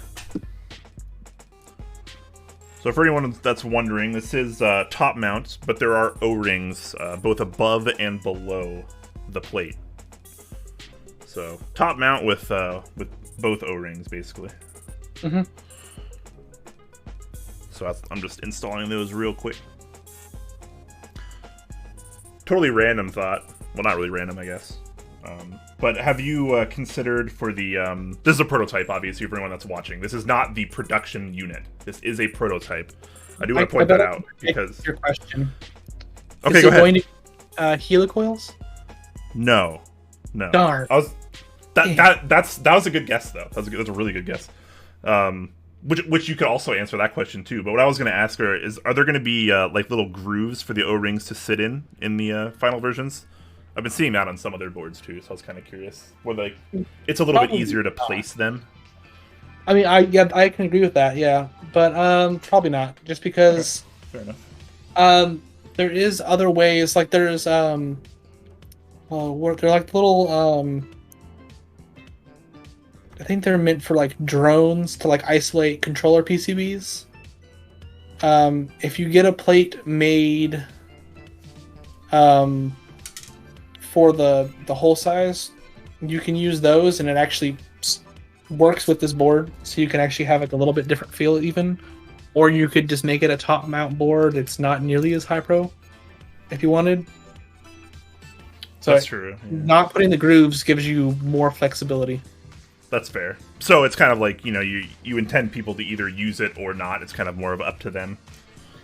So for anyone that's wondering, this is top mount, but there are O-rings both above and below the plate. So top mount with both O-rings, basically. Mm-hmm. So I'm just installing those real quick. Totally random thought. Well, not really random, I guess. But have you considered for the... this is a prototype, obviously, for anyone that's watching. This is not the production unit. This is a prototype. I do want to point that out because... Your question. Okay, go ahead. Going to helicoils? No. Darn. That was a good guess, though. That's a really good guess. Which you could also answer that question too. But what I was going to ask her is, are there going to be like little grooves for the O-rings to sit in the final versions? I've been seeing that on some other boards too, so I was kind of curious. Where like it's a little bit easier to place them. I mean, I can agree with that, yeah, but probably not, just because. Okay. Fair enough. There is other ways, like there's they're like little I think they're meant for like drones to like isolate controller PCBs. If you get a plate made for the whole size, you can use those, and it actually works with this board, so you can actually have like a little bit different feel even. Or you could just make it a top mount board. It's not nearly as high pro if you wanted. So that's true. Yeah. Not putting the grooves gives you more flexibility. That's fair. So it's kind of like, you know, you intend people to either use it or not. It's kind of more of up to them.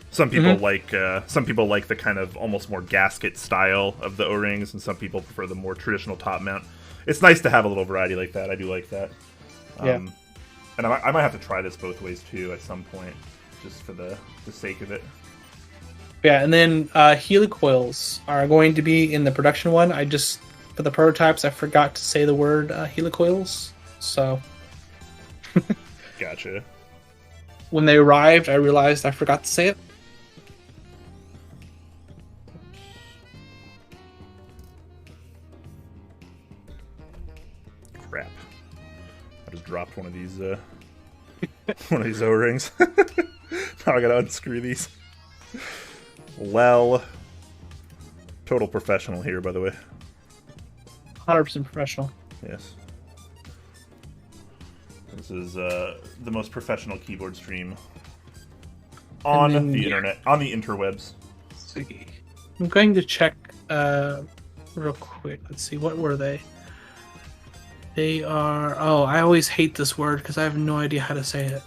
Some people like the kind of almost more gasket style of the O-rings, and some people prefer the more traditional top mount. It's nice to have a little variety like that. I do like that. Yeah. And I might have to try this both ways too at some point, just for the sake of it. Yeah, and then helicoils are going to be in the production one. For the prototypes, I forgot to say the word helicoils, so. Gotcha. When they arrived, I realized I forgot to say it. Crap. I just dropped one of these O-rings. Now I gotta unscrew these. Well, total professional here, by the way. 100% professional. Yes. This is the most professional keyboard stream on the internet, on the interwebs. Let's see. I'm going to check real quick. Let's see, what were they? They are... Oh, I always hate this word because I have no idea how to say it.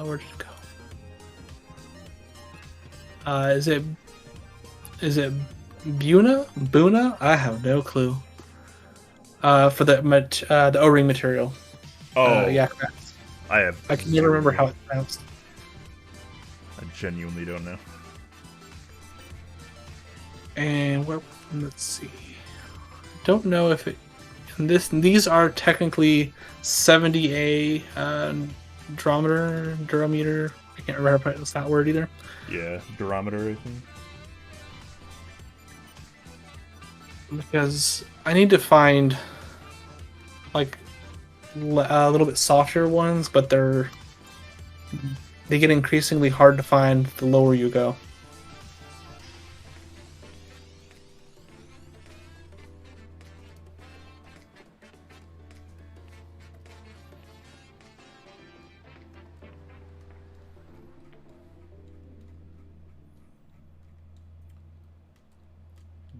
Where did it go? Is it Buna? I have no clue. For the O-ring material. Oh, yeah. I can never remember how it's pronounced. I genuinely don't know. And let's see. Don't know if it. These are technically 70A durometer. I can't remember how to pronounce that word either. Yeah, durometer, I think. Because I need to find like a little bit softer ones, but they get increasingly hard to find the lower you go.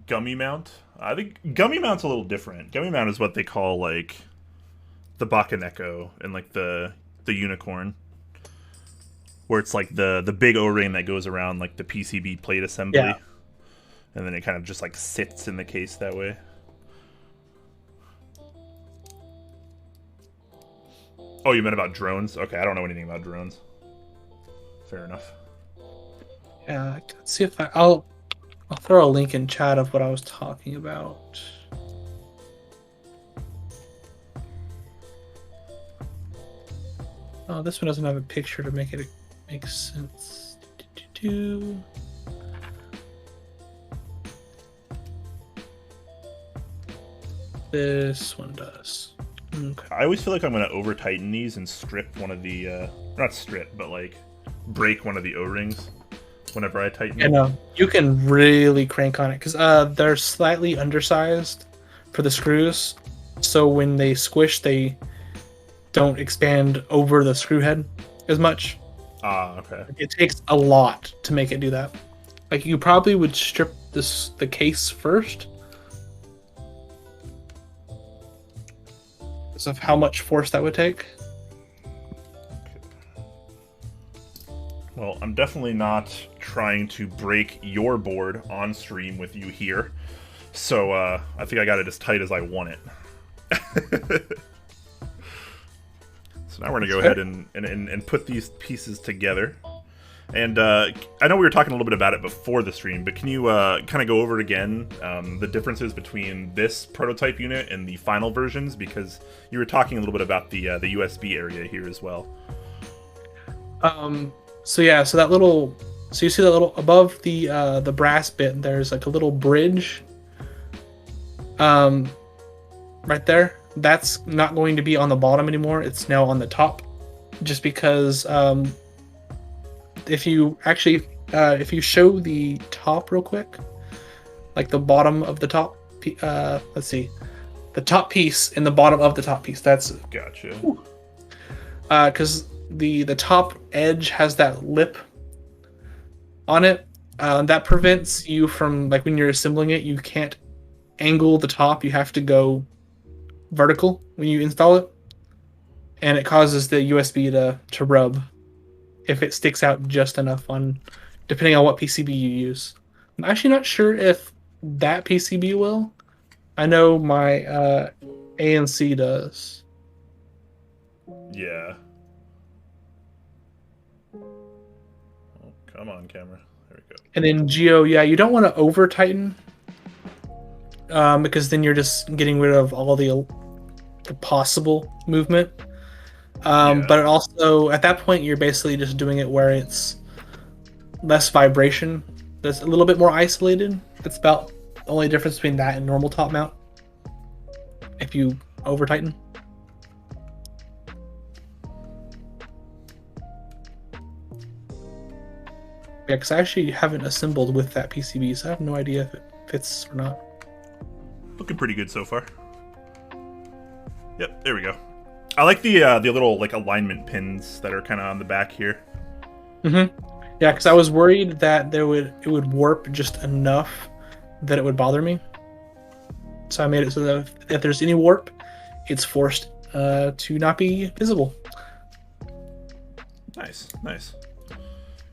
Gummy mount? I think Gummy mount's a little different. Gummy mount is what they call like Bakaneko and like the unicorn, where it's like the big O-ring that goes around like the PCB plate assembly, Yeah. and then it kind of just like sits in the case that way. Oh, you meant about drones? Okay, I don't know anything about drones. Fair enough. Yeah. Let's see if I'll throw a link in chat of what I was talking about. Oh, this one doesn't have a picture to make it make sense. This one does. Okay. I always feel like I'm gonna over tighten these and strip one of the not strip, but like break one of the O-rings whenever I tighten And them. you can really crank on it because they're slightly undersized for the screws, so when they squish, they don't expand over the screw head as much. Ah, okay. It takes a lot to make it do that. Like you probably would strip the case first, because of how much force that would take. Well, I'm definitely not trying to break your board on stream with you here, so I think I got it as tight as I want it. So now we're gonna go ahead and put these pieces together. And I know we were talking a little bit about it before the stream, but can you kind of go over it again, the differences between this prototype unit and the final versions? Because you were talking a little bit about the USB area here as well. So yeah, so you see that little above the brass bit, there's like a little bridge, right there. That's not going to be on the bottom anymore. It's now on the top, just because if you show the top real quick, like the bottom of the top, let's see, the top piece and the bottom of the top piece. That's Gotcha. because the top edge has that lip on it. That prevents you from, like, when you're assembling it, you can't angle the top. You have to go vertical when you install it, and it causes the USB to rub if it sticks out just enough, on depending on what PCB you use. I'm actually not sure if that PCB will. I know my ANC does. Yeah. Oh, come on, camera. There we go. And then Geo, yeah, you don't want to over tighten, because then you're just getting rid of all the possible movement. Yeah. But it also, at that point, you're basically just doing it where it's less vibration. That's a little bit more isolated. That's about the only difference between that and normal top mount, if you over tighten. Yeah, because I actually haven't assembled with that PCB, so I have no idea if it fits or not. Looking pretty good so far. Yep, there we go. I like the little like alignment pins that are kind of on the back here. Mm-hmm. Yeah, because I was worried that it would warp just enough that it would bother me. So I made it so that if there's any warp, it's forced to not be visible. Nice, nice.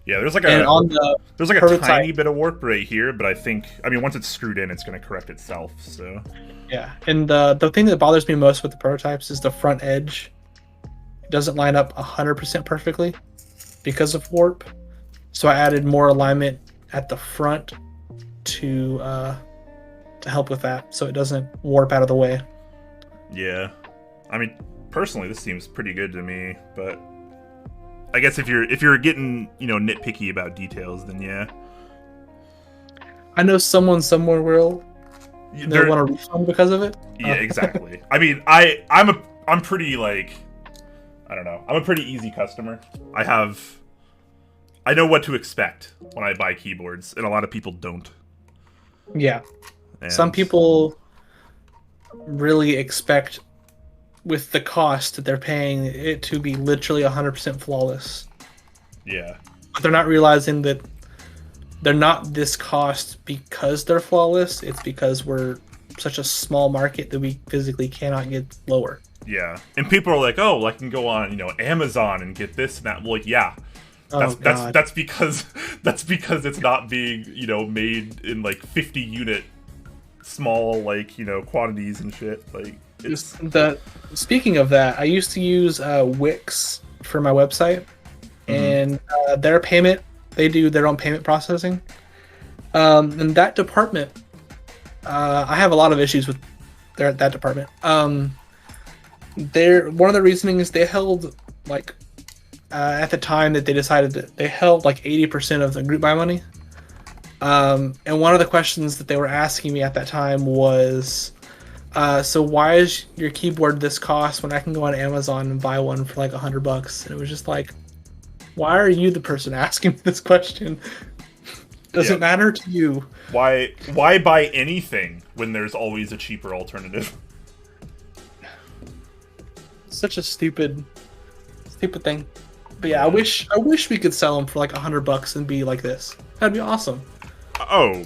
Yeah, there's like And a on the there's like a prototype, tiny bit of warp right here, but I mean, once it's screwed in, it's going to correct itself. So yeah, and the thing that bothers me most with the prototypes is the front edge. It doesn't line up 100% perfectly because of warp. So I added more alignment at the front to help with that, so it doesn't warp out of the way. yeah, I mean, personally, this seems pretty good to me, but I guess if you're getting nitpicky about details, then yeah. I know someone somewhere will they want a refund because of it. Yeah, exactly. I mean, I'm pretty like, I don't know. I'm a pretty easy customer. I know what to expect when I buy keyboards, and a lot of people don't. Yeah. And Some people really expect, with the cost that they're paying, it to be literally 100% flawless. Yeah. But they're not realizing that they're not this cost because they're flawless. It's because we're such a small market that we physically cannot get lower. Yeah, and people are like, "Oh, I can go on, Amazon and get this and that." Well, like, yeah, Oh God. that's because that's because it's not being, made in like 50 unit small quantities and shit. Like, it's Speaking of that, I used to use Wix for my website, mhm. and they do their own payment processing. In that department, I have a lot of issues with that department. One of the reasonings they held like at the time that they decided that they held like 80% of the group buy money. And one of the questions that they were asking me at that time was, so why is your keyboard this cost when I can go on Amazon and buy one for like $100? And it was just like, why are you the person asking me this question? Does it matter to you? Why buy anything when there's always a cheaper alternative? Such a stupid thing. But yeah, I wish we could sell them for like $100 and be like this. That'd be awesome. Oh,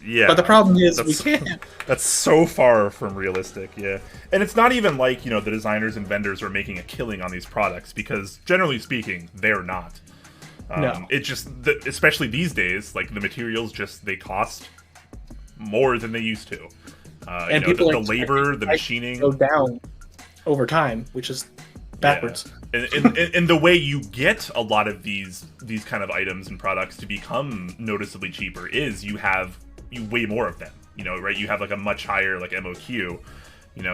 yeah. But the problem is we can't. That's so far from realistic, yeah. And it's not even like, the designers and vendors are making a killing on these products, because generally speaking, they're not. No. It just, especially these days, like the materials they cost more than they used to. And people the labor, the machining go down over time, which is backwards. Yeah. And the way you get a lot of these kind of items and products to become noticeably cheaper is you weigh more of them, right? You have like a much higher like MOQ,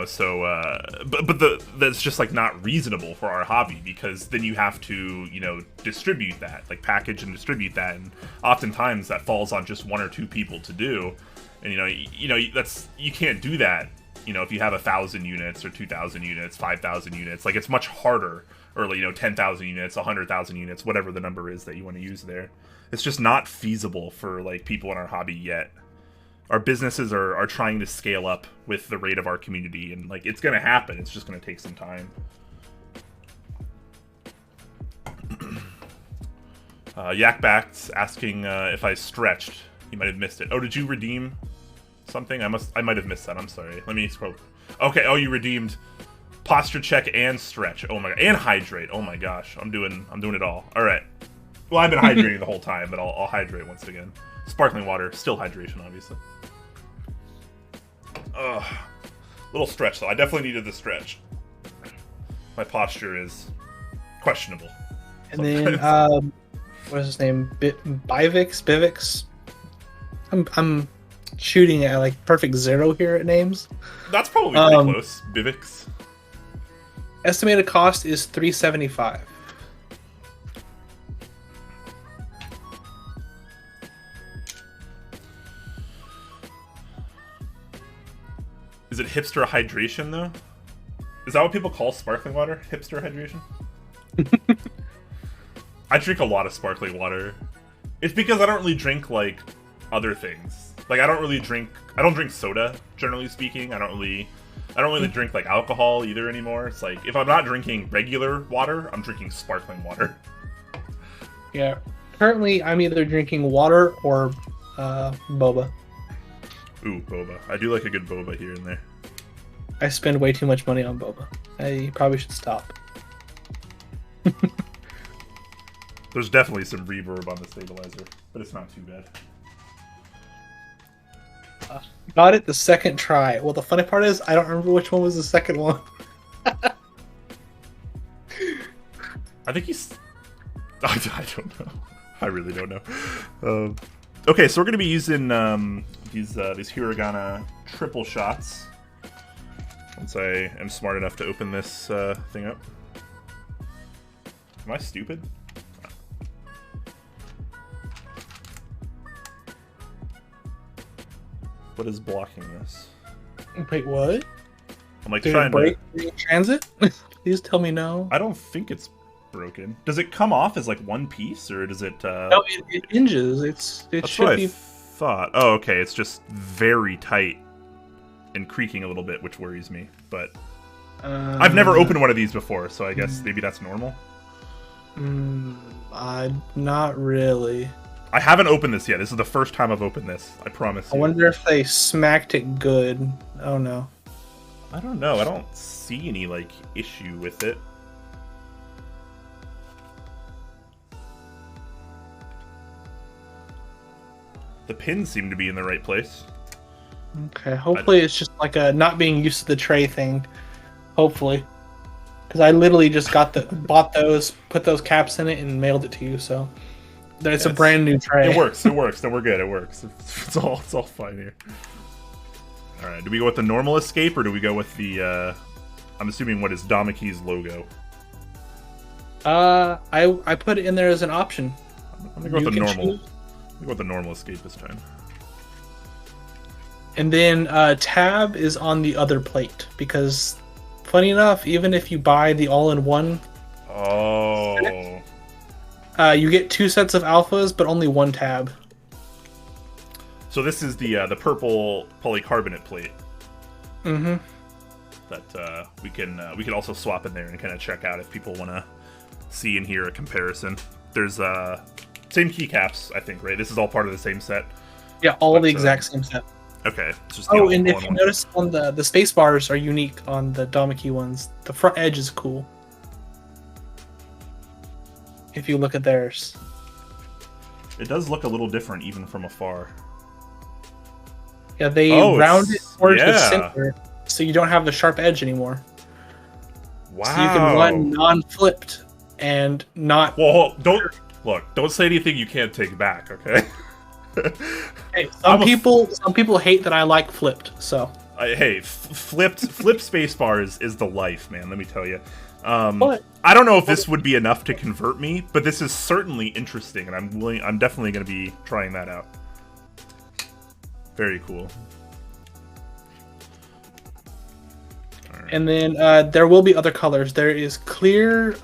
so but that's just like not reasonable for our hobby, because then you have to distribute that, like package and distribute that, and oftentimes that falls on just one or two people to do, and you can't do that if you have 1,000 units or 2,000 units, 5,000 units. Like, it's much harder, or 10,000 units, 100,000 units, whatever the number is that you want to use there. It's just not feasible for like people in our hobby yet. Our businesses are trying to scale up with the rate of our community, and like it's gonna happen. It's just gonna take some time. Yakback's asking if I stretched. He might have missed it. Oh, did you redeem something? I might have missed that. I'm sorry. Let me scroll. Okay. Oh, you redeemed posture check and stretch. Oh my god, and hydrate. Oh my gosh, I'm doing it all. All right. Well, I've been hydrating the whole time, but I'll hydrate once again. Sparkling water, still hydration, obviously. Ugh. Little stretch, though. I definitely needed the stretch. My posture is questionable. And then, what is his name? Bivix? I'm shooting at like perfect zero here at names. That's probably pretty close. Bivix. Estimated cost is $375. Is it hipster hydration, though? Is that what people call sparkling water? Hipster hydration? I drink a lot of sparkling water. It's because I don't really drink, like, other things. Like, I don't drink soda, generally speaking. I don't really drink, like, alcohol either anymore. It's like, if I'm not drinking regular water, I'm drinking sparkling water. Yeah. Currently, I'm either drinking water or boba. Ooh, boba. I do like a good boba here and there. I spend way too much money on boba. I probably should stop. There's definitely some reverb on the stabilizer, but it's not too bad. Got it the second try. Well, the funny part is, I don't remember which one was the second one. I think he's... I don't know. I really don't know. Okay, so we're going to be using these Hiragana triple shots. Once I am smart enough to open this thing up. Am I stupid? What is blocking this? Wait, what? I'm like Did trying it break to... in transit? Please tell me no. I don't think it's broken. Does it come off as like one piece, or does it? No, it hinges. It That's should what be. I thought. Oh, okay. It's just very tight and creaking a little bit, which worries me. But I've never opened one of these before, so I guess maybe that's normal. Not really. I haven't opened this yet. This is the first time I've opened this. I promise I you. wonder if they smacked it good. Oh no. I don't know. I don't see any like issue with it. The pins seem to be in the right place. Okay, hopefully it's just like a not being used to the tray thing. Hopefully. Because I literally just bought those, put those caps in it, and mailed it to you, so it's a brand new tray. It works, then we're good, it works. It's all fine here. Alright, do we go with the normal escape, or do we go with the, I'm assuming what is Damaki's logo? I put it in there as an option. I'm gonna go with the normal. I'm gonna go with the normal escape this time. And then tab is on the other plate, because funny enough, even if you buy the all-in-one, you get 2 sets of alphas, but only 1 tab. So this is the purple polycarbonate plate. Mm-hmm. That we can also swap in there and kind of check out if people want to see and hear a comparison. There's same keycaps, I think, right? This is all part of the same set. Yeah, all the exact same set. Okay. It's just and if you notice, on the space bars are unique on the Damaki ones. The front edge is cool. If you look at theirs. It does look a little different even from afar. Yeah, they round it towards the center, so you don't have the sharp edge anymore. Wow. So you can run non-flipped and not... Well, don't say anything you can't take back, okay? Hey, some people hate that I like flipped, so... Hey, flipped spacebar is the life, man, let me tell you. I don't know if this would be enough to convert me, but this is certainly interesting, and I'm definitely going to be trying that out. Very cool. Right. And then there will be other colors. There is clear,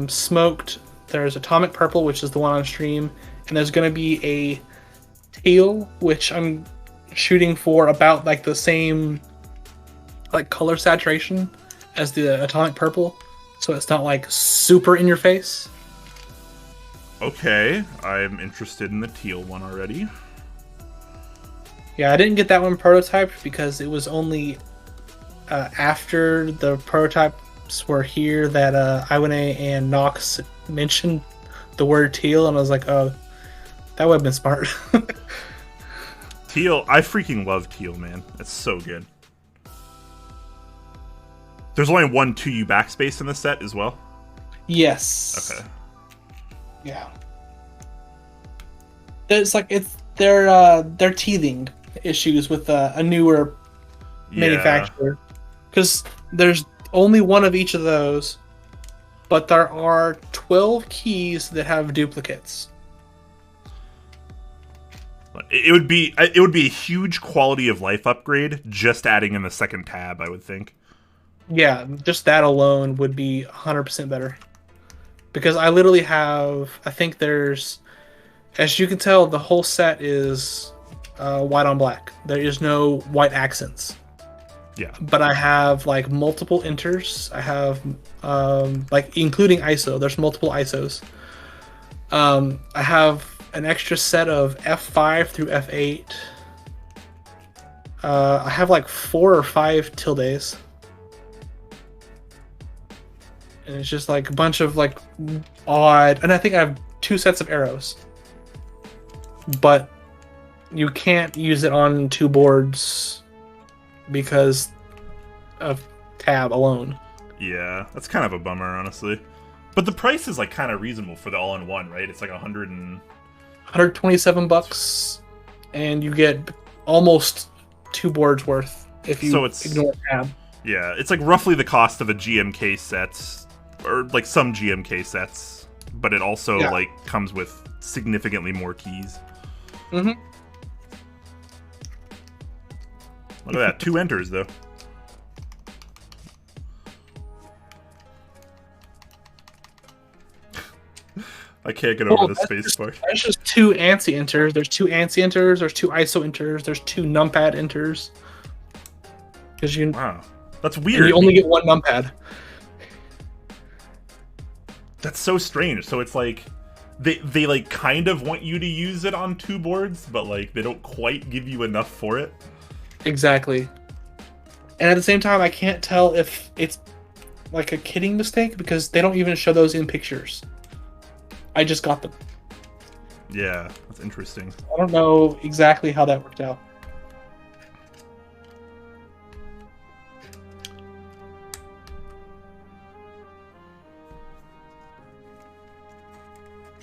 smoked, there's atomic purple, which is the one on stream, and there's going to be a teal, which I'm shooting for about like the same like color saturation as the atomic purple, so it's not like super in your face. Okay, I'm interested in the teal one already. Yeah, I didn't get that one prototyped because it was only after the prototypes were here that Iwane and Nox mentioned the word teal, and I was like, oh, that would have been smart. Teal, I freaking love teal, man. It's so good. There's only one 2U backspace in the set as well? Yes. Okay. Yeah. It's like they're teething issues with a newer manufacturer, because there's only one of each of those, but there are 12 keys that have duplicates. It would be a huge quality of life upgrade just adding in the second tab, I would think. Yeah, just that alone would be 100% better. Because I literally have, I think there's, as you can tell, the whole set is white on black. There is no white accents. Yeah. But I have like multiple inters. I have like including ISO. There's multiple ISOs. I have an extra set of F5 through F8. I have like 4 or 5 tildes. And it's just like a bunch of like odd, and I think I have 2 sets of arrows. But you can't use it on 2 boards because of tab alone. Yeah, that's kind of a bummer, honestly. But the price is like kind of reasonable for the all-in-one, right? It's like $127, and you get almost 2 boards worth if you ignore tab. Yeah, it's like roughly the cost of a GMK set, or like some GMK sets, but it also like comes with significantly more keys. Mm-hmm. Look at that, 2 enters though. I can't get over the space bar. There's just 2 ANSI enters. There's 2 ANSI enters. There's 2 ISO enters. There's 2 numpad enters. Because wow, that's weird. You only get 1 numpad. That's so strange. So it's like they like kind of want you to use it on 2 boards, but like they don't quite give you enough for it. Exactly. And at the same time, I can't tell if it's like a kitting mistake because they don't even show those in pictures. I just got them. Yeah, that's interesting. I don't know exactly how that worked out.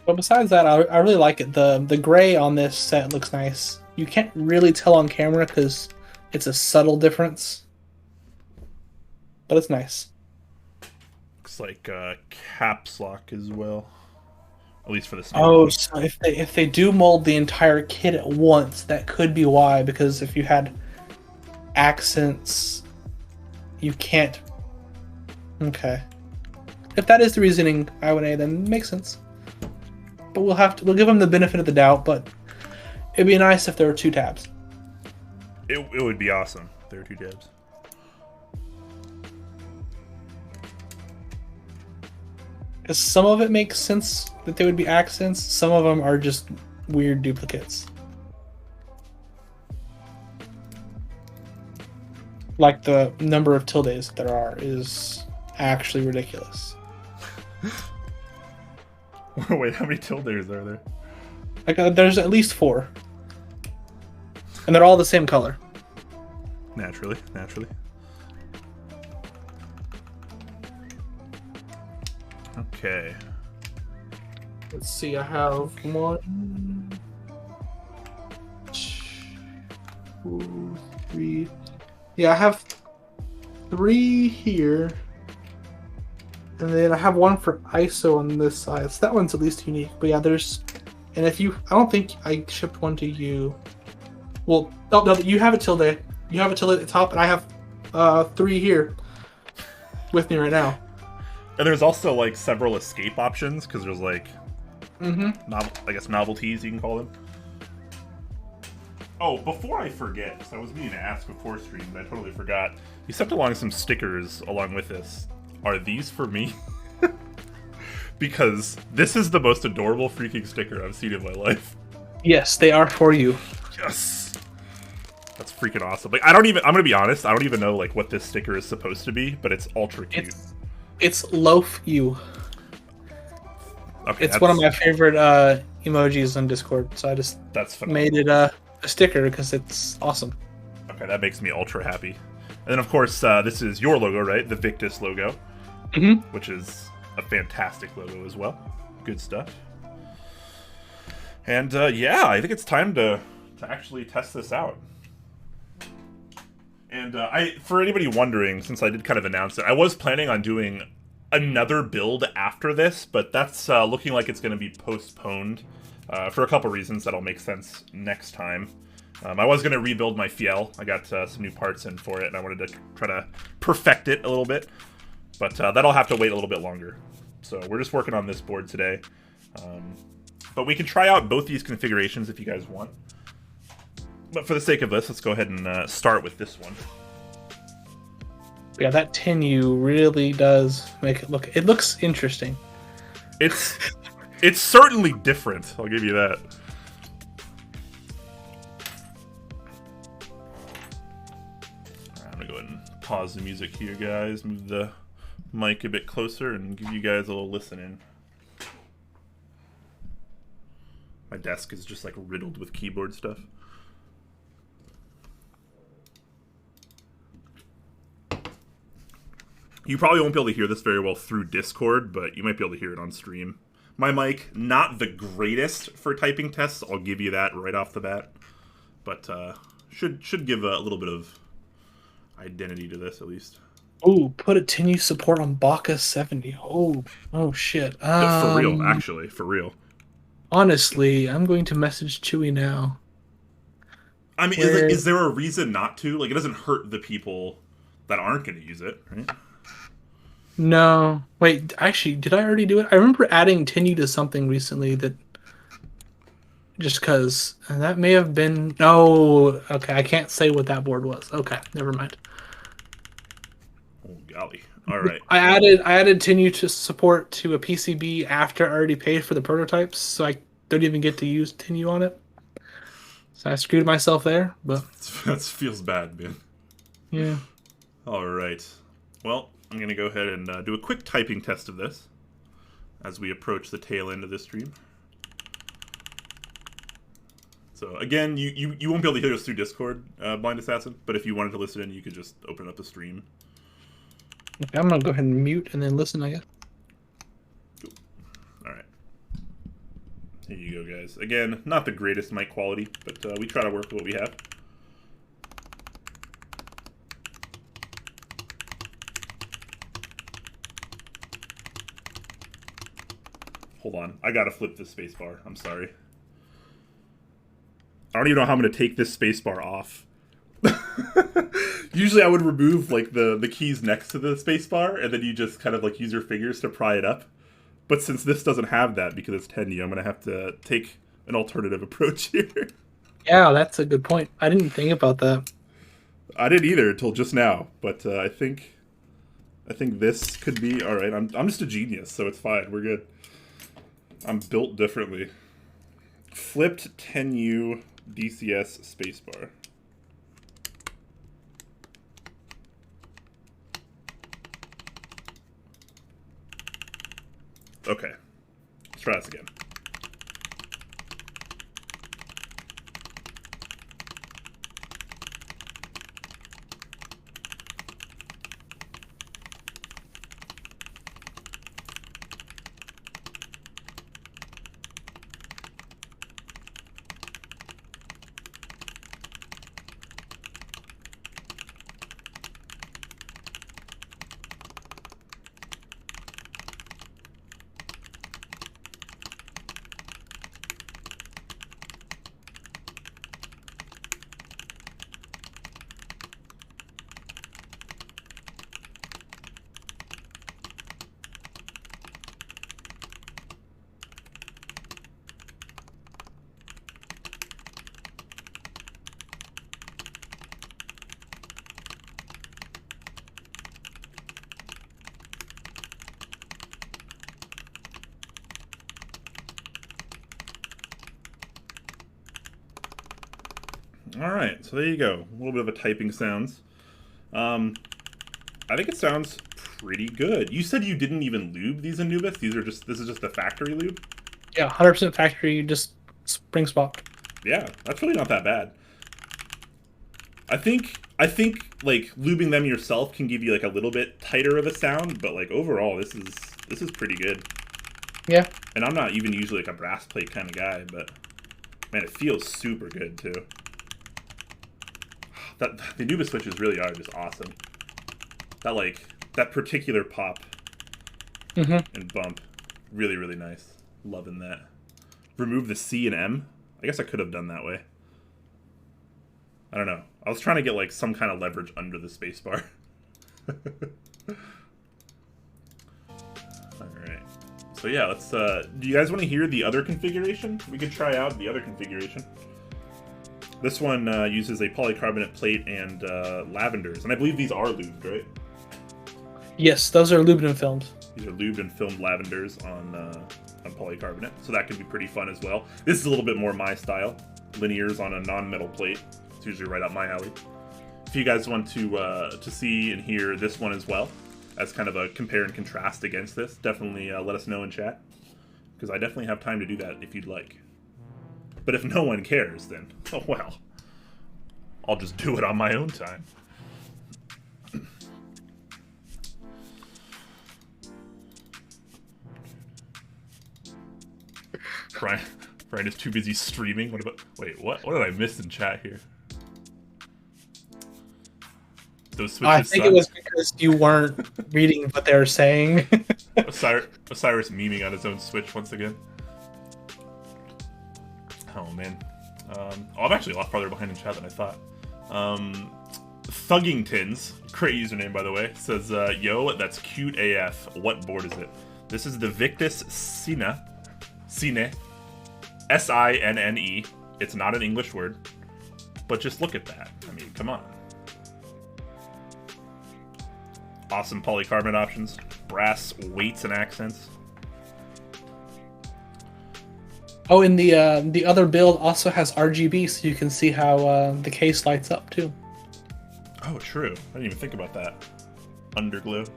But besides that, I really like it. The gray on this set looks nice. You can't really tell on camera because it's a subtle difference, but it's nice. Looks like caps lock as well, at least for the Oh, smartphone. so if they do mold the entire kit at once, that could be why. Because if you had accents, you can't. Okay, if that is the reasoning, I would say then it makes sense. But we'll give them the benefit of the doubt. But it'd be nice if there were two tabs. It would be awesome if there were 2 tabs. Because some of it makes sense that they would be accents. Some of them are just weird duplicates. Like the number of tildes there are is actually ridiculous. Wait, how many tildes are there? Like there's at least 4, and they're all the same color. Naturally. Okay. Let's see. I have 1, 2, 3. Yeah, I have 3 here, and then I have 1 for ISO on this side. So that one's at least unique. But yeah, there's, and if you, I don't think I shipped 1 to you. Well, no, you have a tilde. You have a tilde at the top, and I have 3 here with me right now. And there's also like several escape options because there's like, Mm-hmm. I guess novelties you can call them. Oh, before I forget, because I was meaning to ask before stream, but I totally forgot. You sent along some stickers along with this. Are these for me? Because this is the most adorable freaking sticker I've seen in my life. Yes, they are for you. Yes. That's freaking awesome. Like, I'm gonna be honest, I don't even know like what this sticker is supposed to be, but it's ultra cute. It's loaf you. Okay, It's one of my favorite emojis on Discord, so I just made it a sticker because it's awesome. Okay, that makes me ultra happy. And then, of course, this is your logo, right? The Victus logo, which is a fantastic logo as well. Good stuff. And yeah, I think it's time to actually test this out. And for anybody wondering, since I did kind of announce it, I was planning on doing another build after this, but that's looking like it's going to be postponed for a couple reasons that'll make sense next time. I was going to rebuild my Fiel. I got some new parts in for it, and I wanted to try to perfect it a little bit, but that'll have to wait a little bit longer. So we're just working on this board today. But we can try out both these configurations if you guys want. But for the sake of this, let's go ahead and start with this one. Yeah, that Tinu really does make it look. It looks interesting. It's certainly different. I'll give you that. I'm gonna go ahead and pause the music here, guys. Move the mic a bit closer and give you guys a little listen in. My desk is just like riddled with keyboard stuff. You probably won't be able to hear this very well through Discord, but you might be able to hear it on stream. My mic, not the greatest for typing tests, I'll give you that right off the bat. But should give a little bit of identity to this, at least. Ooh, put a Tinu support on Baka 70. Oh shit. For real, actually, for real. Honestly, I'm going to message Chewy now. I mean, is there a reason not to? Like, it doesn't hurt the people that aren't going to use it, right? No. Wait, actually, did I already do it? I remember adding Tinu to something recently that... Just because. And that may have been... No. Okay, I can't say what that board was. Okay, never mind. Oh, golly. All right. I added Tinu to support to a PCB after I already paid for the prototypes, so I don't even get to use Tinu on it. So I screwed myself there, but... That feels bad, man. Yeah. All right. Well, I'm going to go ahead and do a quick typing test of this as we approach the tail end of this stream. So again, you won't be able to hear us through Discord, Blind Assassin, but if you wanted to listen in, you could just open up the stream. Okay, I'm gonna go ahead and mute and then listen, I guess. Cool. All right. Here you go, guys. Again, not the greatest mic quality, but we try to work with what we have. Hold on. I gotta flip this spacebar. I'm sorry. I don't even know how I'm going to take this spacebar off. Usually I would remove like the keys next to the spacebar, and then you just kind of like use your fingers to pry it up. But since this doesn't have that because it's 10U, I'm going to have to take an alternative approach here. Yeah, that's a good point. I didn't think about that. I didn't either until just now, but I think this could be all right. I'm just a genius, so it's fine. We're good. I'm built differently. Flipped 10U DCS spacebar. Okay, let's try this again. All right, so there you go. A little bit of a typing sounds. I think it sounds pretty good. You said you didn't even lube these Anubis. This is just the factory lube. Yeah, 100% factory, just spring swapped. Yeah, that's really not that bad. I think like lubing them yourself can give you like a little bit tighter of a sound, but like overall, this is pretty good. Yeah. And I'm not even usually like a brass plate kind of guy, but man, it feels super good too. The Anubis switches really are just awesome. That particular pop and bump, really, really nice. Loving that. Remove the C and M. I guess I could have done that way. I don't know. I was trying to get like some kind of leverage under the spacebar. Alright. So yeah, let's do you guys want to hear the other configuration? We could try out the other configuration. This one uses a polycarbonate plate and lavenders, and I believe these are lubed, right? Yes, those are lubed and filmed. These are lubed and filmed lavenders on polycarbonate, so that could be pretty fun as well. This is a little bit more my style. Linears on a non-metal plate. It's usually right up my alley. If you guys want to see and hear this one as well, as kind of a compare and contrast against this, definitely let us know in chat, because I definitely have time to do that if you'd like. But if no one cares, then, oh well. I'll just do it on my own time. Brian is too busy streaming. Wait, what did I miss in chat here? Those switches I think it was because you weren't reading what they were saying. Osiris memeing on his own Switch once again. Oh man. I'm actually a lot farther behind in chat than I thought. Thuggingtons, great username by the way, says, yo, that's cute AF. What board is it? This is the Victus Sinne. Sinne. S-I-N-N-E. It's not an English word. But just look at that. I mean, come on. Awesome polycarbonate options. Brass weights and accents. Oh, and the other build also has RGB, so you can see how the case lights up too. Oh, true. I didn't even think about that. Underglow.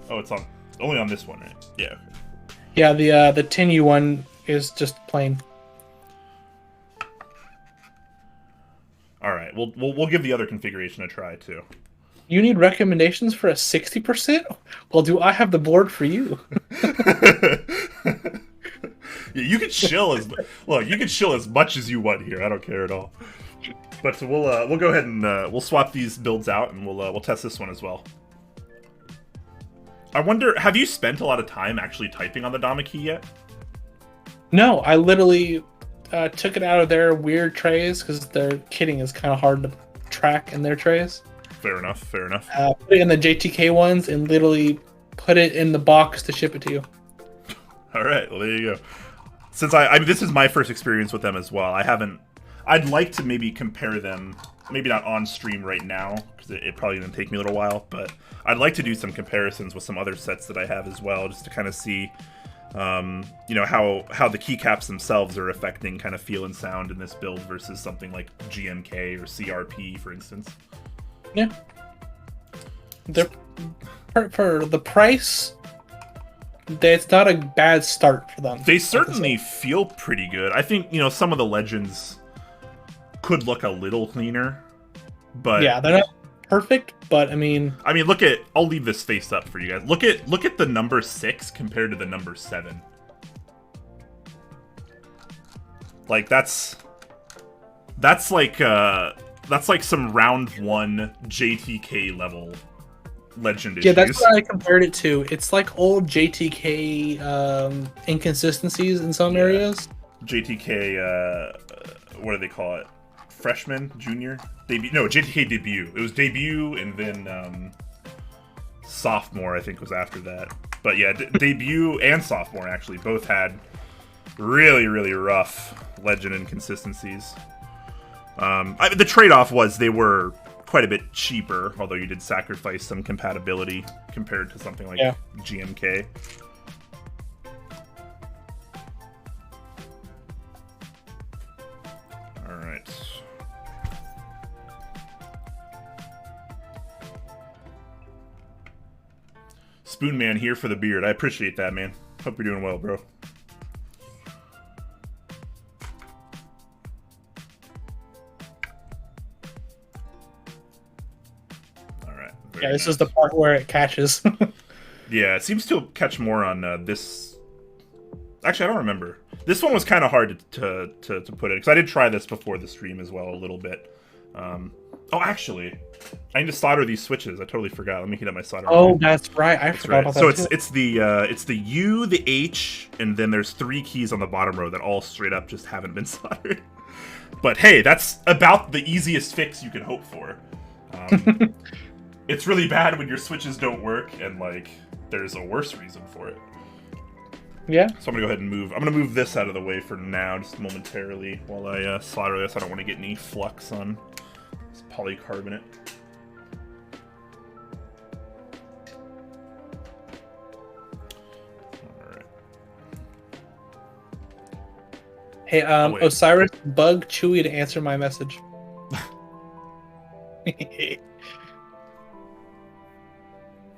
Oh, it's only on this one, right? Yeah. Yeah, the Tinu one is just plain. All right, we'll give the other configuration a try too. You need recommendations for a 60%? Well, do I have the board for you? Yeah, you can chill as look. You can chill as much as you want here. I don't care at all. But we'll go ahead and we'll swap these builds out, and we'll test this one as well. I wonder, have you spent a lot of time actually typing on the Dama key yet? No, I literally took it out of their weird trays because their kitting is kind of hard to track in their trays. Fair enough. Fair enough. Put it in the JTK ones and literally put it in the box to ship it to you. All right, well there you go. Since I this is my first experience with them as well. I'd like to maybe compare them, maybe not on stream right now, because it probably going to take me a little while, but I'd like to do some comparisons with some other sets that I have as well, just to kind of see, you know, how the keycaps themselves are affecting kind of feel and sound in this build versus something like GMK or CRP, for instance. Yeah. For the price, it's not a bad start for them. They certainly feel pretty good. I think, you know, some of the legends could look a little cleaner, but yeah, they're not perfect, but I mean, look at, I'll leave this face up for you guys. Look at the number 6 compared to the number 7. Like that's like some round 1 JTK level legend issues. Yeah, that's what I compared it to. It's like old JTK inconsistencies in some areas. JTK, what do they call it? Freshman, junior, debut? No, JTK debut. It was debut, and then sophomore, I think, was after that. But yeah, debut and sophomore actually both had really, really rough legend inconsistencies. The trade-off was they were quite a bit cheaper, although you did sacrifice some compatibility compared to something like GMK. All right. Spoon Man here for the beard. I appreciate that, man. Hope you're doing well, bro. Yeah, this is the part where it catches. Yeah, it seems to catch more on this. Actually, I don't remember. This one was kind of hard to put in, because I did try this before the stream as well a little bit. Oh, actually, I need to solder these switches. I totally forgot. Let me heat up my solder. Oh, that's right. I forgot about that. So it's the U, the H, and then there's 3 keys on the bottom row that all straight up just haven't been soldered. But hey, that's about the easiest fix you can hope for. It's really bad when your switches don't work, and like there's a worse reason for it. Yeah. So I'm gonna go ahead and move. I'm gonna move this out of the way for now, just momentarily, while I solder this. I don't want to get any flux on this polycarbonate. All right. Hey, Osiris, bug Chewy to answer my message.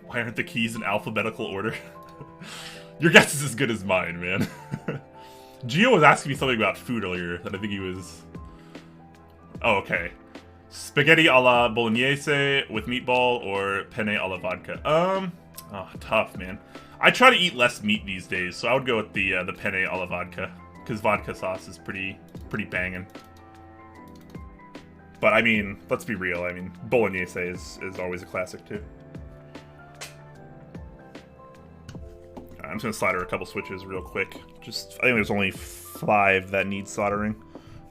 Why aren't the keys in alphabetical order? Your guess is as good as mine, man. Gio was asking me something about food earlier that I think he was... Oh, okay. Spaghetti alla bolognese with meatball or penne alla vodka? Oh, tough, man. I try to eat less meat these days, so I would go with the penne alla vodka, because vodka sauce is pretty banging. But I mean, let's be real. I mean, bolognese is always a classic too. I'm just gonna solder a couple switches real quick. I think there's only 5 that need soldering,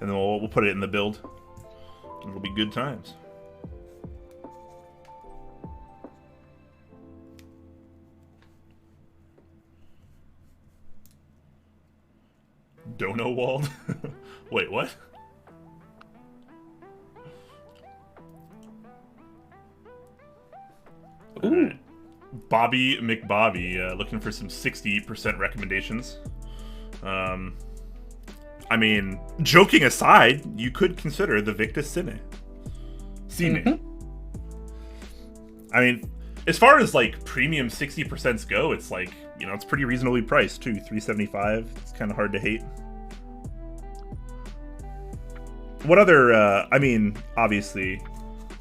and then we'll put it in the build. And it'll be good times. Dono walled? Wait, what? Ooh. Right. Bobby McBobby, looking for some 60% recommendations. I mean, joking aside, you could consider the Victus Sinne. Mm-hmm. I mean, as far as like premium 60% go, it's like, you know, it's pretty reasonably priced too. $375. It's kind of hard to hate. What other? I mean, obviously,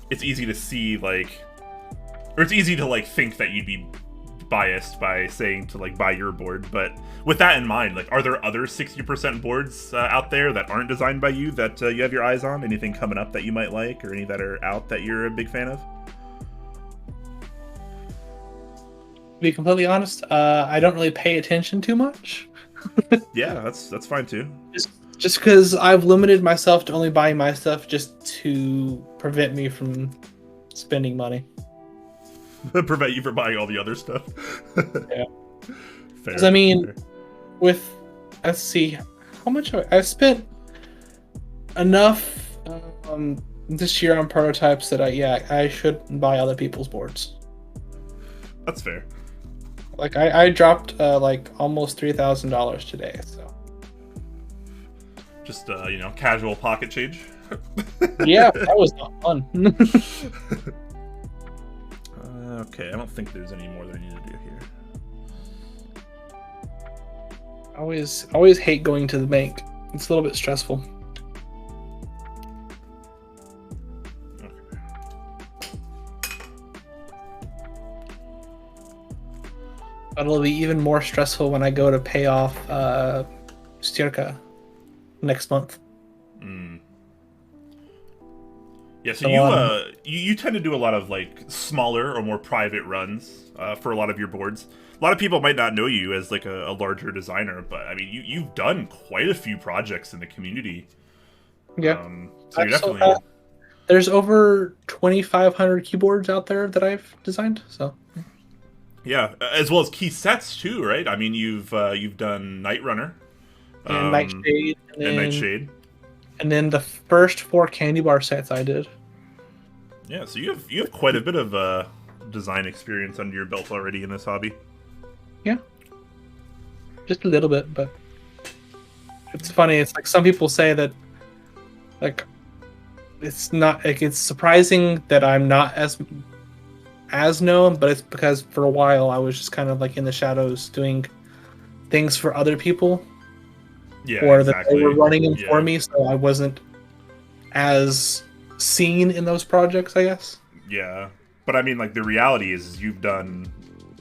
it's easy to see like, or it's easy to like think that you'd be biased by saying to like buy your board, but with that in mind, like, are there other 60% boards out there that aren't designed by you that you have your eyes on? Anything coming up that you might like, or any that are out that you're a big fan of? To be completely honest, I don't really pay attention too much. Yeah, that's fine too. Just because I've limited myself to only buying my stuff just to prevent me from spending money. Prevent you from buying all the other stuff. Yeah. Fair. I mean, fair. with, let's see, how much I've spent enough this year on prototypes that I should buy other people's boards. That's fair. Like I dropped like almost $3,000 today, so. Just you know, casual pocket change. Yeah, that was not fun. Okay, I don't think there's any more that I need to do here. I always hate going to the bank. It's a little bit stressful. Okay. But it'll be even more stressful when I go to pay off Styrka next month. Yeah, so you tend to do a lot of like smaller or more private runs for a lot of your boards. A lot of people might not know you as like a larger designer, but I mean you've done quite a few projects in the community. Yeah. So you're definitely there's over 2,500 keyboards out there that I've designed. So. Yeah, as well as key sets too, right? I mean you've done Night Runner, And Nightshade, and Nightshade. And then the first 4 candy bar sets I did. Yeah, so you have quite a bit of design experience under your belt already in this hobby. Yeah, just a little bit, but it's funny. It's like some people say that, like, it's not like it's surprising that I'm not as known, but it's because for a while I was just kind of like in the shadows doing things for other people. Yeah, or exactly. that they were running them for me, so I wasn't as seen in those projects, I guess. Yeah, but I mean, like, the reality is you've done,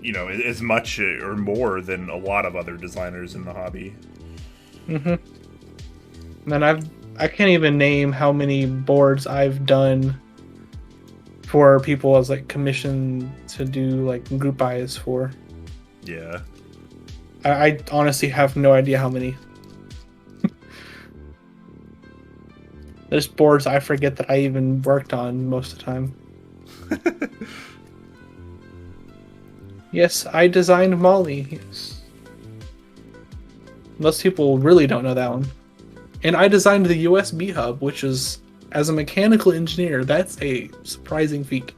you know, as much or more than a lot of other designers in the hobby. Mm-hmm. And I can't even name how many boards I've done for people as like commissioned to do like group buys for. Yeah. I honestly have no idea how many. There's boards I forget that I even worked on most of the time. Yes, I designed Molly. Yes. Most people really don't know that one. And I designed the USB hub, which is, as a mechanical engineer, that's a surprising feat.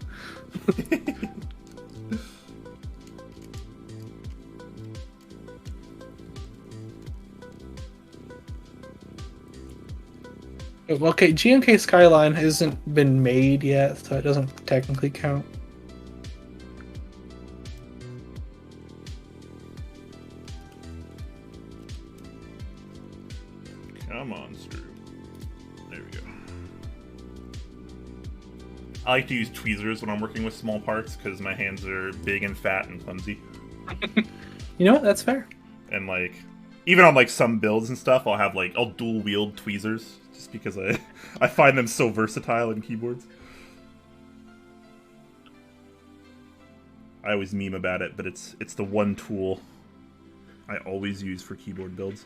Okay, GMK Skyline hasn't been made yet, so it doesn't technically count. Come on, Stu. There we go. I like to use tweezers when I'm working with small parts because my hands are big and fat and clumsy. You know what? That's fair. And like, even on like some builds and stuff, I'll dual wield tweezers just because I find them so versatile in keyboards. I always meme about it, but it's the one tool I always use for keyboard builds.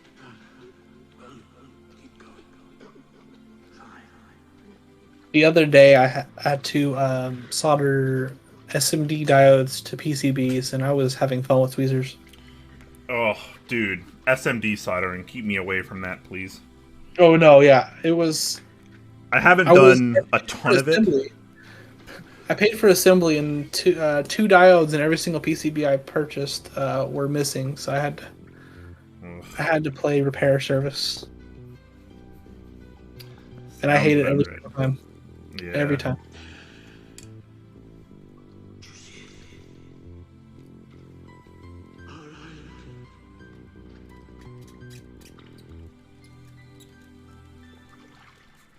The other day, I had to solder SMD diodes to PCBs, and I was having fun with tweezers. Oh, dude. SMD soldering. Keep me away from that, please. Oh, no, yeah. It was... I haven't done a ton of it. I paid for assembly, and two diodes in every single PCB I purchased were missing, so I had to play repair service. And I hate it every single time. Yeah. Every time.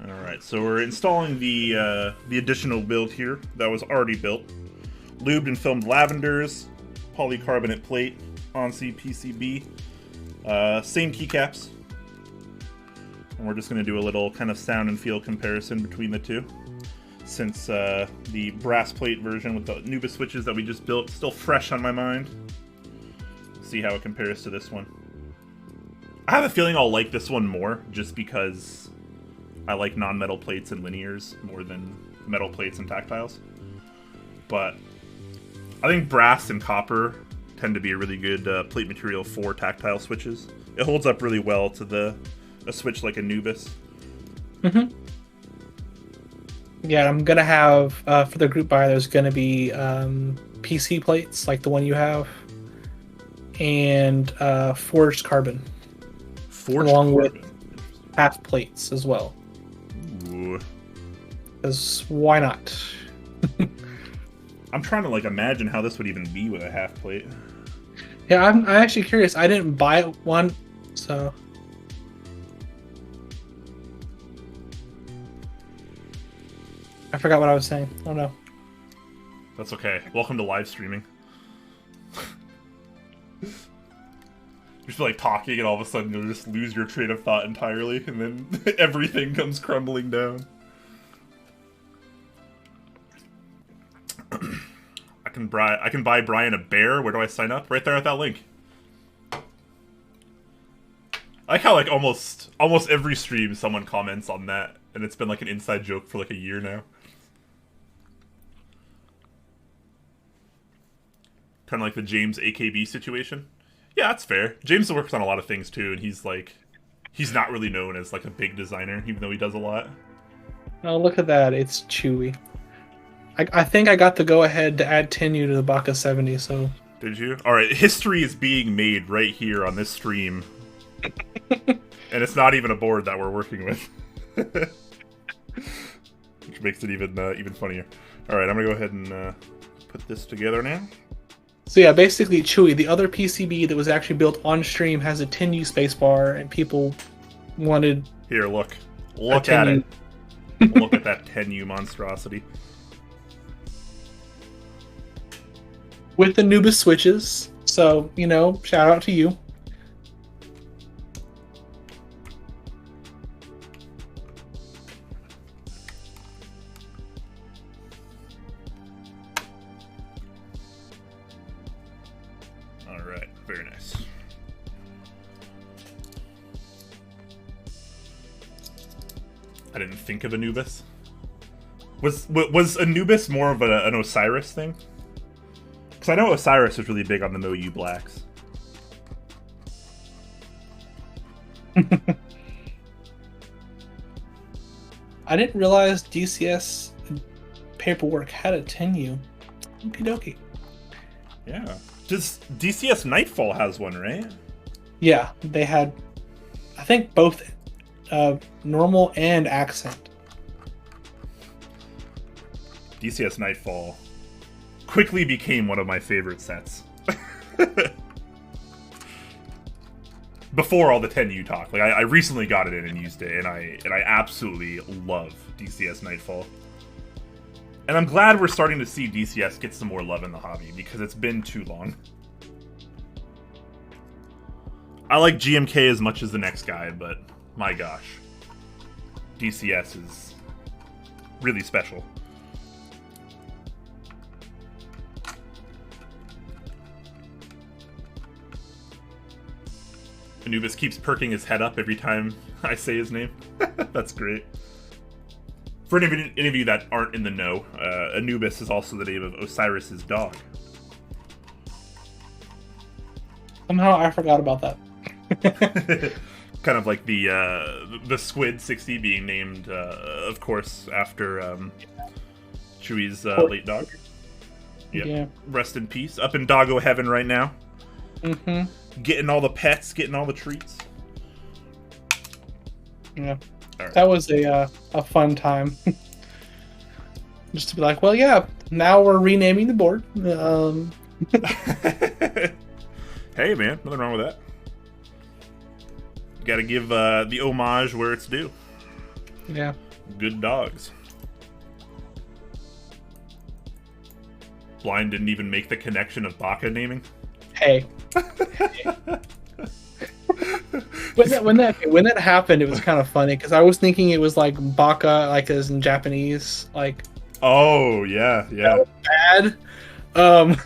Alright, so we're installing the additional build here that was already built. Lubed and filmed lavenders, polycarbonate plate, ONC PCB, same keycaps. And we're just going to do a little kind of sound and feel comparison between the two. Since the brass plate version with the Nubis switches that we just built is still fresh on my mind. See how it compares to this one. I have a feeling I'll like this one more, just because I like non-metal plates and linears more than metal plates and tactiles. But I think brass and copper tend to be a really good plate material for tactile switches. It holds up really well to a switch like a Nubis. Mm-hmm. Yeah, I'm gonna have for the group buy. There's gonna be PC plates like the one you have, and forged carbon, along with half plates as well. Ooh. Because why not? I'm trying to like imagine how this would even be with a half plate. Yeah, I'm actually curious. I didn't buy one, so. I forgot what I was saying. Oh no. That's okay. Welcome to live streaming. You just feel like talking and all of a sudden you'll just lose your train of thought entirely and then everything comes crumbling down. I can buy Brian a bear. Where do I sign up? Right there at that link. I like how like almost every stream someone comments on that, and it's been like an inside joke for like a year now. Kind of like the James AKB situation. Yeah, that's fair. James works on a lot of things too, and he's not really known as like a big designer, even though he does a lot. Oh, look at that. It's Chewy. I think I got the go-ahead to add Tenyu to the Baka 70, so... Did you? Alright, history is being made right here on this stream. And it's not even a board that we're working with. Which makes it even funnier. Alright, I'm gonna go ahead and put this together now. So yeah, basically Chewy, the other PCB that was actually built on stream has a Tenyu spacebar, and people wanted... Here, look. Look at it. Look at that Tenyu monstrosity. With the Nubis switches, so, you know, shout out to you. Alright, very nice. I didn't think of Anubis. Was Anubis more of an Osiris thing? Because I know Osiris was really big on the No U Blacks. I didn't realize DCS paperwork had a Tenyu. Okie dokie. Yeah. Just DCS Nightfall has one, right? Yeah, they had, I think, both normal and accent. DCS Nightfall quickly became one of my favorite sets. Before all the 10U talk, like I recently got it in and used it, and I absolutely love DCS Nightfall. And I'm glad we're starting to see DCS get some more love in the hobby, because it's been too long. I like GMK as much as the next guy, but my gosh, DCS is really special. Anubis keeps perking his head up every time I say his name. That's great. For any of you that aren't in the know, Anubis is also the name of Osiris's dog. Somehow I forgot about that. Kind of like the Squid 60 being named, of course, after Chewie's late dog. Yep. Yeah. Rest in peace. Up in doggo heaven right now. Mm-hmm. Getting all the pets, getting all the treats. Yeah. Right. That was a fun time. Just to be like, well, yeah, now we're renaming the board. Hey, man, nothing wrong with that. You gotta give the homage where it's due. Yeah. Good dogs. Blind didn't even make the connection of Baka naming. Hey. When that happened, it was kind of funny because I was thinking it was like baka, like as in Japanese, like Oh yeah, yeah. bad. Um,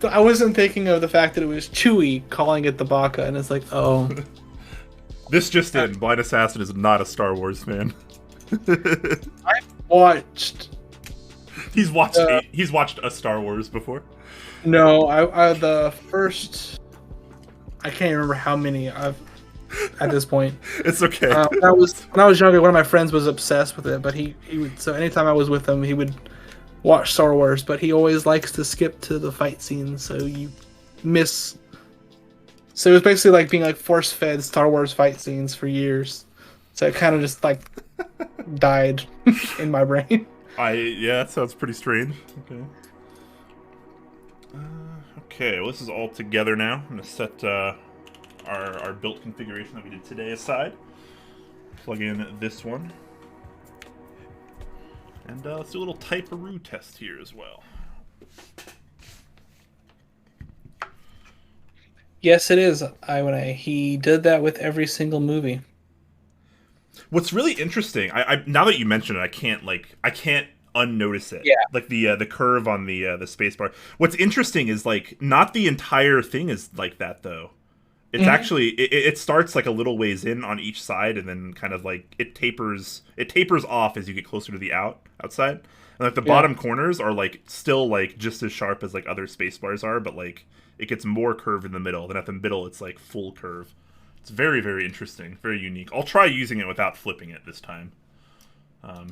I wasn't thinking of the fact that it was Chewie calling it the baka, and it's like, oh. This just in: Blind Assassin is not a Star Wars fan. I watched. He's watched a Star Wars before. No, I the first. I can't remember how many I've at this point. It's okay. When I was younger, one of my friends was obsessed with it, but he would, so anytime I was with him, he would watch Star Wars, but he always likes to skip to the fight scenes, so you miss. So it was basically like being like force fed Star Wars fight scenes for years. So it kind of just like died in my brain. Yeah, that sounds pretty strange. Okay. Okay, well, this is all together now. I'm gonna set our built configuration that we did today aside. Plug in this one. And let's do a little typeroo test here as well. Yes, it is. He did that with every single movie. What's really interesting, I now that you mention it, I can't unnotice it. Yeah. Like the curve on the spacebar. What's interesting is like not the entire thing is like that though. It's actually it starts like a little ways in on each side, and then kind of like it tapers off as you get closer to the outside. And like the bottom corners are like still like just as sharp as like other space bars are, but like it gets more curve in the middle. Then at the middle it's like full curve. It's very, very interesting, very unique. I'll try using it without flipping it this time.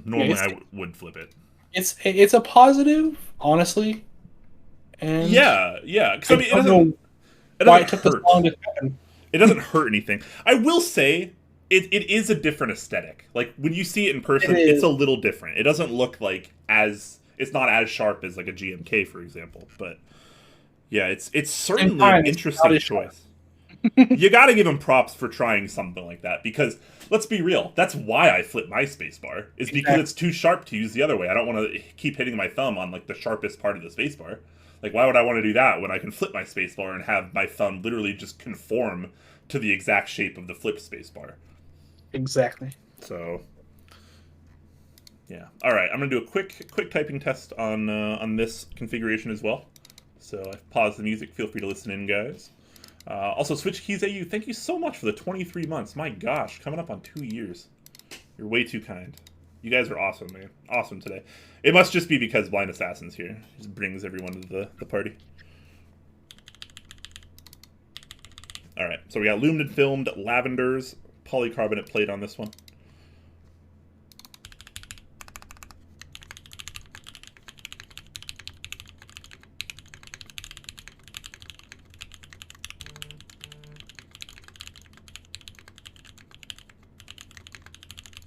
Normally I would flip it. It's a positive, honestly. And yeah. Because I mean, it why doesn't it took this hurt. long to happen. It doesn't hurt anything. I will say it is a different aesthetic. Like when you see it in person, it's a little different. It doesn't look like it's not as sharp as like a GMK, for example. But yeah, it's certainly an interesting choice. You got to give him props for trying something like that, because let's be real, that's why I flip my spacebar, is because it's too sharp to use the other way. I don't want to keep hitting my thumb on like the sharpest part of the spacebar. Like, why would I want to do that when I can flip my spacebar and have my thumb literally just conform to the exact shape of the flipped spacebar? Exactly. So, yeah. All right, I'm gonna do a quick typing test on this configuration as well. So I've paused the music. Feel free to listen in, guys. Also, Switch Keys AU, thank you so much for the 23 months. My gosh, coming up on 2 years. You're way too kind. You guys are awesome, man. Awesome today. It must just be because Blind Assassin's here. It just brings everyone to the party. Alright, so we got loomed and filmed lavenders, polycarbonate plate on this one.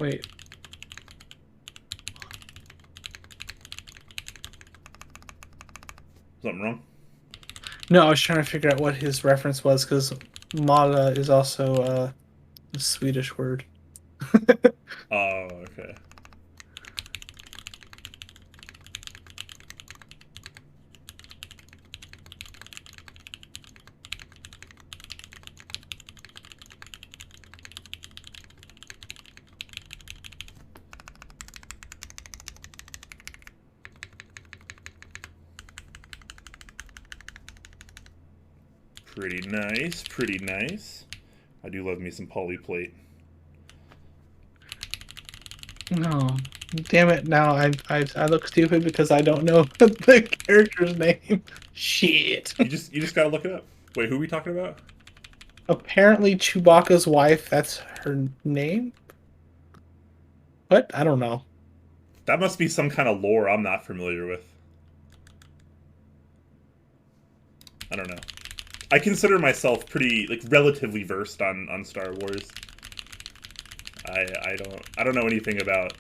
Wait. Something wrong? No, I was trying to figure out what his reference was, because Mala is also a Swedish word. Oh, okay. Pretty nice, pretty nice. I do love me some polyplate. No, damn it! Now I look stupid because I don't know the character's name. Shit. You just gotta look it up. Wait, who are we talking about? Apparently, Chewbacca's wife. That's her name. What? I don't know. That must be some kind of lore I'm not familiar with. I don't know. I consider myself pretty, like, relatively versed on Star Wars. I don't know anything about.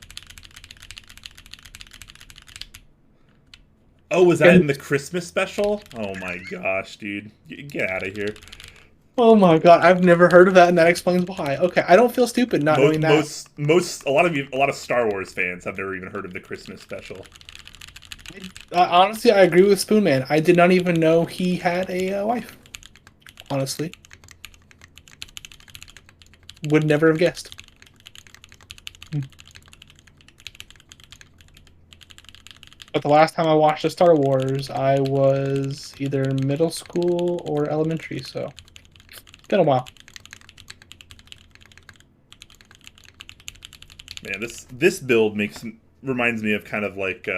Oh, was that in the Christmas special? Oh my gosh, dude. Get out of here. Oh my god, I've never heard of that, and that explains why. Okay, I don't feel stupid not knowing that. A lot of Star Wars fans have never even heard of the Christmas special. Honestly, I agree with Spoonman. I did not even know he had a wife. Honestly, would never have guessed. But the last time I watched a Star Wars, I was either middle school or elementary, so it's been a while. Man, this build reminds me of kind of like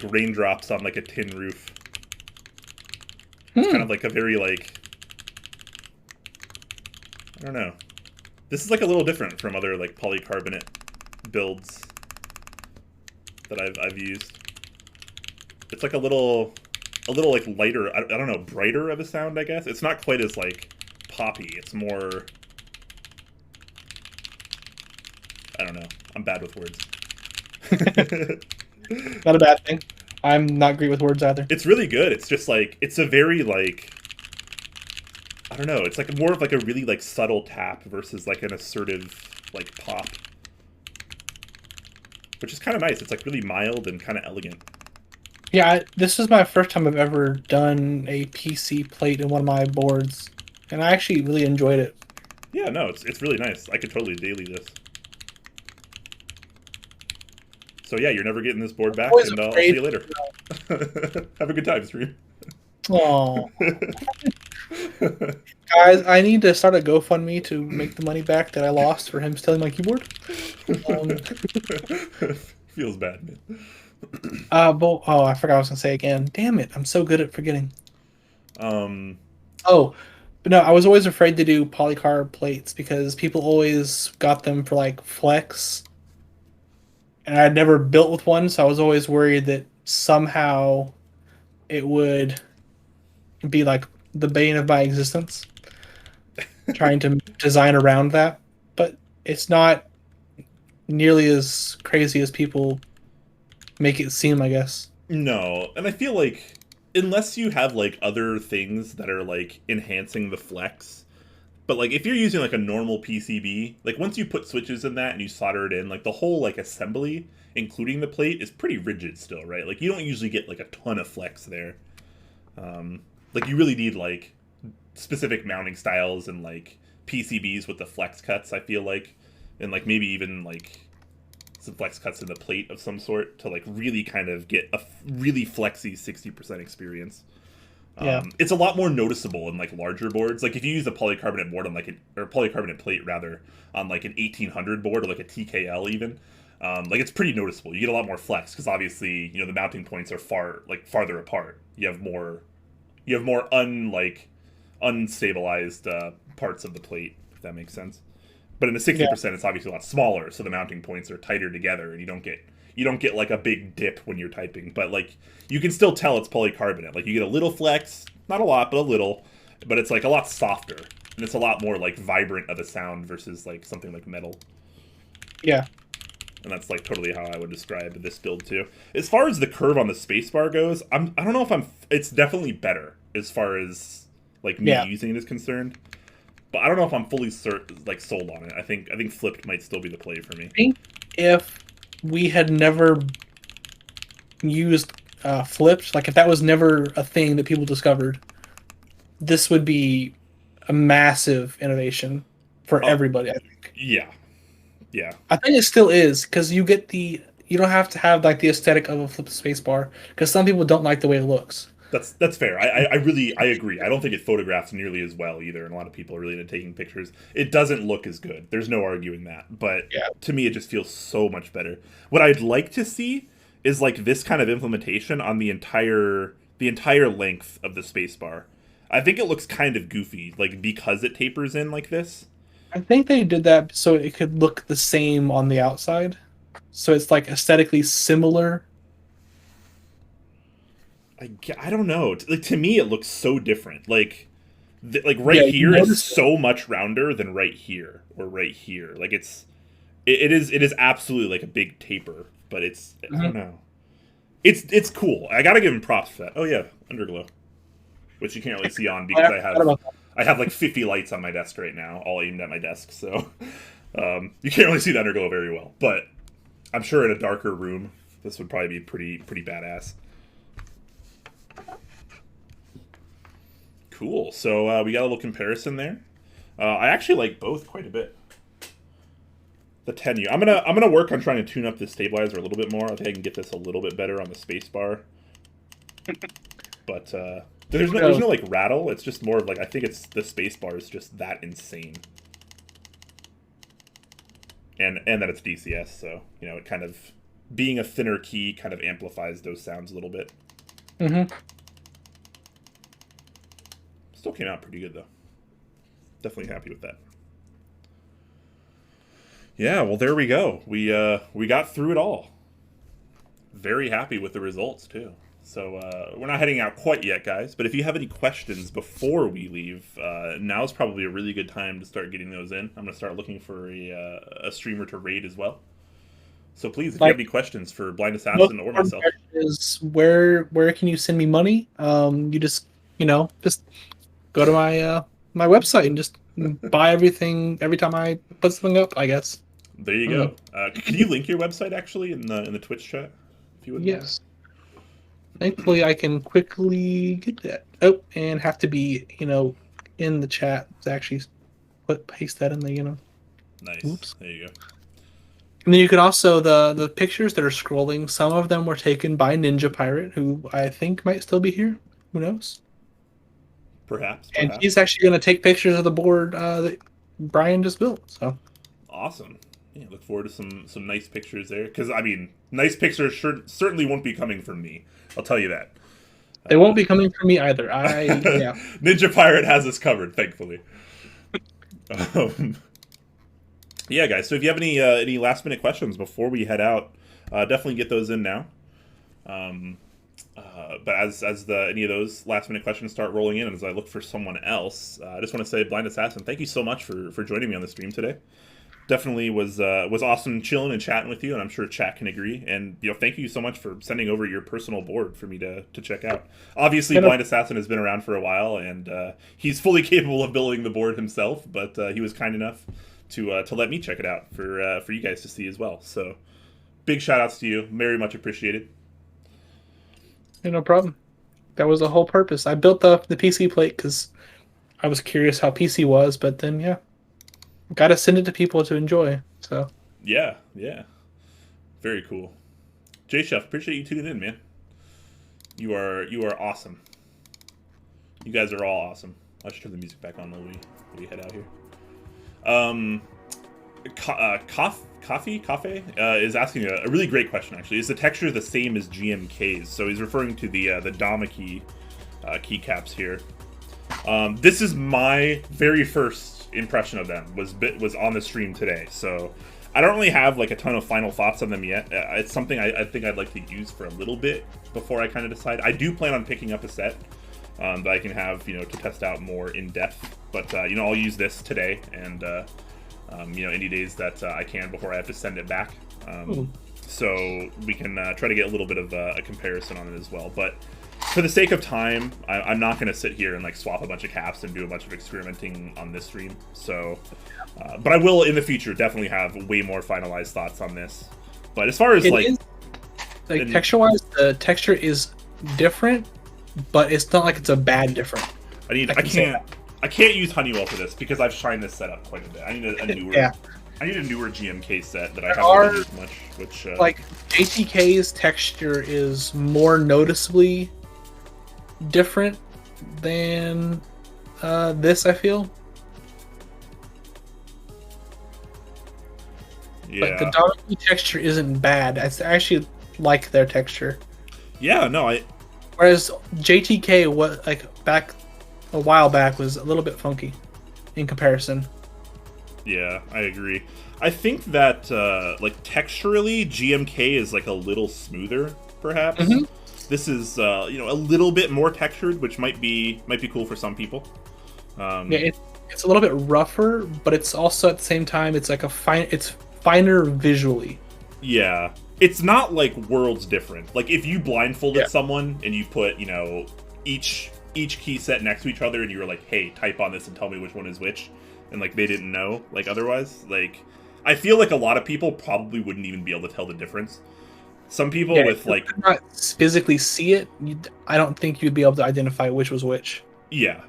raindrops on like a tin roof. It's kind Hmm. of like a very like, I don't know. This is like a little different from other like polycarbonate builds that I've used. It's like a little like lighter. I don't know, brighter of a sound. I guess it's not quite as like poppy. It's more. I don't know. I'm bad with words. Not a bad thing. I'm not great with words either. It's really good. It's just like it's a very like I don't know. It's like more of like a really like subtle tap versus like an assertive like pop, which is kind of nice. It's like really mild and kind of elegant. Yeah, this is my first time I've ever done a PC plate in one of my boards, and I actually really enjoyed it. Yeah, no, it's really nice. I could totally daily this. So yeah, you're never getting this board I'm back, always and I'll see afraid. you later. Have a good time, stream. Oh, guys, I need to start a GoFundMe to make the money back that I lost for him stealing my keyboard. Um, Feels bad, man. but oh, I forgot what I was gonna say again. Damn it, I'm so good at forgetting. Um, Oh, but no, I was always afraid to do polycarb plates because people always got them for like flex, and I'd never built with one, so I was always worried that somehow it would be like the bane of my existence, trying to design around that. But it's not nearly as crazy as people make it seem, I guess. no, and I feel like unless you have like other things that are like enhancing the flex, but like if you're using like a normal PCB, like once you put switches in that and you solder it in, like the whole like assembly, including the plate, is pretty rigid still, right? Like you don't usually get like a ton of flex there. Like you really need like specific mounting styles and like PCBs with the flex cuts. I feel like, and like maybe even like some flex cuts in the plate of some sort to like really kind of get a really flexy 60% experience. Yeah, It's a lot more noticeable in like larger boards. Like if you use a polycarbonate board on like or polycarbonate plate rather on like an 1800 board or like a TKL even, like it's pretty noticeable. You get a lot more flex because obviously the mounting points are farther apart. You have more unstabilized parts of the plate, if that makes sense. But in the yeah, 60%, it's obviously a lot smaller, so the mounting points are tighter together, and you don't get like a big dip when you're typing. But like you can still tell it's polycarbonate. Like you get a little flex, not a lot, but a little. But it's like a lot softer, and it's a lot more like vibrant of a sound versus like something like metal. yeah, And that's like totally how I would describe this build too. As far as the curve on the spacebar goes, I don't know if I'm. It's definitely better as far as like me yeah. using it is concerned. But I don't know if I'm fully sold on it. I think flipped might still be the play for me. I think if we had never used flipped, like if that was never a thing that people discovered, this would be a massive innovation for Oh everybody, I think. yeah, yeah. I think it still is because you don't have to have like the aesthetic of a flipped spacebar because some people don't like the way it looks. That's fair. I really I agree. I don't think it photographs nearly as well either, and a lot of people are really into taking pictures. It doesn't look as good. There's no arguing that. But Yeah, to me, it just feels so much better. What I'd like to see is like this kind of implementation on the entire length of the spacebar. I think it looks kind of goofy, like because it tapers in like this. I think they did that so it could look the same on the outside, so it's like aesthetically similar. I don't know. Like to me, it looks so different. Like right Yeah, you here is notice it. so much rounder than right here or right here. Like it is absolutely like a big taper, but I don't Mhm. know. It's cool. I gotta give him props for that. Oh yeah, underglow, which you can't really see on I because forgot about that. I have like 50 lights on my desk right now, all aimed at my desk, so you can't really see the underglow very well. But I'm sure in a darker room, this would probably be pretty badass. Cool. So we got a little comparison there. I actually like both quite a bit. The 10U. I'm gonna work on trying to tune up the stabilizer a little bit more. I think I can get this a little bit better on the space bar. But there's no like rattle. It's just more of like, I think it's the space bar is just that insane. And that it's DCS, so you know, it kind of being a thinner key kind of amplifies those sounds a little bit. Mm-hmm. Still came out pretty good though. Definitely happy with that. Yeah, well, there we go. We got through it all. Very happy with the results too. So we're not heading out quite yet, guys. But if you have any questions before we leave, now's probably a really good time to start getting those in. I'm gonna start looking for a streamer to raid as well. So please, if you have any questions for Blind Assassin or myself, is where can you send me money? You just go to my website and just buy everything every time I put something up, I guess. There you go. Can you link your website actually in the Twitch chat? If you would. Yes. Thankfully, I can quickly get that. Oh, and have to be in the chat to actually paste that in the Nice. Oops. There you go. And then you can also the pictures that are scrolling. Some of them were taken by Ninja Pirate, who I think might still be here. Who knows? Perhaps. And he's actually going to take pictures of the board that Brian just built. So awesome. Yeah, look forward to some nice pictures there. Because I mean, nice pictures certainly won't be coming from me. I'll tell you that. They won't be coming from me either. Yeah. Ninja Pirate has us covered, thankfully. Yeah, guys. So if you have any last minute questions before we head out, definitely get those in now. But as any of those last minute questions start rolling in, and as I look for someone else, I just want to say, Blind Assassin, thank you so much for joining me on the stream today. Definitely was awesome chilling and chatting with you, and I'm sure chat can agree. And thank you so much for sending over your personal board for me to check out. Obviously, Blind Assassin has been around for a while, and he's fully capable of building the board himself. But he was kind enough to let me check it out for you guys to see as well. So big shout outs to you, very much appreciated. Yeah, no problem. That was the whole purpose. I built the PC plate because I was curious how PC was, but then got to send it to people to enjoy. So yeah, very cool. J Chef, appreciate you tuning in, man. You are awesome. You guys are all awesome. I should turn the music back on while we head out here. Coffee is asking a really great question. Actually, is the texture the same as GMK's? So he's referring to the Dama keycaps here. This is my very first impression of them was on the stream today. So I don't really have like a ton of final thoughts on them yet. It's something I think I'd like to use for a little bit before I kind of decide. I do plan on picking up a set that I can have to test out more in depth. But I'll use this today and any days that I can before I have to send it back. So we can try to get a little bit of a comparison on it as well. But for the sake of time, I'm not going to sit here and like swap a bunch of caps and do a bunch of experimenting on this stream. So, but I will in the future definitely have way more finalized thoughts on this. But as far as texture-wise, the texture is different, but it's not like it's a bad different. I can't use Honeywell for this because I've shined this set up quite a bit. I need a newer. I need a newer GMK set that I haven't used much. Which like JTK's texture is more noticeably different than this, I feel. Yeah. But the Dama texture isn't bad. I actually like their texture. Yeah, no, Whereas JTK, a while back, was a little bit funky in comparison. Yeah, I agree. I think that texturally, GMK is like a little smoother, perhaps. Mm-hmm. This is a little bit more textured, which might be cool for some people. It's a little bit rougher, but it's also at the same time it's like it's finer visually. Yeah, it's not like worlds different. Like if you blindfolded someone and you put each each key set next to each other, and you were like, hey, type on this and tell me which one is which, and like they didn't know, like otherwise, like I feel like a lot of people probably wouldn't even be able to tell the difference. Some people Yeah, with like not physically see it, I don't think you'd be able to identify which was which. yeah.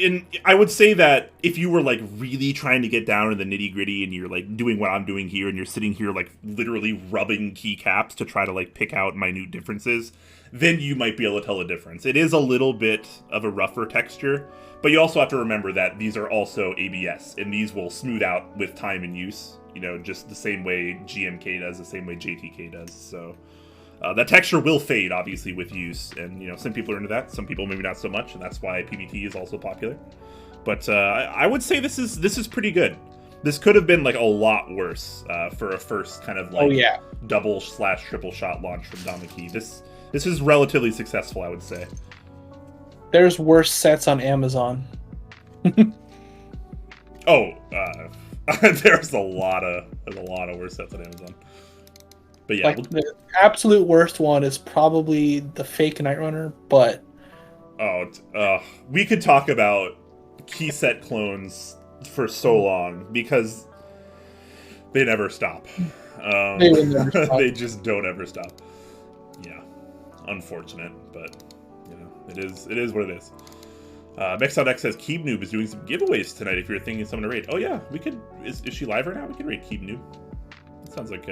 And I would say that if you were like really trying to get down to the nitty gritty and you're like doing what I'm doing here and you're sitting here like literally rubbing keycaps to try to like pick out minute differences, then you might be able to tell the difference. It is a little bit of a rougher texture, but you also have to remember that these are also ABS and these will smooth out with time and use, you know, just the same way GMK does, the same way JTK does. So that texture will fade, obviously, with use, and you know some people are into that, some people maybe not so much, and that's why PBT is also popular. But I would say this is pretty good. This could have been like a lot worse for a first kind of like double/triple shot launch from Damaki. This is relatively successful, I would say. There's worse sets on Amazon. Oh, there's a lot of worse sets on Amazon. But yeah, like the absolute worst one is probably the fake Night Runner, but we could talk about key set clones for so long because they never stop. They will never stop. They just don't ever stop. Yeah, unfortunate, but you know it is what it is. Mexodex says Keeb Noob is doing some giveaways tonight. If you're thinking someone to raid, oh yeah, we could. Is she live right now? We could raid Keeb Noob. That sounds like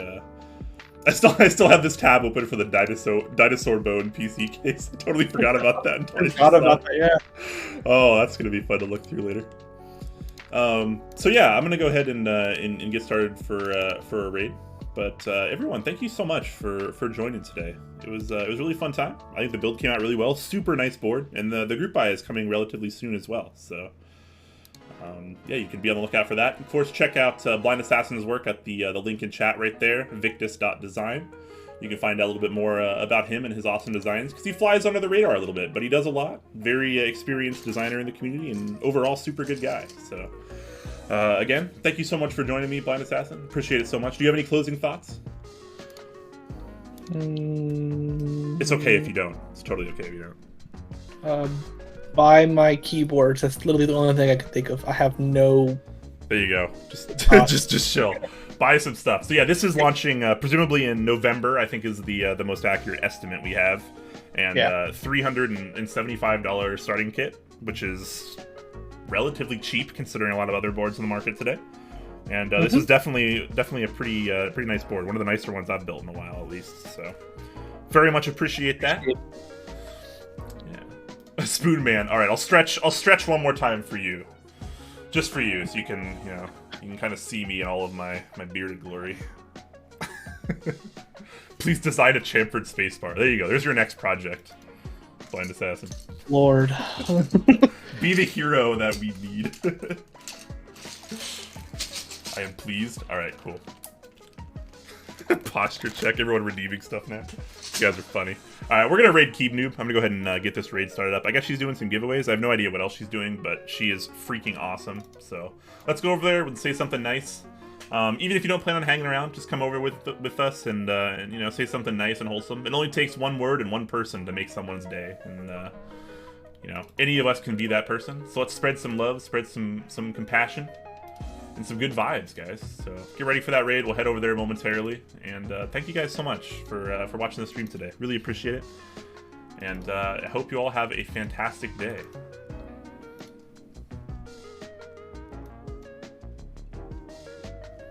I still have this tab open for the dinosaur bone PC case. I totally forgot about that. Yeah. Oh, that's gonna be fun to look through later. So yeah, I'm gonna go ahead and get started for a raid. But everyone, thank you so much for joining today. It was a really fun time. I think the build came out really well. Super nice board, and the group buy is coming relatively soon as well. So. Yeah, you can be on the lookout for that. Of course, check out Blind Assassin's work at the link in chat right there, victus.design. You can find out a little bit more about him and his awesome designs, because he flies under the radar a little bit, but he does a lot. Very experienced designer in the community, and overall super good guy. So, again, thank you so much for joining me, Blind Assassin. Appreciate it so much. Do you have any closing thoughts? It's okay if you don't. It's totally okay if you don't. Buy my keyboards. That's literally the only thing I could think of. I have no. There you go. Just chill. Buy some stuff. So yeah, this is launching presumably in November. I think is the most accurate estimate we have, and $375 starting kit, which is relatively cheap considering a lot of other boards in the market today. And this is definitely a pretty nice board. One of the nicer ones I've built in a while, at least. So very much appreciate that. Spoon Man. All right, I'll stretch one more time for you, just for you, so you can kind of see me in all of my bearded glory. Please design a chamfered spacebar. There you go. There's your next project, Blind Assassin. Lord, be the hero that we need. I am pleased. All right, cool. Posture check. Everyone redeeming stuff now. You guys are funny. Alright, we're going to raid Keeb Noob. I'm going to go ahead and get this raid started up. I guess she's doing some giveaways. I have no idea what else she's doing, but she is freaking awesome. So let's go over there and say something nice. Even if you don't plan on hanging around, just come over with us and you know, say something nice and wholesome. It only takes one word and one person to make someone's day. And, you know, any of us can be that person. So let's spread some love, spread some compassion. And some good vibes, guys. So get ready for that raid. We'll head over there momentarily. And thank you guys so much for watching the stream today. Really appreciate it. And I hope you all have a fantastic day.